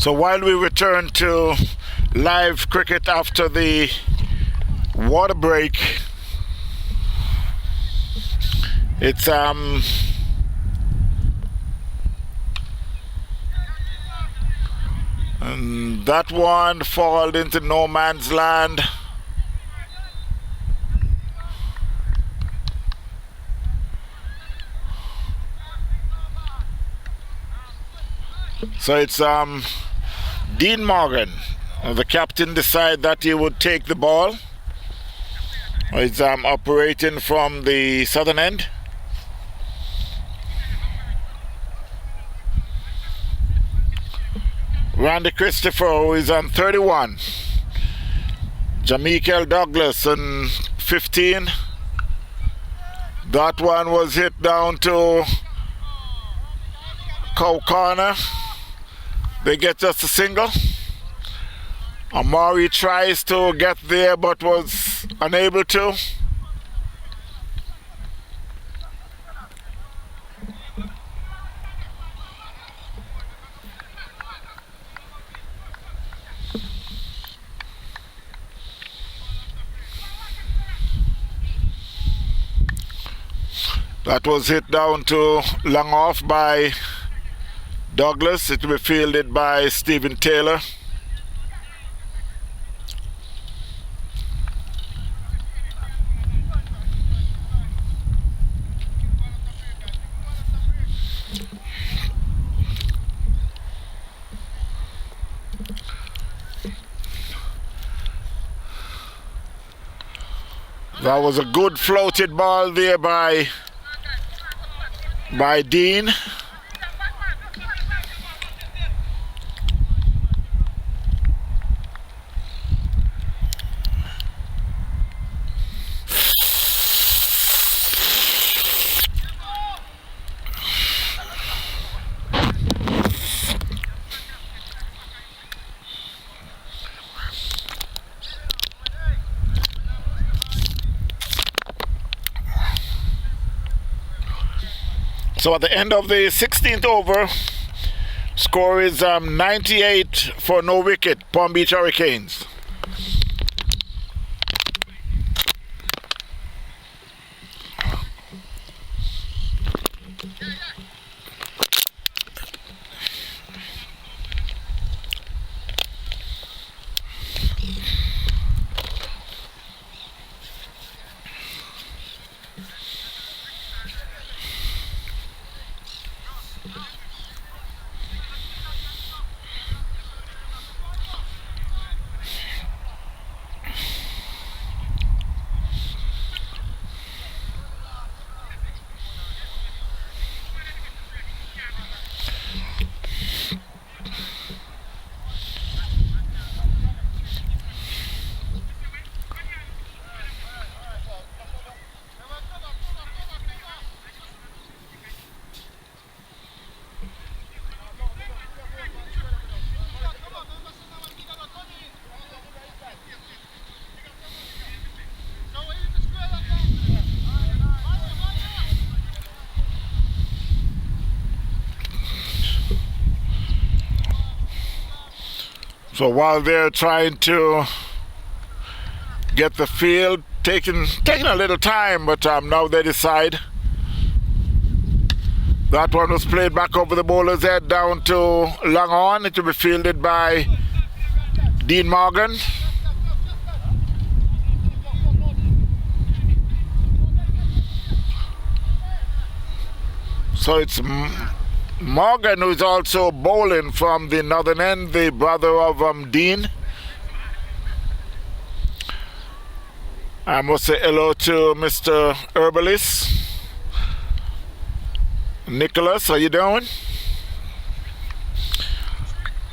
So while we return to live cricket after the water break, it's and that one fall into no man's land. So it's Dean Morgan. The captain decided that he would take the ball. It's operating from the southern end. Randy Christopher, who is on 31. Jamichael Douglas on 15. That one was hit down to Cow Corner. They get just a single. Amari tries to get there but was unable to. That was hit down to long off by Douglas. It will be fielded by Stephen Taylor. That was a good floated ball there by Dean. So at the end of the 16th over, score is 98 for no wicket, Palm Beach Hurricanes. So while they're trying to get the field, taking a little time, but now they decide. That one was played back over the bowler's head down to long on. It will be fielded by Dean Morgan. So it's Morgan, who is also bowling from the northern end, the brother of Dean. I must say hello to Mr. Herbalist. Nicholas, how you doing?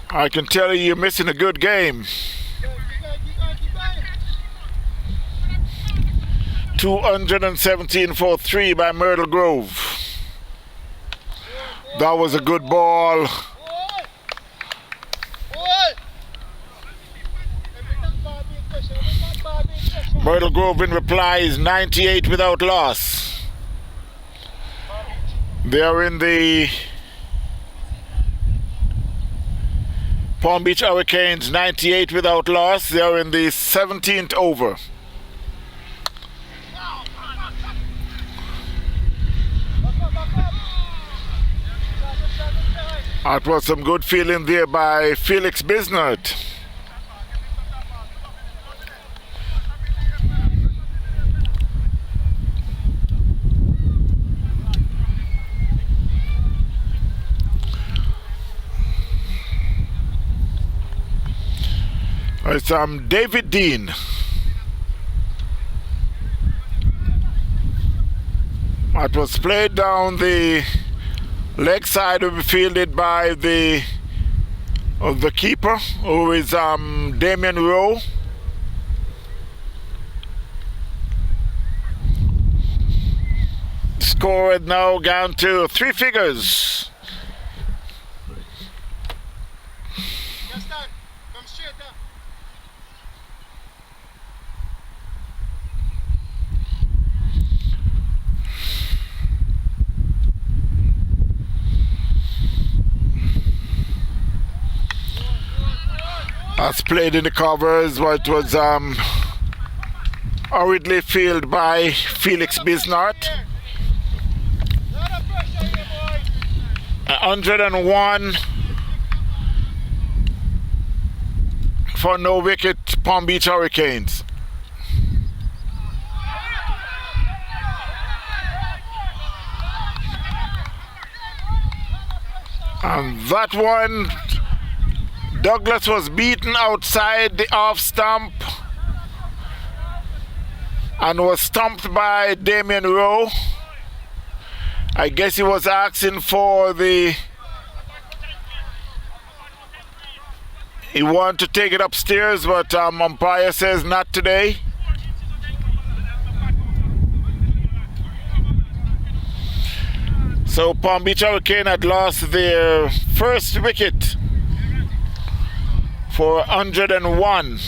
I can tell you you're missing a good game. 217 for 3 by Myrtle Grove. That was a good ball. Myrtle Grove in reply is 98 without loss. They are in the Palm Beach Hurricanes 98 without loss. They are in the 17th over. That was some good feeling there by Felix Bisnard. It's David Dean. It was played down the leg side, will be fielded by the keeper, who is Damian Rowe. Score is now gone to 3 figures. That's played in the covers, what was hurriedly fielded by Felix Bisnard. 101 for no wicket, Palm Beach Hurricanes. And that one, Douglas was beaten outside the off stump and was stumped by Damian Rowe. I guess he was asking for he wanted to take it upstairs, but umpire says not today. So Palm Beach Hurricane had lost their first wicket for 101.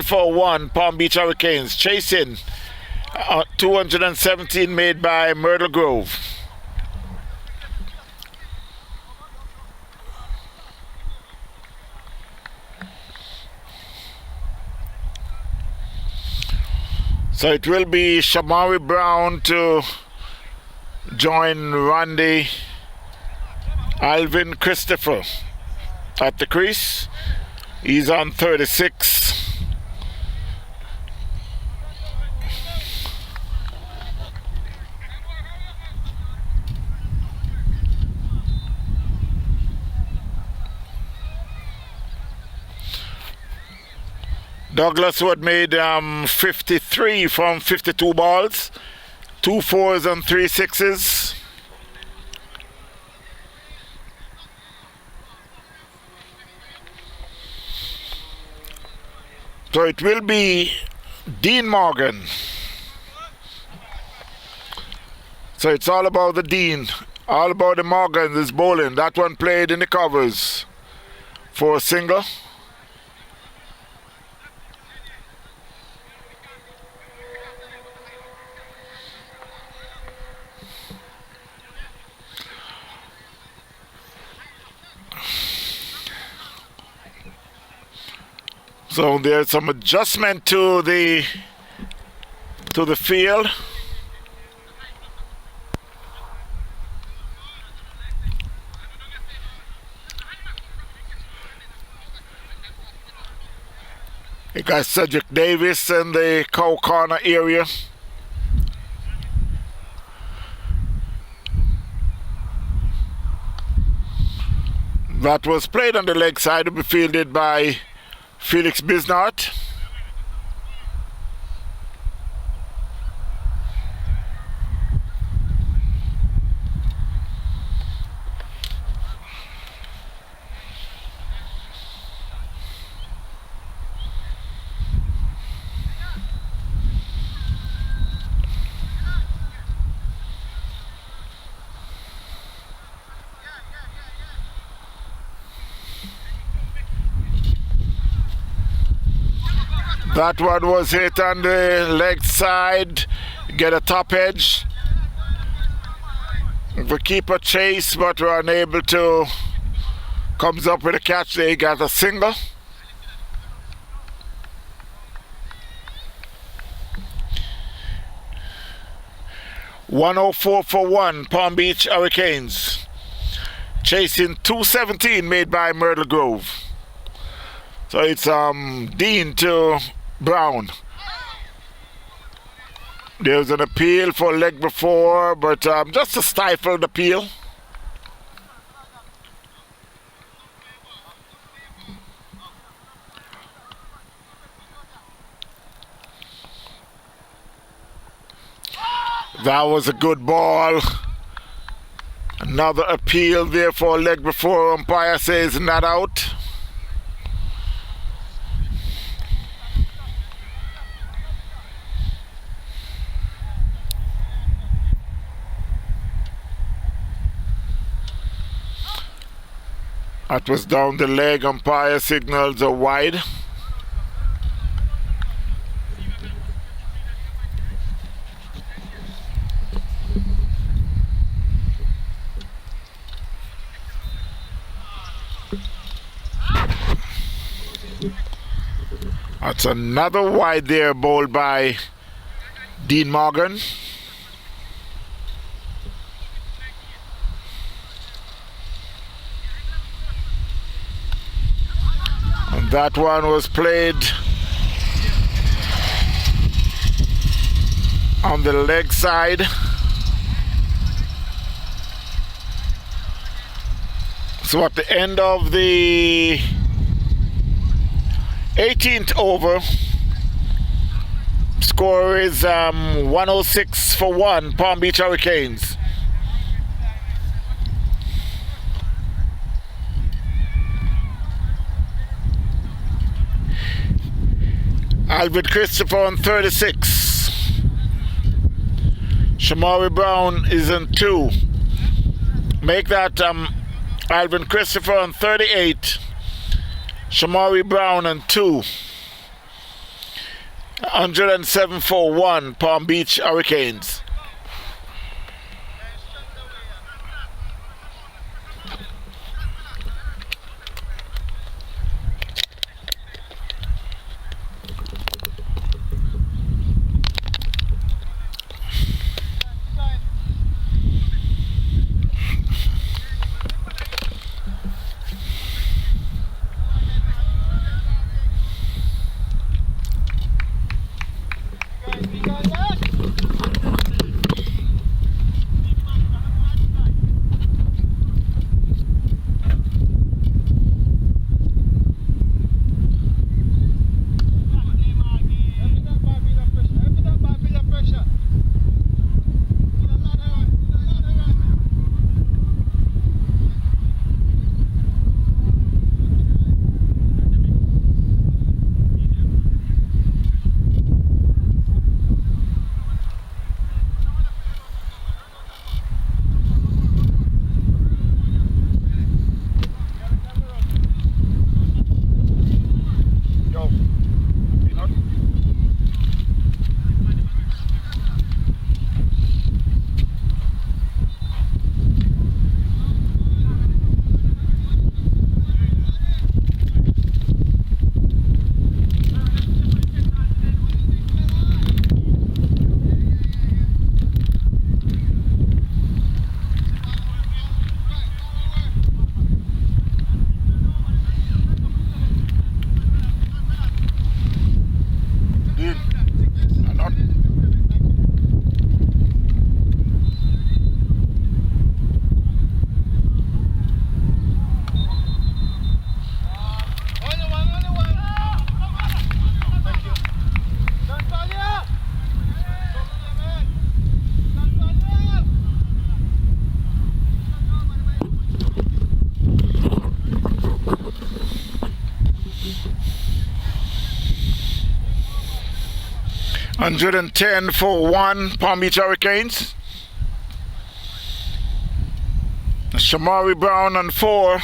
For 1, Palm Beach Hurricanes chasing 217 made by Myrtle Grove. So it will be Shamari Brown to join Randy Alvin Christopher at the crease. He's on 36. Douglas Wood made 53 from 52 balls, 2 4s and 3 6s. So it will be Dean Morgan. So it's all about the Dean, all about the Morgan is bowling. That one played in the covers for a single. So there's some adjustment to the field. You got Cedric Davis in the cow corner area. That was played on the leg side to be fielded by Felix Bisnard. That one was hit on the leg side, get a top edge. The keeper chase, but we're unable to. Comes up with a catch. They got a single. .104 for 1, Palm Beach Hurricanes. Chasing 217 made by Myrtle Grove. So it's Dean to Brown. There's an appeal for leg before, but just a stifled appeal. That was a good ball. Another appeal there for a leg before. Umpire says not out. That was down the leg. Umpire signals a wide. That's another wide there, bowled by Dean Morgan. And that one was played on the leg side. So at the end of the 18th over, score is 106 for 1, Palm Beach Hurricanes. Alvin Christopher on 36. Shamari Brown is on 2. Make that Alvin Christopher on 38. Shamari Brown on 2. 107 for 1, Palm Beach Hurricanes. $110 for 1, Palm Beach Hurricanes. Shamari Brown on 4.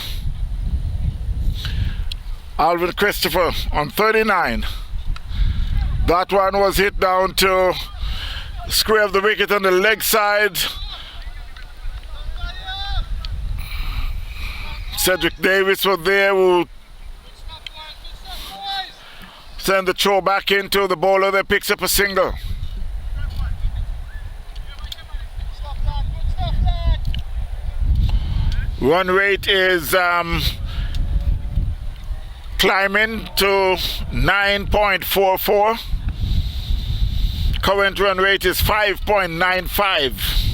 Alvin Christopher on 39. That one was hit down to Square of the wicket on the leg side. Cedric Davis was there, who send the throw back into the bowler that picks up a single. Run rate is climbing to 9.44. Current run rate is 5.95.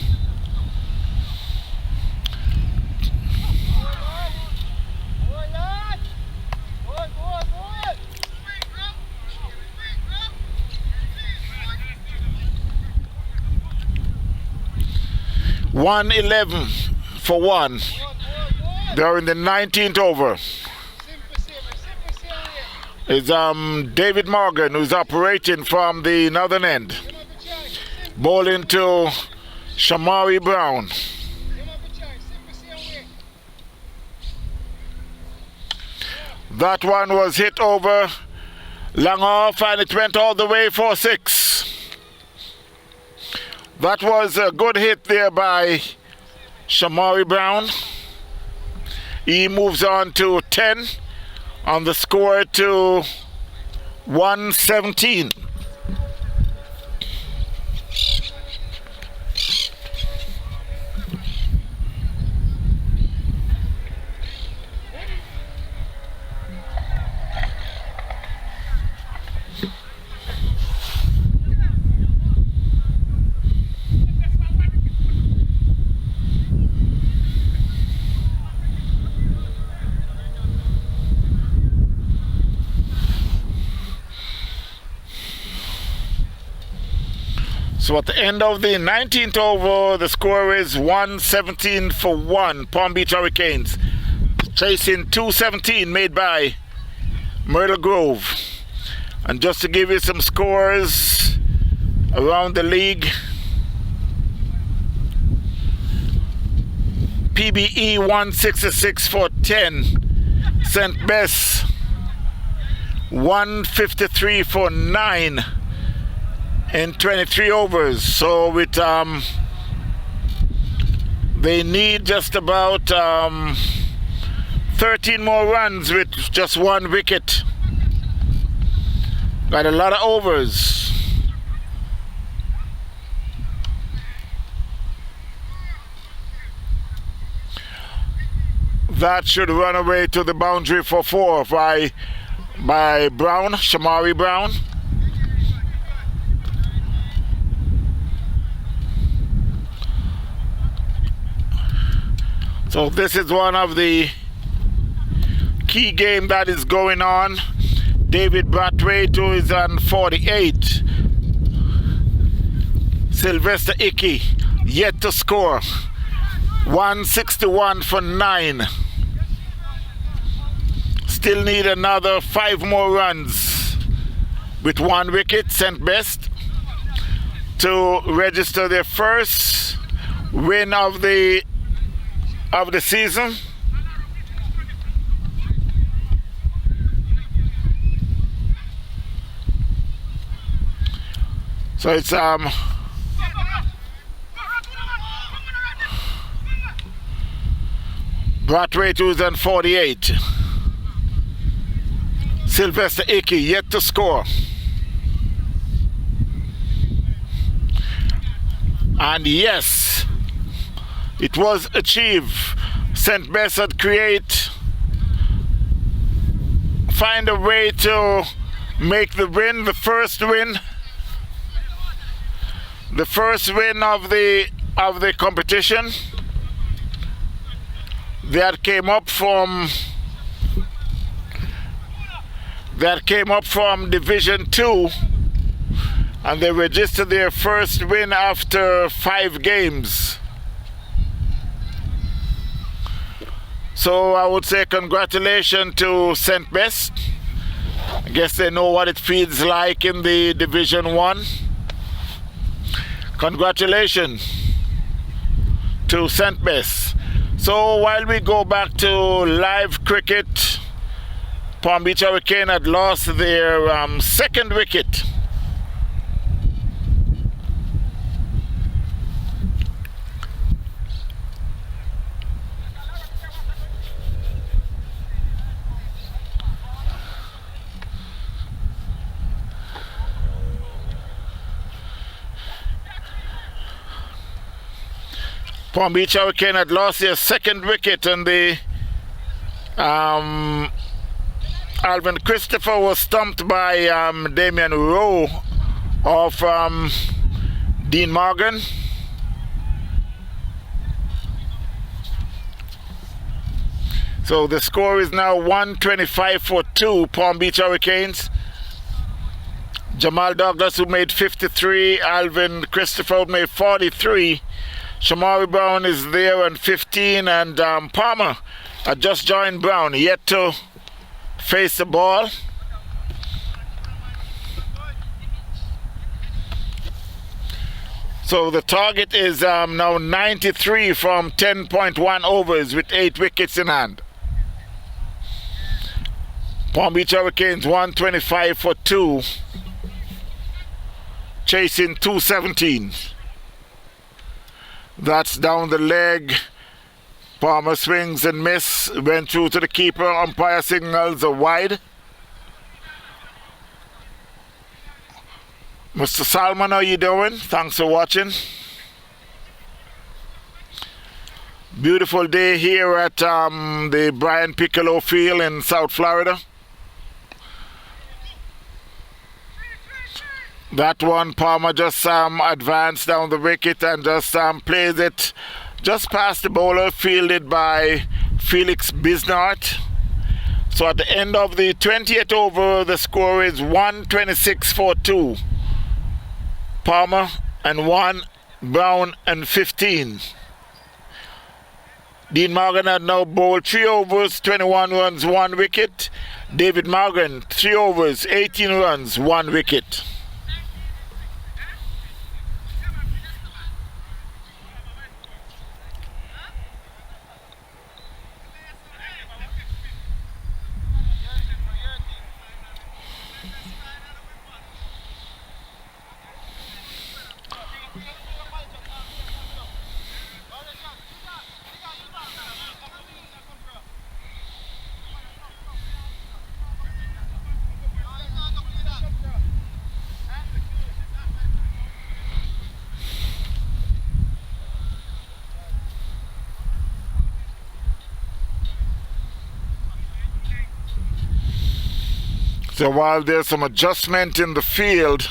.111 for one. They're in the 19th over. It's David Morgan, who's operating from the northern end. Bowling to Shamari Brown. That one was hit over, long off, and it went all the way for 6. That was a good hit there by Shamari Brown. He moves on to 10 on the score to 117. So at the end of the 19th over, the score is 117 for 1. Palm Beach Hurricanes chasing 217 made by Myrtle Grove. And just to give you some scores around the league, PBE 166 for 10. St. Bess 153 for 9. In 23 overs. So with they need just about 13 more runs with just 1 wicket. Got a lot of overs. That should run away to the boundary for 4 by Brown, Shamari Brown. So this is one of the key game that is going on. David Brathwaite, who is on 48. Sylvester Icky yet to score. 161 for 9. Still need another 5 more runs with 1 wicket. St. Best to register their first win of the season. So it's Brathwaite, who's on 48. Sylvester Icky yet to score. And yes, it was achieved. St. Bess had find a way to make the win, the first win of the competition. That came up from Division 2, and they registered their first win after 5 games. So I would say congratulations to St. Best. I guess they know what it feels like in the Division 1. Congratulations to St. Best. So while we go back to live cricket, Palm Beach Hurricane had lost their second wicket. Palm Beach Hurricane had lost their second wicket, and the Alvin Christopher was stumped by Damian Rowe of Dean Morgan. So the score is now 125 for 2 Palm Beach Hurricanes. Jamal Douglas, who made 53, Alvin Christopher made 43. Shamari Brown is there on 15, and Palmer had just joined Brown, yet to face the ball. So the target is now 93 from 10.1 overs with 8 wickets in hand. Palm Beach Hurricanes 125 for 2, chasing 217. That's down the leg. Palmer swings and miss, went through to the keeper. Umpire signals a wide. Mr. Salmon, how you doing? Thanks for watching. Beautiful day here at the Brian Piccolo Field in South Florida. That one, Palmer just advanced down the wicket and just plays it just past the bowler, fielded by Felix Bisnart. So at the end of the 20th over, the score is 126 for 2. Palmer and 1, Brown and 15. Dean Morgan had now bowled 3 overs, 21 runs, 1 wicket. David Morgan, 3 overs, 18 runs, 1 wicket. So while there's some adjustment in the field,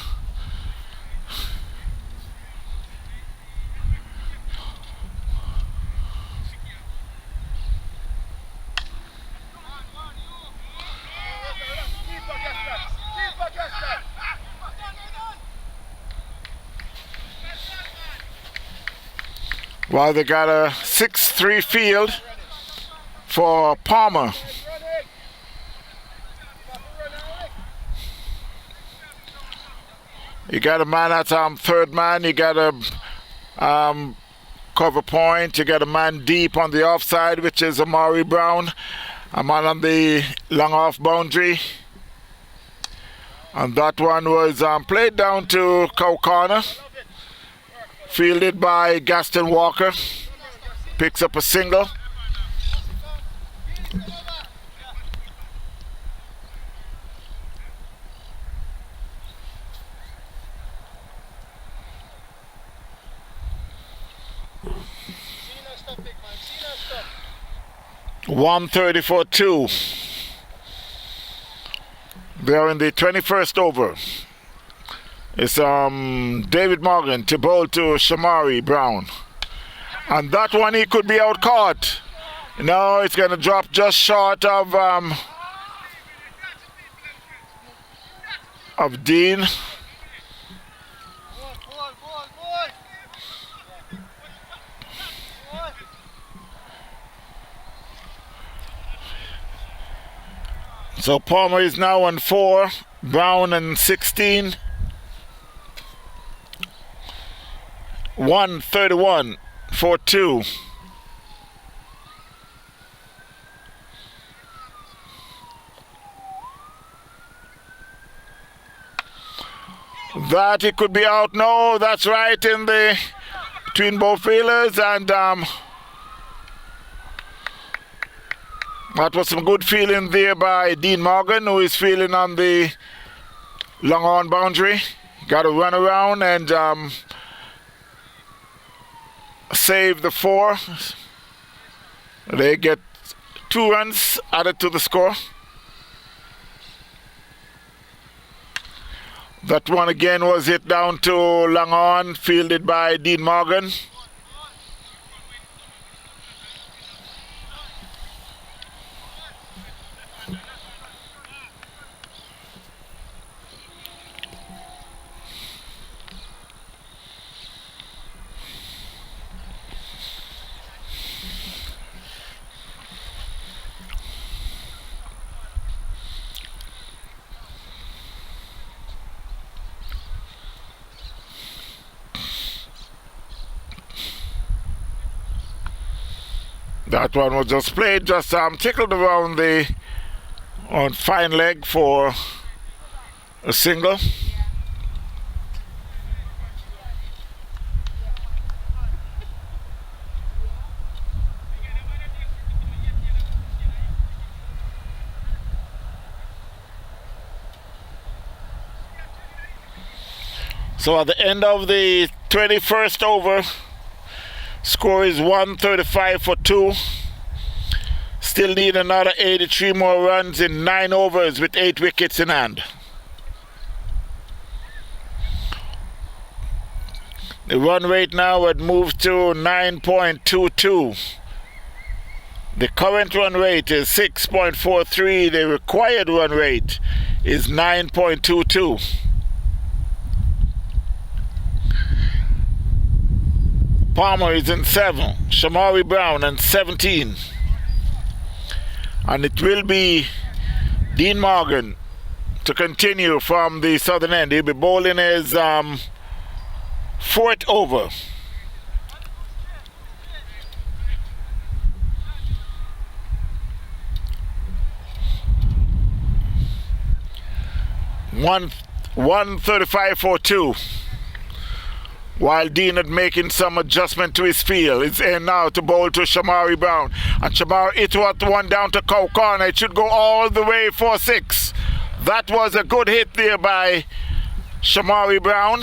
while they got a 6-3 field for Palmer. You got a man at third man, you got a cover point, you got a man deep on the offside, which is Amari Brown, a man on the long off boundary. And that one was played down to cow corner, fielded by Gaston Walker, picks up a single. Stop. 130 for 2. They're in the 21st over. It's David Morgan to bowl to Shamari Brown. And that one he could be out caught. No, it's going to drop just short of Dean. So Palmer is now on 4, Brown on 16. 131 for 2. That it could be out. No, that's right in the between both fielders, and that was some good feeling there by Dean Morgan, who is feeling on the long on boundary. Got to run around and save the 4. They get 2 runs added to the score. That one again was hit down to long on, fielded by Dean Morgan. That one was just played, just tickled around the on fine leg for a single. So at the end of the 21st over, score is 135 for 2. Still need another 83 more runs in 9 overs with 8 wickets in hand. The run rate now had moved to 9.22. The current run rate is 6.43. The required run rate is 9.22. Palmer is in 7, Shamari Brown in 17. And it will be Dean Morgan to continue from the southern end. He'll be bowling his 4th over. One 135 for 2. While Dean is making some adjustment to his field. It's in now to bowl to Shamari Brown. And Shamari hit one down to Cow Corner. It should go all the way for 6. That was a good hit there by Shamari Brown.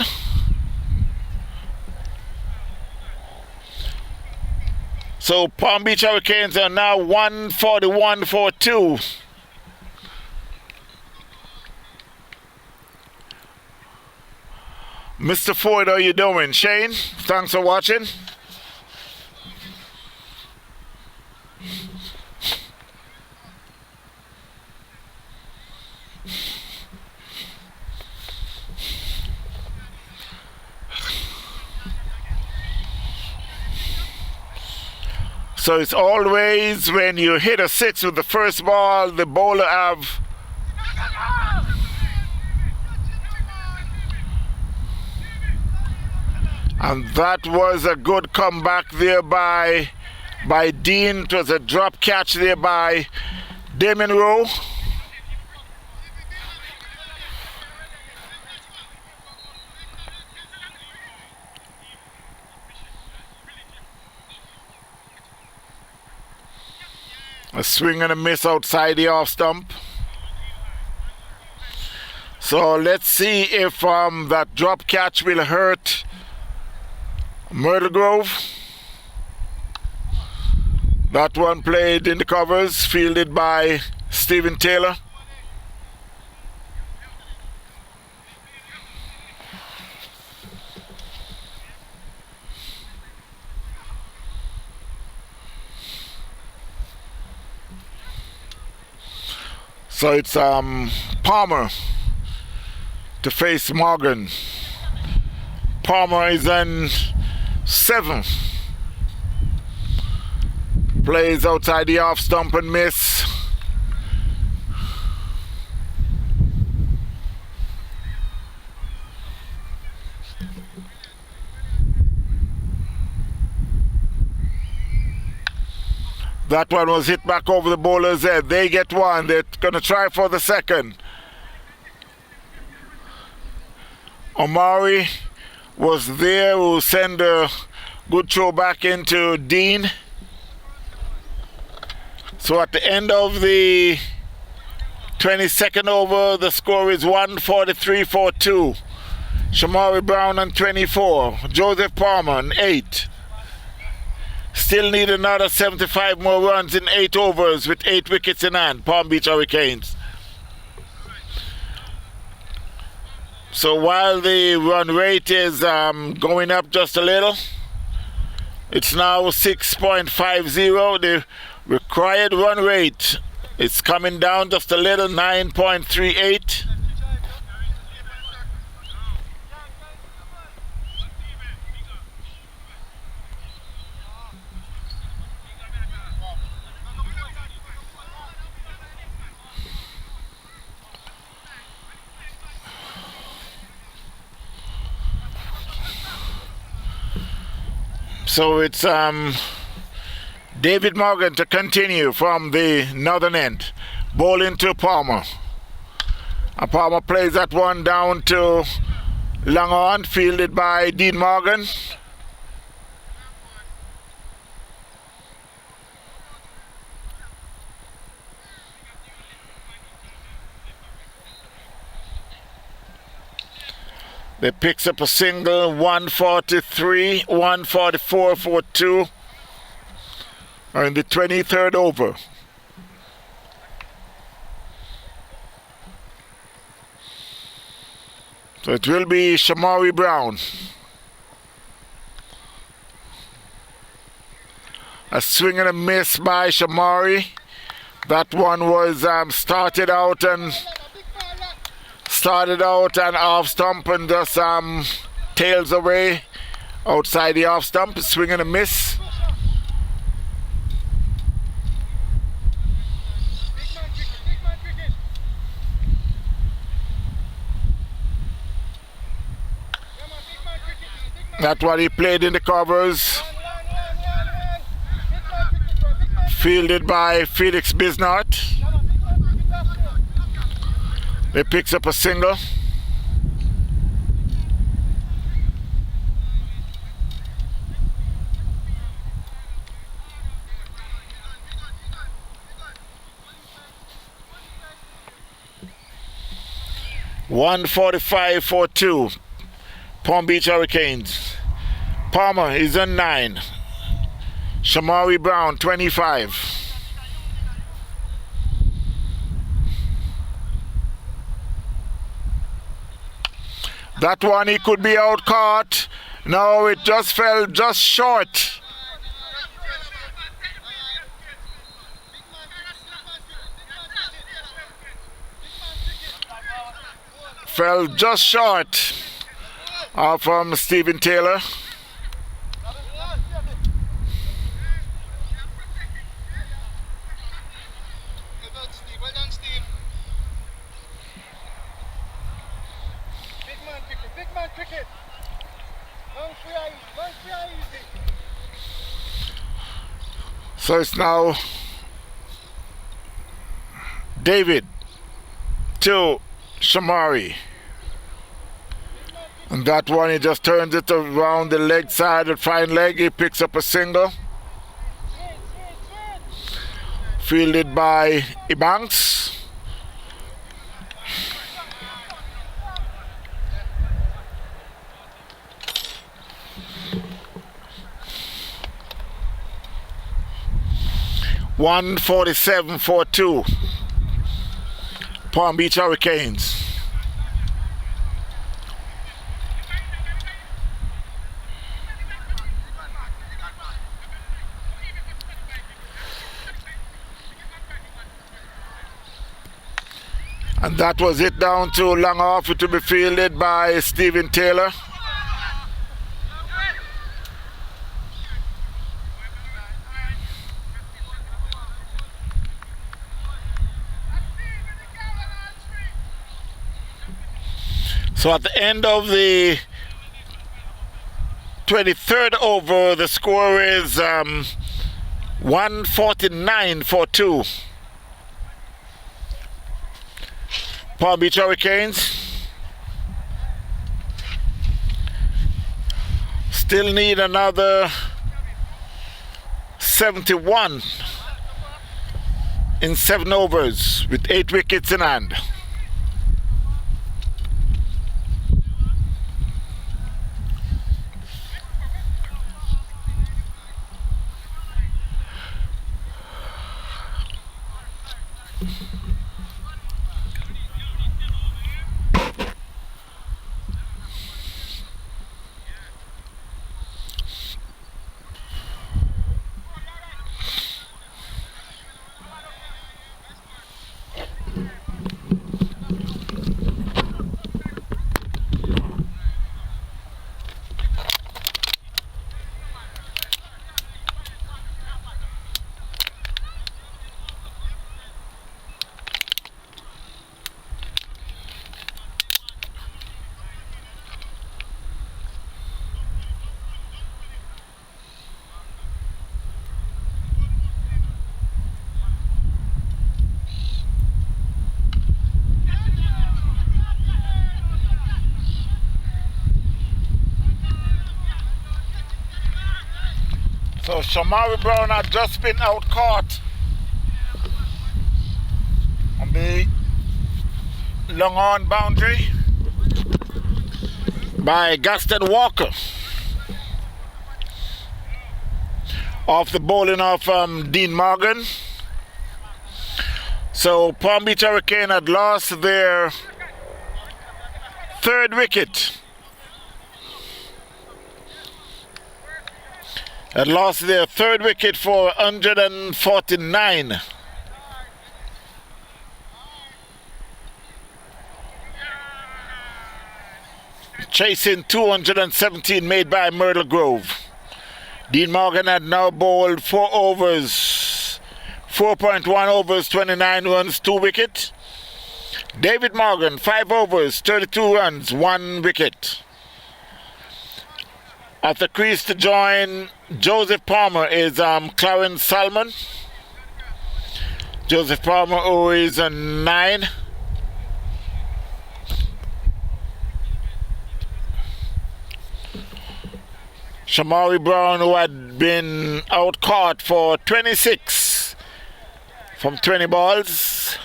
So Palm Beach Hurricanes are now 141 for 2. Mr. Ford, how you doing? Shane, thanks for watching. So it's always when you hit a 6 with the first ball, the bowler have and that was a good comeback there by Dean. It was a drop catch there by Damon Rowe. A swing and a miss outside the off stump. So let's see if that drop catch will hurt Myrtle Grove. That one played in the covers, fielded by Stephen Taylor. So it's Palmer to face Morgan. Palmer is in 7. Plays outside the off stump and miss. That one was hit back over the bowler's head. They get one. They're going to try for the second. Omari was there, who sent a good throw back into Dean. So at the end of the 22nd over, the score is 143 for 2. Shamari Brown on 24. Joseph Palmer on 8. Still need another 75 more runs in 8 overs with 8 wickets in hand, Palm Beach Hurricanes. So while the run rate is going up just a little, it's now 6.50. The required run rate is coming down just a little, 9.38. So it's David Morgan to continue from the northern end. Bowling to Palmer. And Palmer plays that one down to long on, fielded by Dean Morgan. They picks up a single, 143, 144 for 2. Are in the 23rd over. So it will be Shamari Brown. A swing and a miss by Shamari. That one was started out and off stump and just tails away outside the off stump. Swing and a miss. That's what he played in the covers. Fielded by Felix Bisnart. He picks up a single. $145 for 2. Palm Beach Hurricanes. Palmer is on 9. Shamari Brown 25. That one he could be out caught. No, it just fell just short. Fell just short from Stephen Taylor. So it's now David to Shamari. And that one, he just turns it around the leg side, the fine leg. He picks up a single. Fielded by Ebanks. $147 for 2. Palm Beach Hurricanes. And that was it down to long off. It will be fielded by Stephen Taylor. So at the end of the 23rd over, the score is 149 for 2. Palm Beach Hurricanes still need another 71 in 7 overs with 8 wickets in hand. So Shamari Brown had just been out caught on the long on boundary by Gaston Walker off the bowling of Dean Morgan. So Palm Beach Hurricane had lost their third wicket. Had lost their third wicket for 149. Chasing 217 made by Myrtle Grove. Dean Morgan had now bowled 4 overs, 4.1 overs, 29 runs, 2 wicket. David Morgan, 5 overs, 32 runs, 1 wicket. At the crease to join Joseph Palmer is Clarence Salmon. Joseph Palmer, who is a 9. Shamari Brown, who had been out caught for 26 from 20 balls,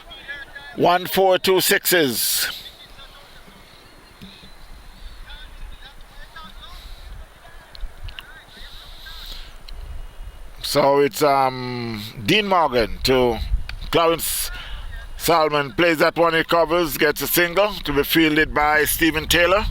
1, 4, 2 sixes. So it's Dean Morgan to Clarence Salmon, plays that one, he covers, gets a single to be fielded by Stephen Taylor.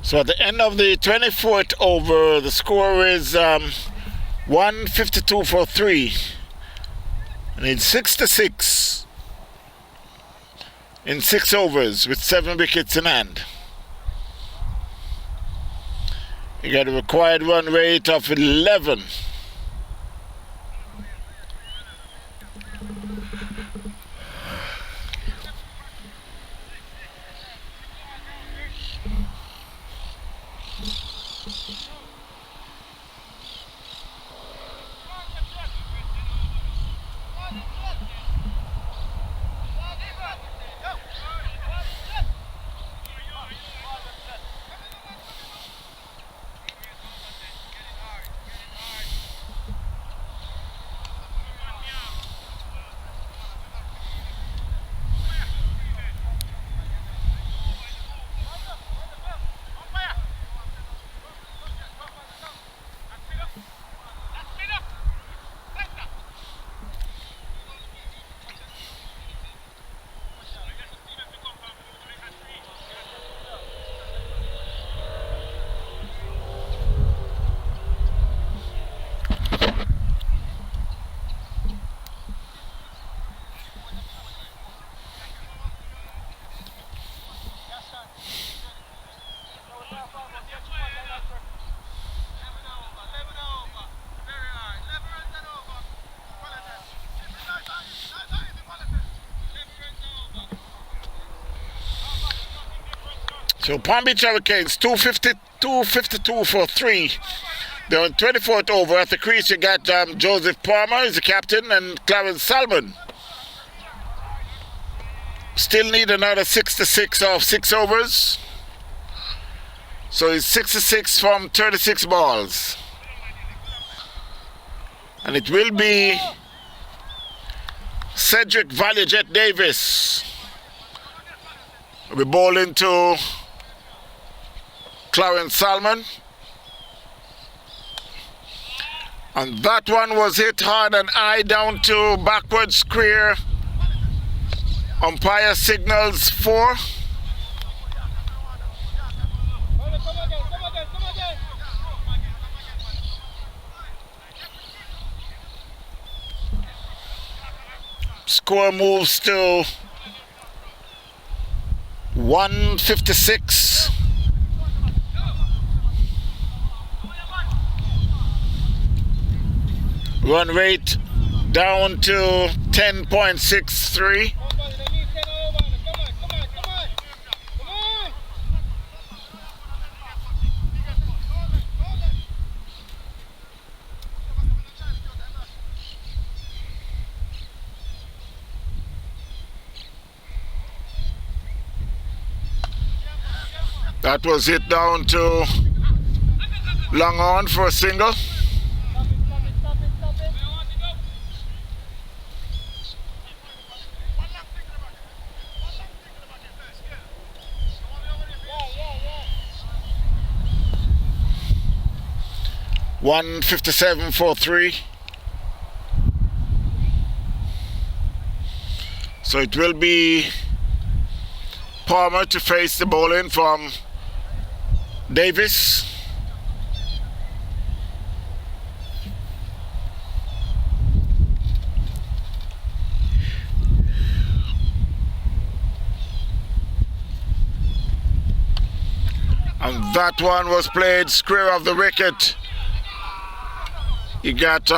So at the end of the 24th over, the score is 152 for 3. And it's 6-6 in 6 overs with 7 wickets in hand. You got a required run rate of 11. So Palm Beach Hurricanes 252 for 3. They're on 24th over. At the crease you got Joseph Palmer is the captain and Clarence Salmon. Still need another 66 off 6 overs. So it's 66 from 36 balls. And it will be Cedric Valiajet Davis. We'll be bowling to Clarence Salmon. And that one was hit hard and eye down to backward square. Umpire signals 4. Score moves to 156. Run rate down to 10.63. That was hit down to long on for a single. $157 for 3. So it will be Palmer to face the bowling from Davis. And that one was played square of the wicket. You got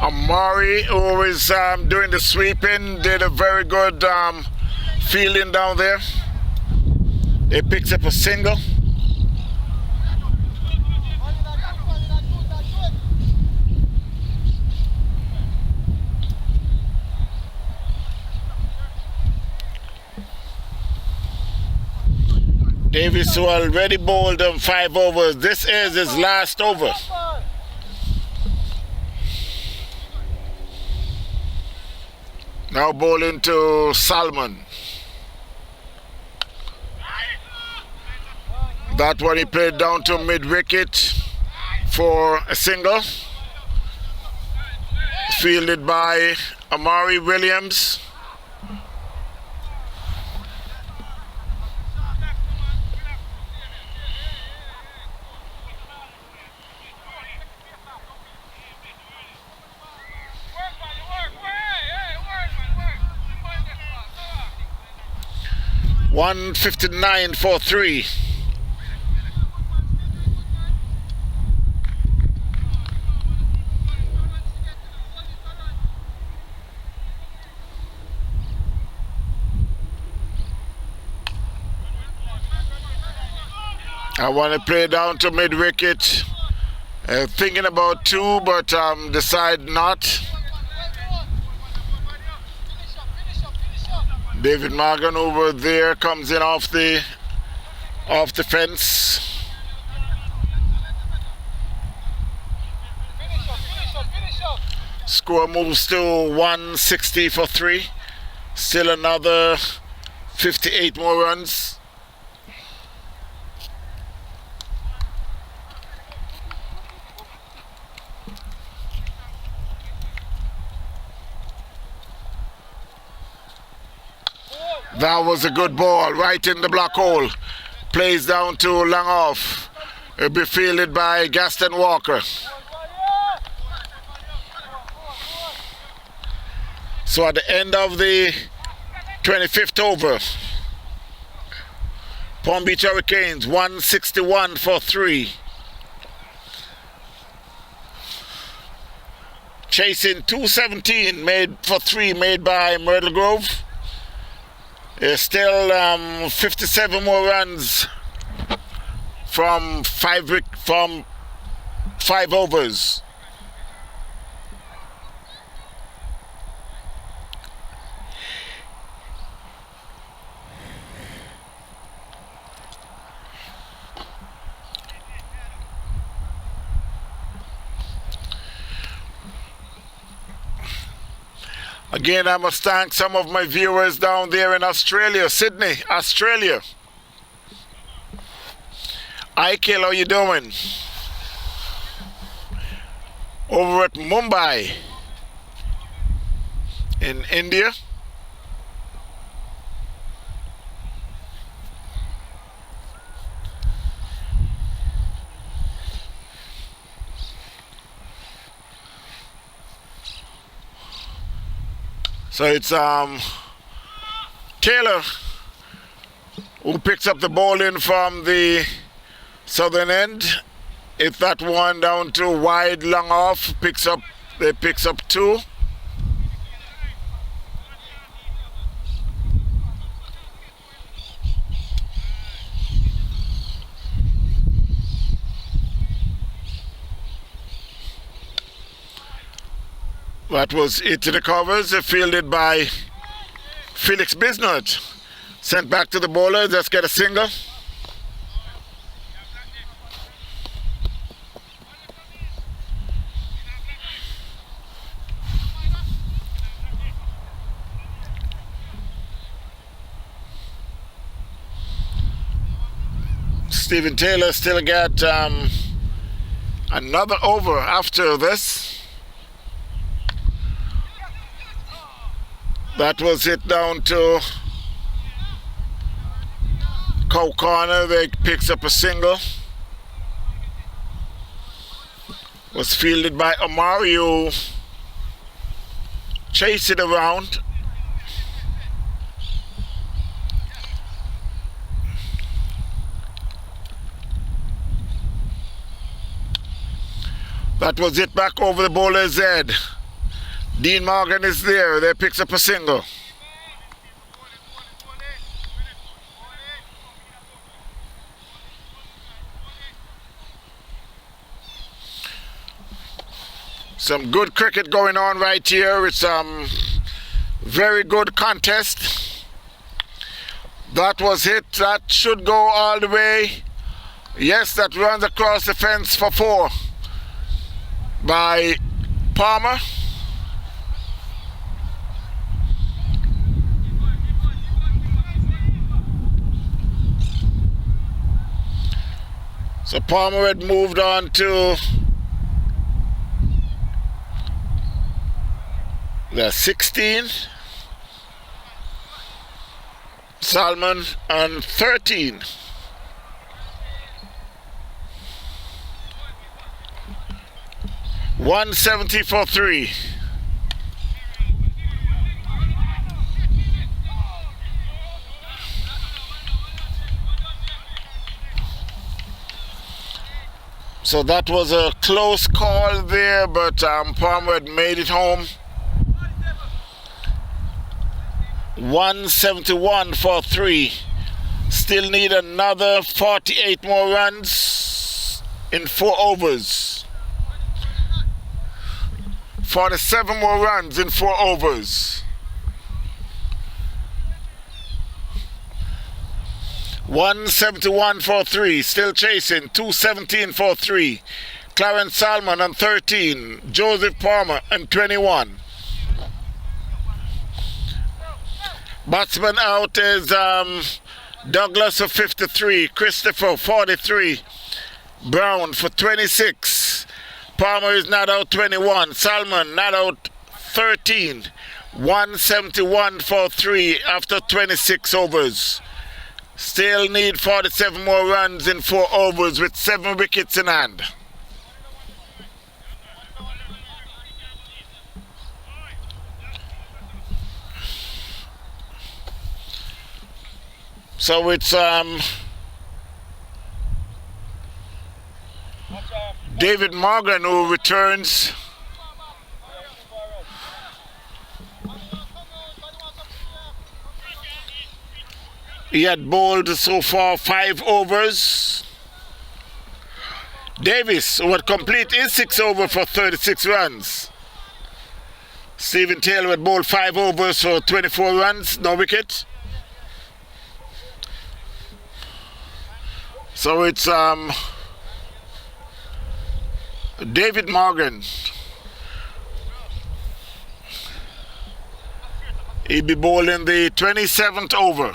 Amari, who is doing the sweeping, did a very good fielding down there. He picks up a single. Davis, who already bowled 5 overs. This is his last over. Now bowling to Salmon. That one he played down to mid-wicket for a single. Fielded by Amari Williams. $159 for 3. I want to play down to mid-wicket. Thinking about 2, but decide not. David Morgan over there comes in off the fence. Score moves to 160 for 3. Still another 58 more runs. That was a good ball, right in the black hole. Plays down to long off. It'll be fielded by Gaston Walker. So at the end of the 25th over, Palm Beach Hurricanes 161 for 3. Chasing 217 made for 3 made by Myrtle Grove. There's still 57 more runs from five overs. Again, I must thank some of my viewers down there in Australia, Sydney, Australia. Aikil, how you doing? Over at Mumbai in India. So it's Taylor who picks up the ball in from the southern end. If that one down to wide, long off, picks up 2. That was it to the covers, fielded by Felix Bisnot. Sent back to the bowler, just get a single. Stephen Taylor still got another over after this. That was it down to Cow Corner. They picks up a single. Was fielded by Omari, who chased it around. That was it back over the bowler's head. Dean Morgan is there. They picks up a single. Some good cricket going on right here. It's very good contest. That was hit. That should go all the way. Yes, that runs across the fence for 4 by Palmer. So Palmer had moved on to the 16, Salmon on 13. .170 for 3. So that was a close call there, but Palmer had made it home. 171 for 3. Still need another 48 more runs in 4 overs. 47 more runs in 4 overs. 171 for 3, still chasing. 217 for 3. Clarence Salmon on 13. Joseph Palmer on 21. Batsman out is Douglas for 53. Christopher 43. Brown for 26. Palmer is not out 21. Salmon not out 13. 171 for 3 after 26 overs. Still need 47 more runs in 4 overs with 7 wickets in hand. So it's David Morgan who returns. He had bowled so far 5 overs. Davis would complete his 6 over for 36 runs. Stephen Taylor would bowl 5 overs for 24 runs, no wicket. So it's David Morgan. He'll be bowling the 27th over.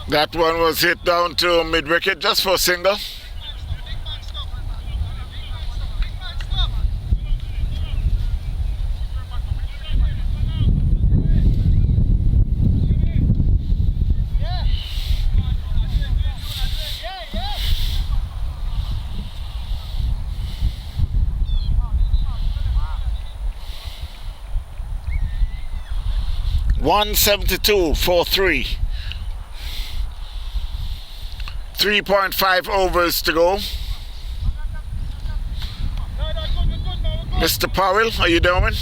That one was hit down to mid-wicket just for a single. .172 for 3. 3.5 overs to go. Mr. Powell, how you doing?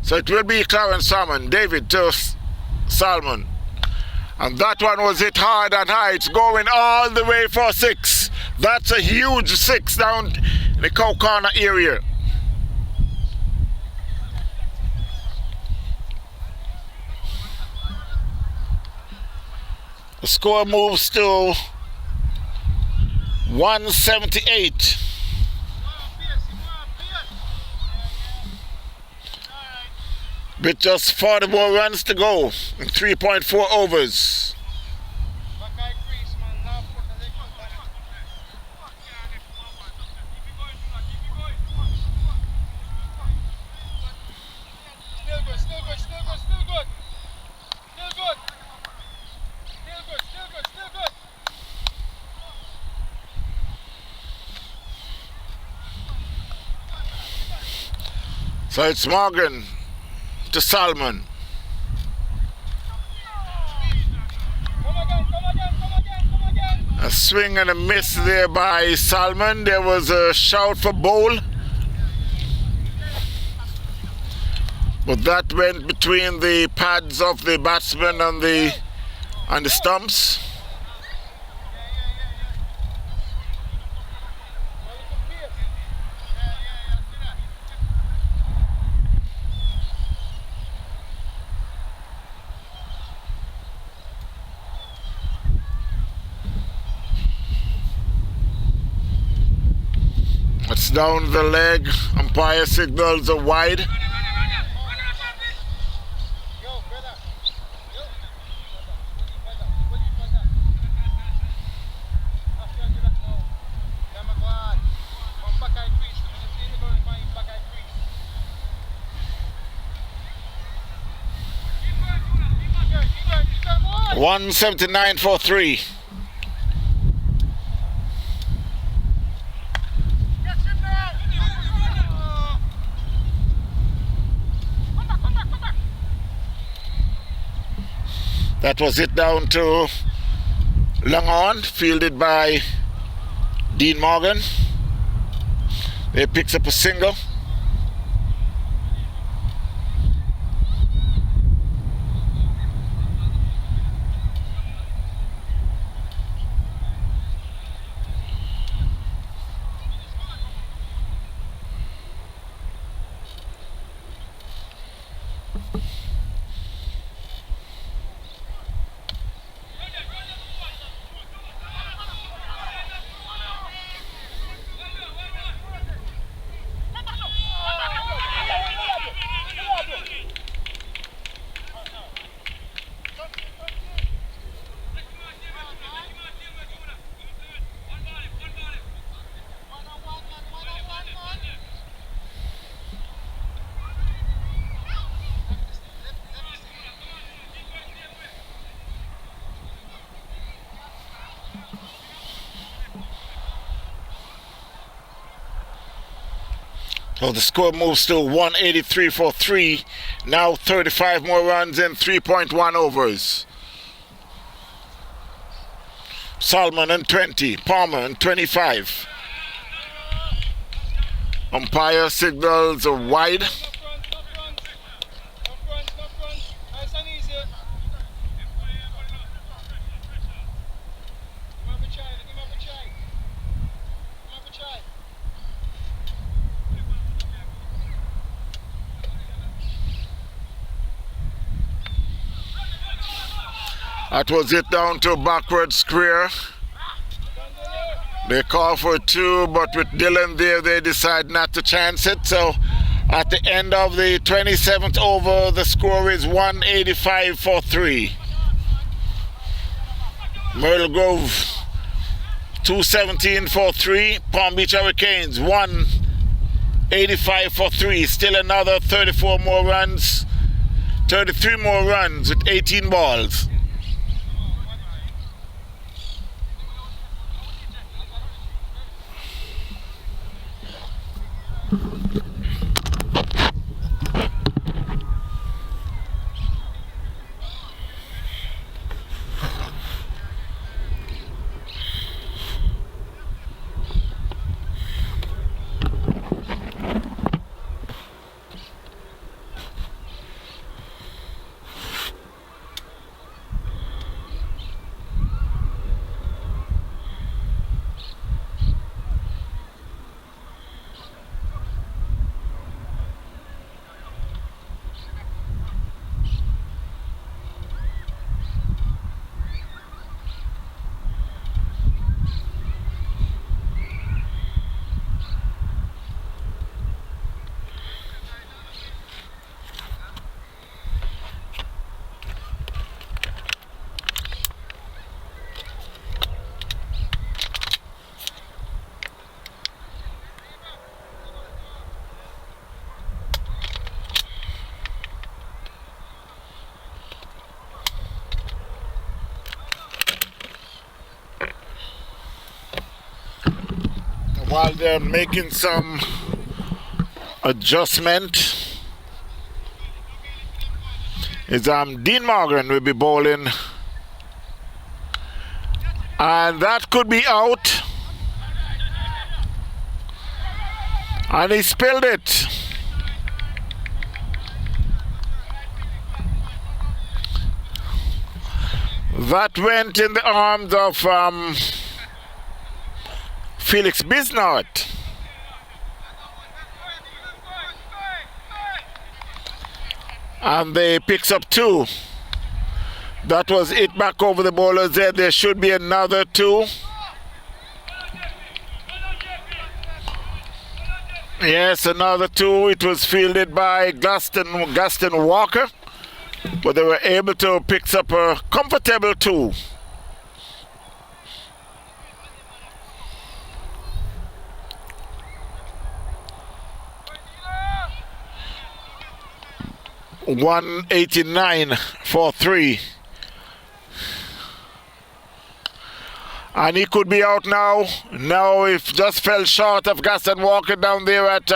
So it will be Clarence Salmon, David to Salmon. And that one was hit hard and high. It's going all the way for 6. That's a huge 6 down in the cow corner area. The score moves to 178. With just 40 more runs to go in 3.4 overs. So it's Morgan to Salmon. A swing and a miss there by Salmon. There was a shout for bowl, but that went between the pads of the batsman and the stumps. It's down the leg. Umpire signals a wide. .179 for 3. That was it down to long on, fielded by Dean Morgan. He picks up a single. So the score moves to 183 for 3. Now 35 more runs in 3.1 overs. Salmon and 20, Palmer and 25. Umpire signals are wide. That was it down to backward square. They call for 2, but with Dylan there, they decide not to chance it. So at the end of the 27th over, the score is 185 for 3. Myrtle Grove 217 for 3. Palm Beach Hurricanes 185 for 3. Still another 34 more runs, 33 more runs with 18 balls. While they're making some adjustment, is Dean Morgan will be bowling, and that could be out, and he spilled it. That went in the arms of Felix Bisnart. And they picks up 2. That was it back over the bowler's head. There should be another 2. Yes, another 2. It was fielded by Gaston Walker, but they were able to pick up a comfortable 2. $189 for 3. And he could be out now. Now, if just fell short of Gaston Walker down there at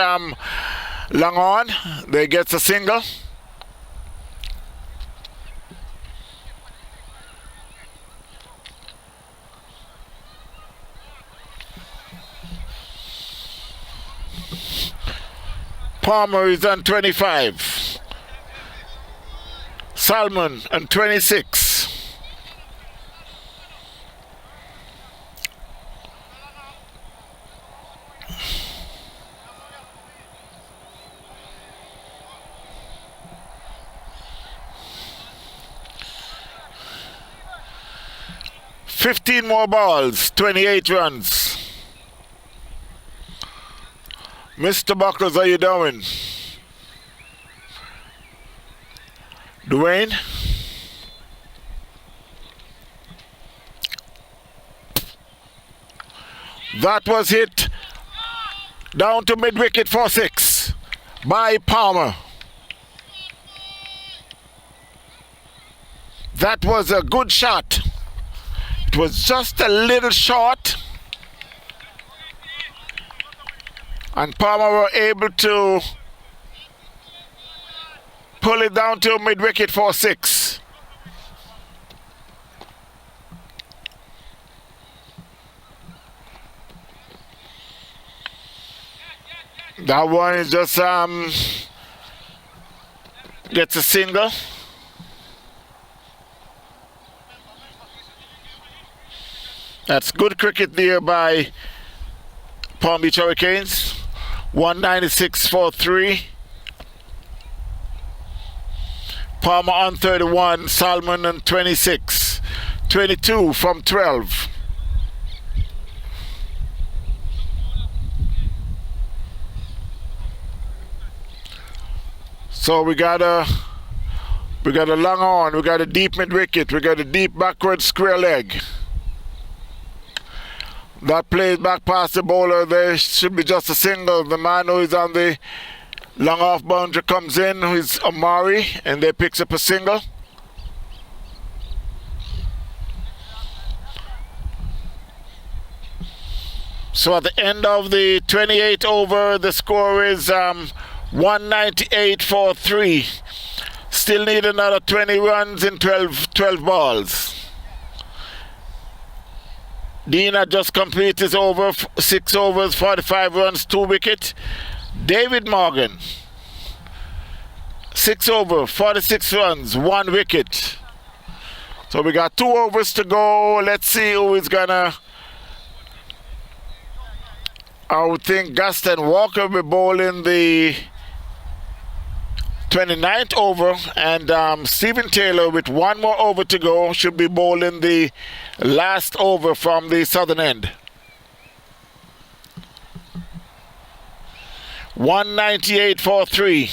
Langon, they gets a single. Palmer is on 25. Salmon and 26. $15 more balls, 28 runs. Mr. Buckles, how you doing? Dwayne? That was hit down to mid-wicket for 6 by Palmer. That was a good shot. It was just a little short. And Palmer were able to pull it down to mid-wicket for 6. That one is just gets a single. That's good cricket there by Palm Beach Hurricanes. 196 for 3. Palmer on 31, Salmon on 26. 22 from 12. So we got a long on, we got a deep mid wicket, we got a deep backward square leg. That plays back past the bowler. There should be just a single. The man who is on the long off boundary comes in, who is Amari, and they picks up a single. So at the end of the 28 over, the score is 198 for 3. Still need another 20 runs in 12 balls. Dean had just completed his over, 6 overs, 45 runs, 2 wicket. David Morgan, 6 over, 46 runs, 1 wicket. So we got 2 overs to go. Let's see who is gonna. I would think Gaston Walker will be bowling the 29th over, and Stephen Taylor, with 1 more over to go, should be bowling the last over from the southern end. 198 for 3.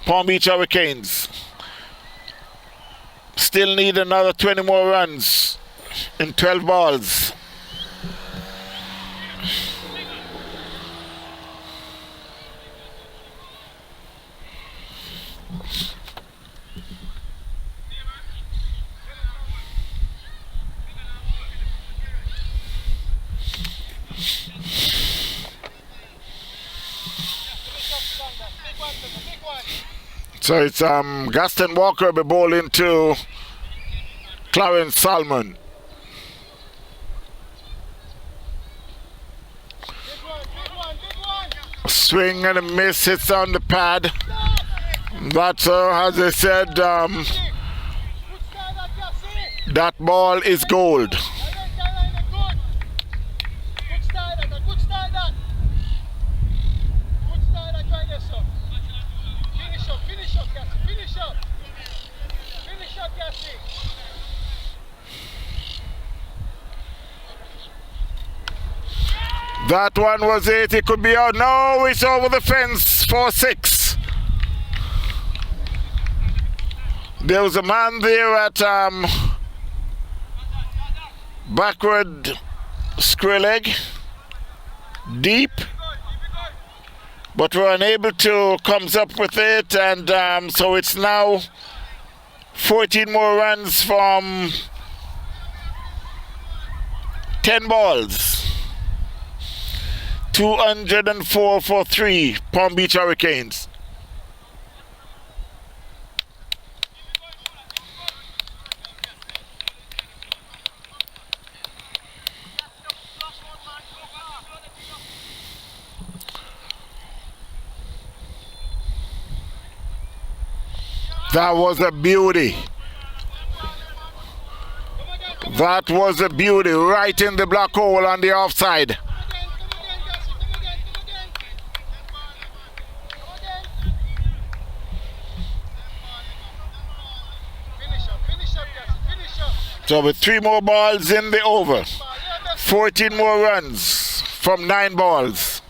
Palm Beach Hurricanes still need another 20 more runs in 12 balls. So it's Gaston Walker be bowling to Clarence Salmon. Swing and a miss, hits on the pad. That's as I said, that ball is gold. That one was it. It could be out. No, it's over the fence for 6. There was a man there at backward square leg, deep, but we're unable to comes up with it, and so it's now 14 more runs from 10 balls. 204 for 3, Palm Beach Hurricanes. That was a beauty. That was a beauty, right in the black hole on the offside. So with 3 more balls in the over, 14 more runs from 9 balls.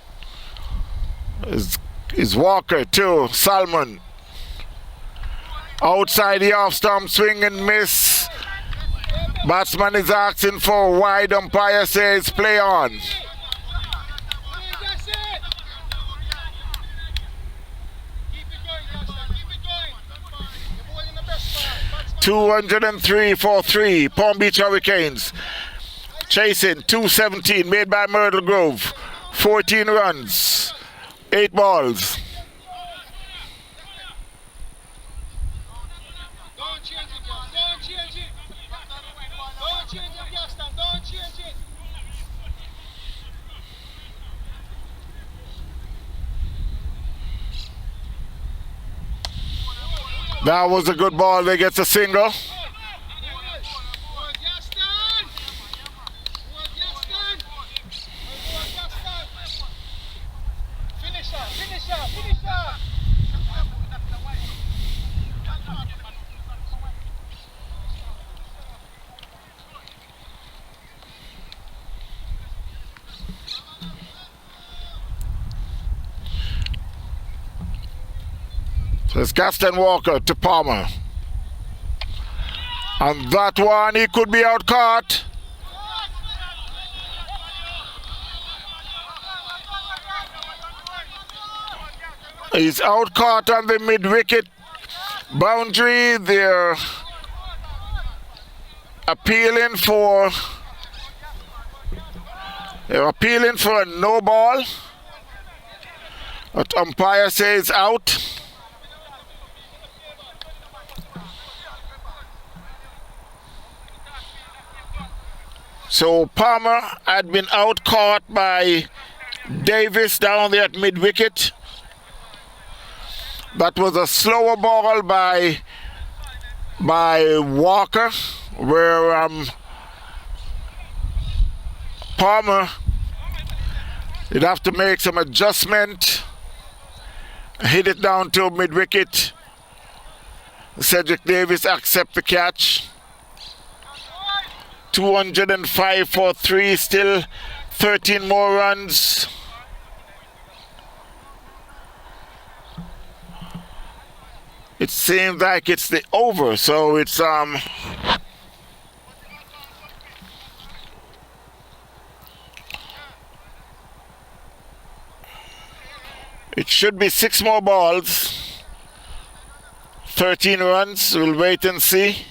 Is Walker to Salmon. Outside the off stump, swing and miss. Batsman is asking for a wide. Umpire says play on. 203 for 3, Palm Beach Hurricanes. Chasing, 217, made by Myrtle Grove. 14 runs, 8 balls. That was a good ball. They get a single. So it's Gaston Walker to Palmer. And that one, he could be out caught. He's out caught on the mid-wicket boundary. They're appealing for a no ball. But umpire says out. So Palmer had been out caught by Davis down there at mid-wicket. That was a slower ball by Walker, where Palmer did have to make some adjustment, hit it down to mid-wicket. Cedric Davis accept the catch. 205 for 3, still 13 more runs. It seems like it's the over, so it's it should be 6 more balls. 13 runs. We'll wait and see.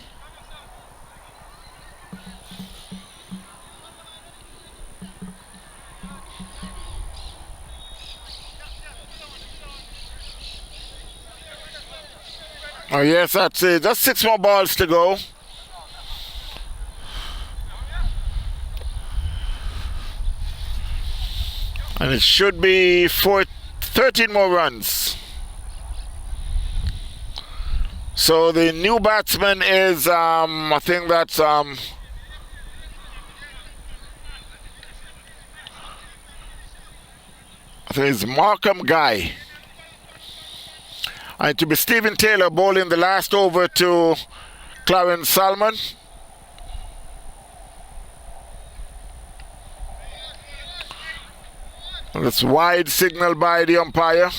Oh yes, that's it. Just 6 more balls to go. And it should be 13 more runs. So the new batsman is, I think that's, I think it's Markham Guy. And to be Stephen Taylor bowling the last over to Clarence Salmon. That's wide signal by the umpire.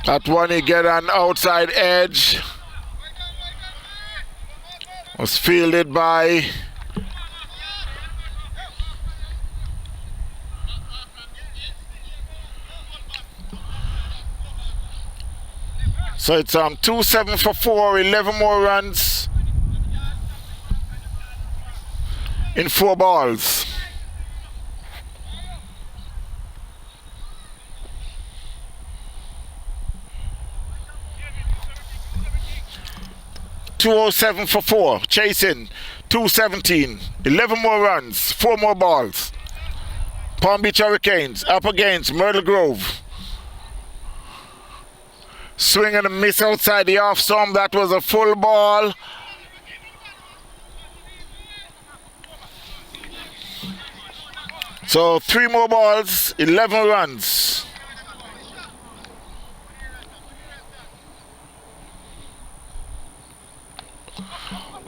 That one he get an outside edge. Was fielded by so it's 2-7 for 4, 11 more runs in 4 balls. .207 for 4, chasing 217, 11 more runs, 4 more balls. Palm Beach Hurricanes up against Myrtle Grove. Swing and a miss outside the off stump. That was a full ball. So 3 more balls, 11 runs.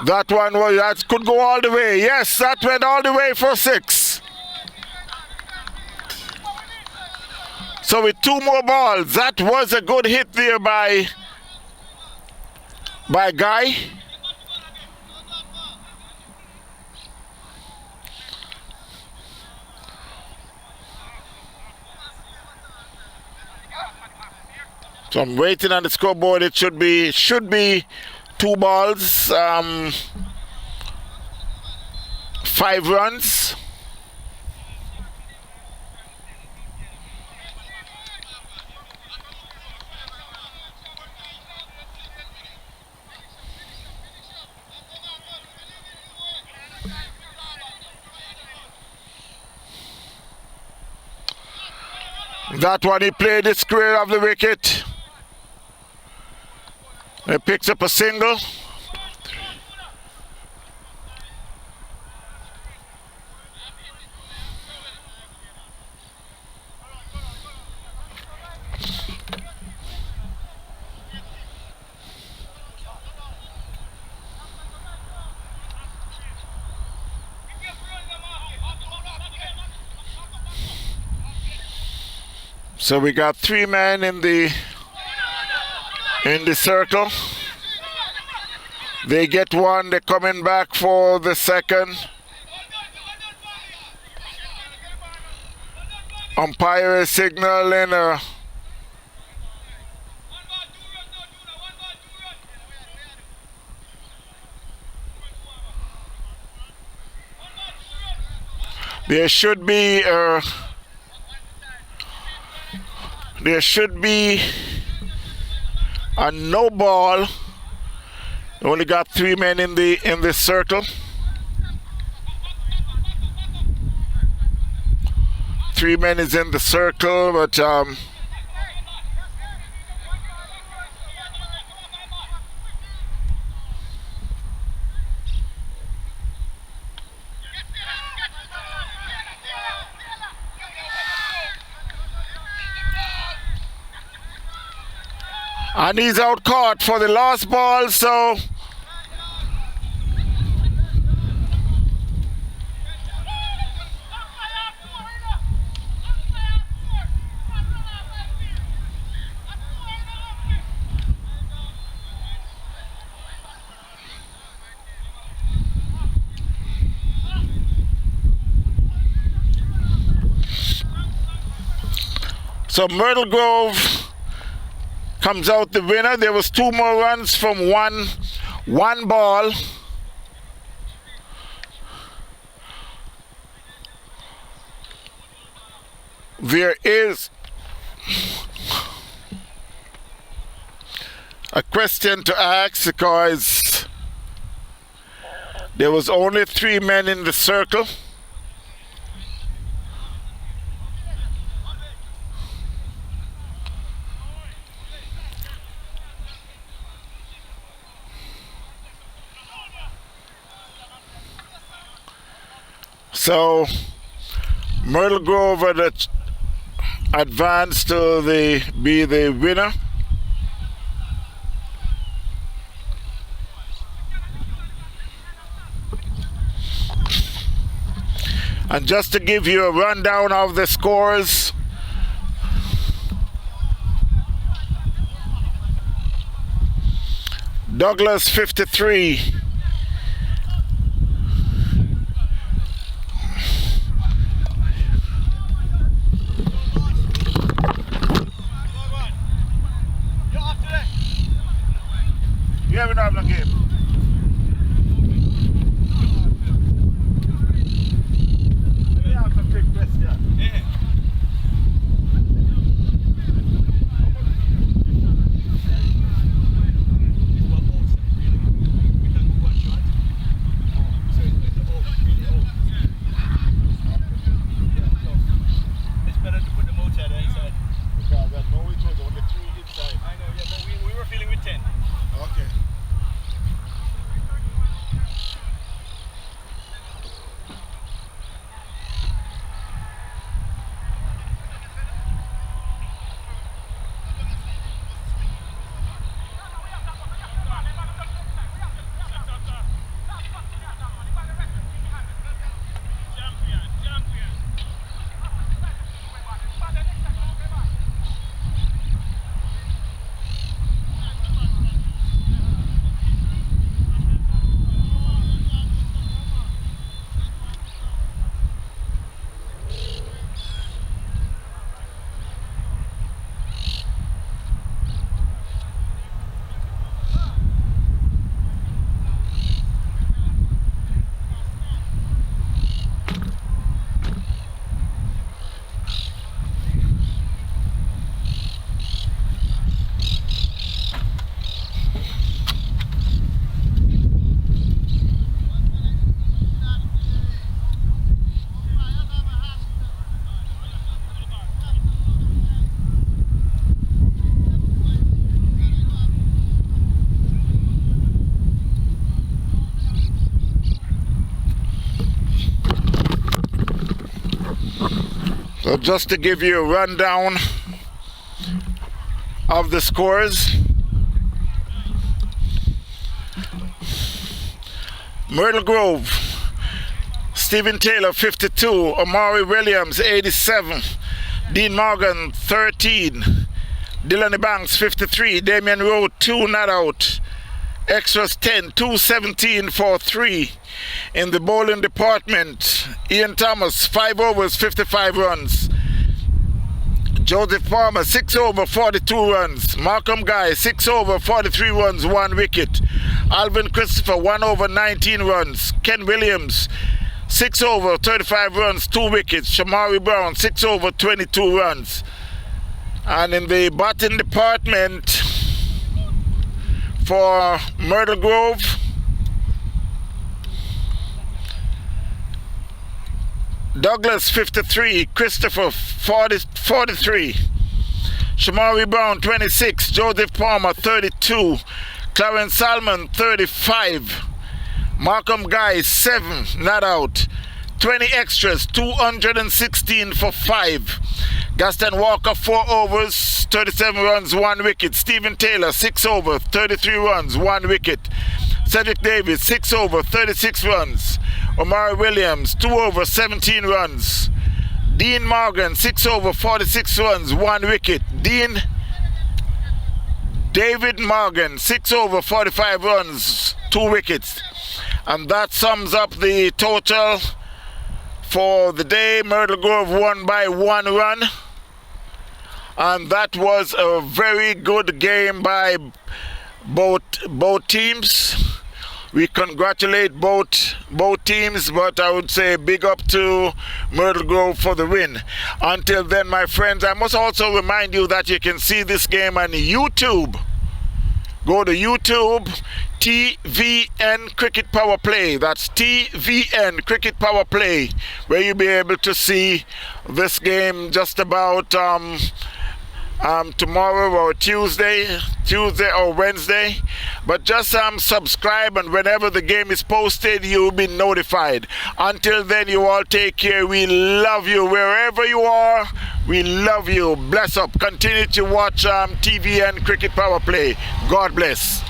That one was, that could go all the way. Yes, that went all the way for 6. So with 2 more balls, that was a good hit there by Guy. So I'm waiting on the scoreboard. It should be 2 balls, 5 runs. That one he played the square of the wicket. He picks up a single. So we got 3 men in the circle. They get one, they're coming back for the second. Umpire is signaling a there should be a no ball. Only got 3 men in the circle. 3 men is in the circle, but and he's out caught for the last ball, so Myrtle Grove comes out the winner. There was 2 more runs from one ball. There is a question to ask because there was only 3 men in the circle. So Myrtle Grove advanced to be the winner. And just to give you a rundown of the scores, Douglas 53, you have enough game. just to give you a rundown of the scores. Myrtle Grove, Stephen Taylor 52, Amari Williams 87, Dean Morgan 13, Dylan Banks 53, Damian Rowe 2 not out, extras 10, 217 for 3. In the bowling department, Ian Thomas 5 overs 55 runs, Joseph Palmer 6 over 42 runs, Malcolm Guy 6 over 43 runs 1 wicket, Alvin Christopher 1 over 19 runs, Ken Williams 6 over 35 runs 2 wickets, Shamari Brown 6 over 22 runs. And in the batting department for Myrtle Grove, Douglas 53, Christopher 43, Shamari Brown 26, Joseph Palmer 32, Clarence Salmon 35, Malcolm Guy 7 not out, 20 extras 216 for 5, Gaston Walker 4 overs 37 runs 1 wicket, Stephen Taylor 6 over 33 runs 1 wicket, Cedric Davis 6 over 36 runs, Omari Williams 2 over 17 runs, Dean Morgan 6 over 46 runs 1 wicket, David Morgan 6 over 45 runs 2 wickets. And that sums up the total for the day. Myrtle Grove won by 1 run, and that was a very good game by both teams. We congratulate both teams, but I would say big up to Myrtle Grove for the win. Until then, my friends, I must also remind you that you can see this game on YouTube. Go to YouTube, TVN Cricket Power Play. That's TVN Cricket Power Play, where you'll be able to see this game just about tomorrow or Tuesday or Wednesday. But just subscribe, and whenever the game is posted, you'll be notified. Until then, you all take care. We love you wherever you are. We love you. Bless up. Continue to watch TVN Cricket Power Play. God bless.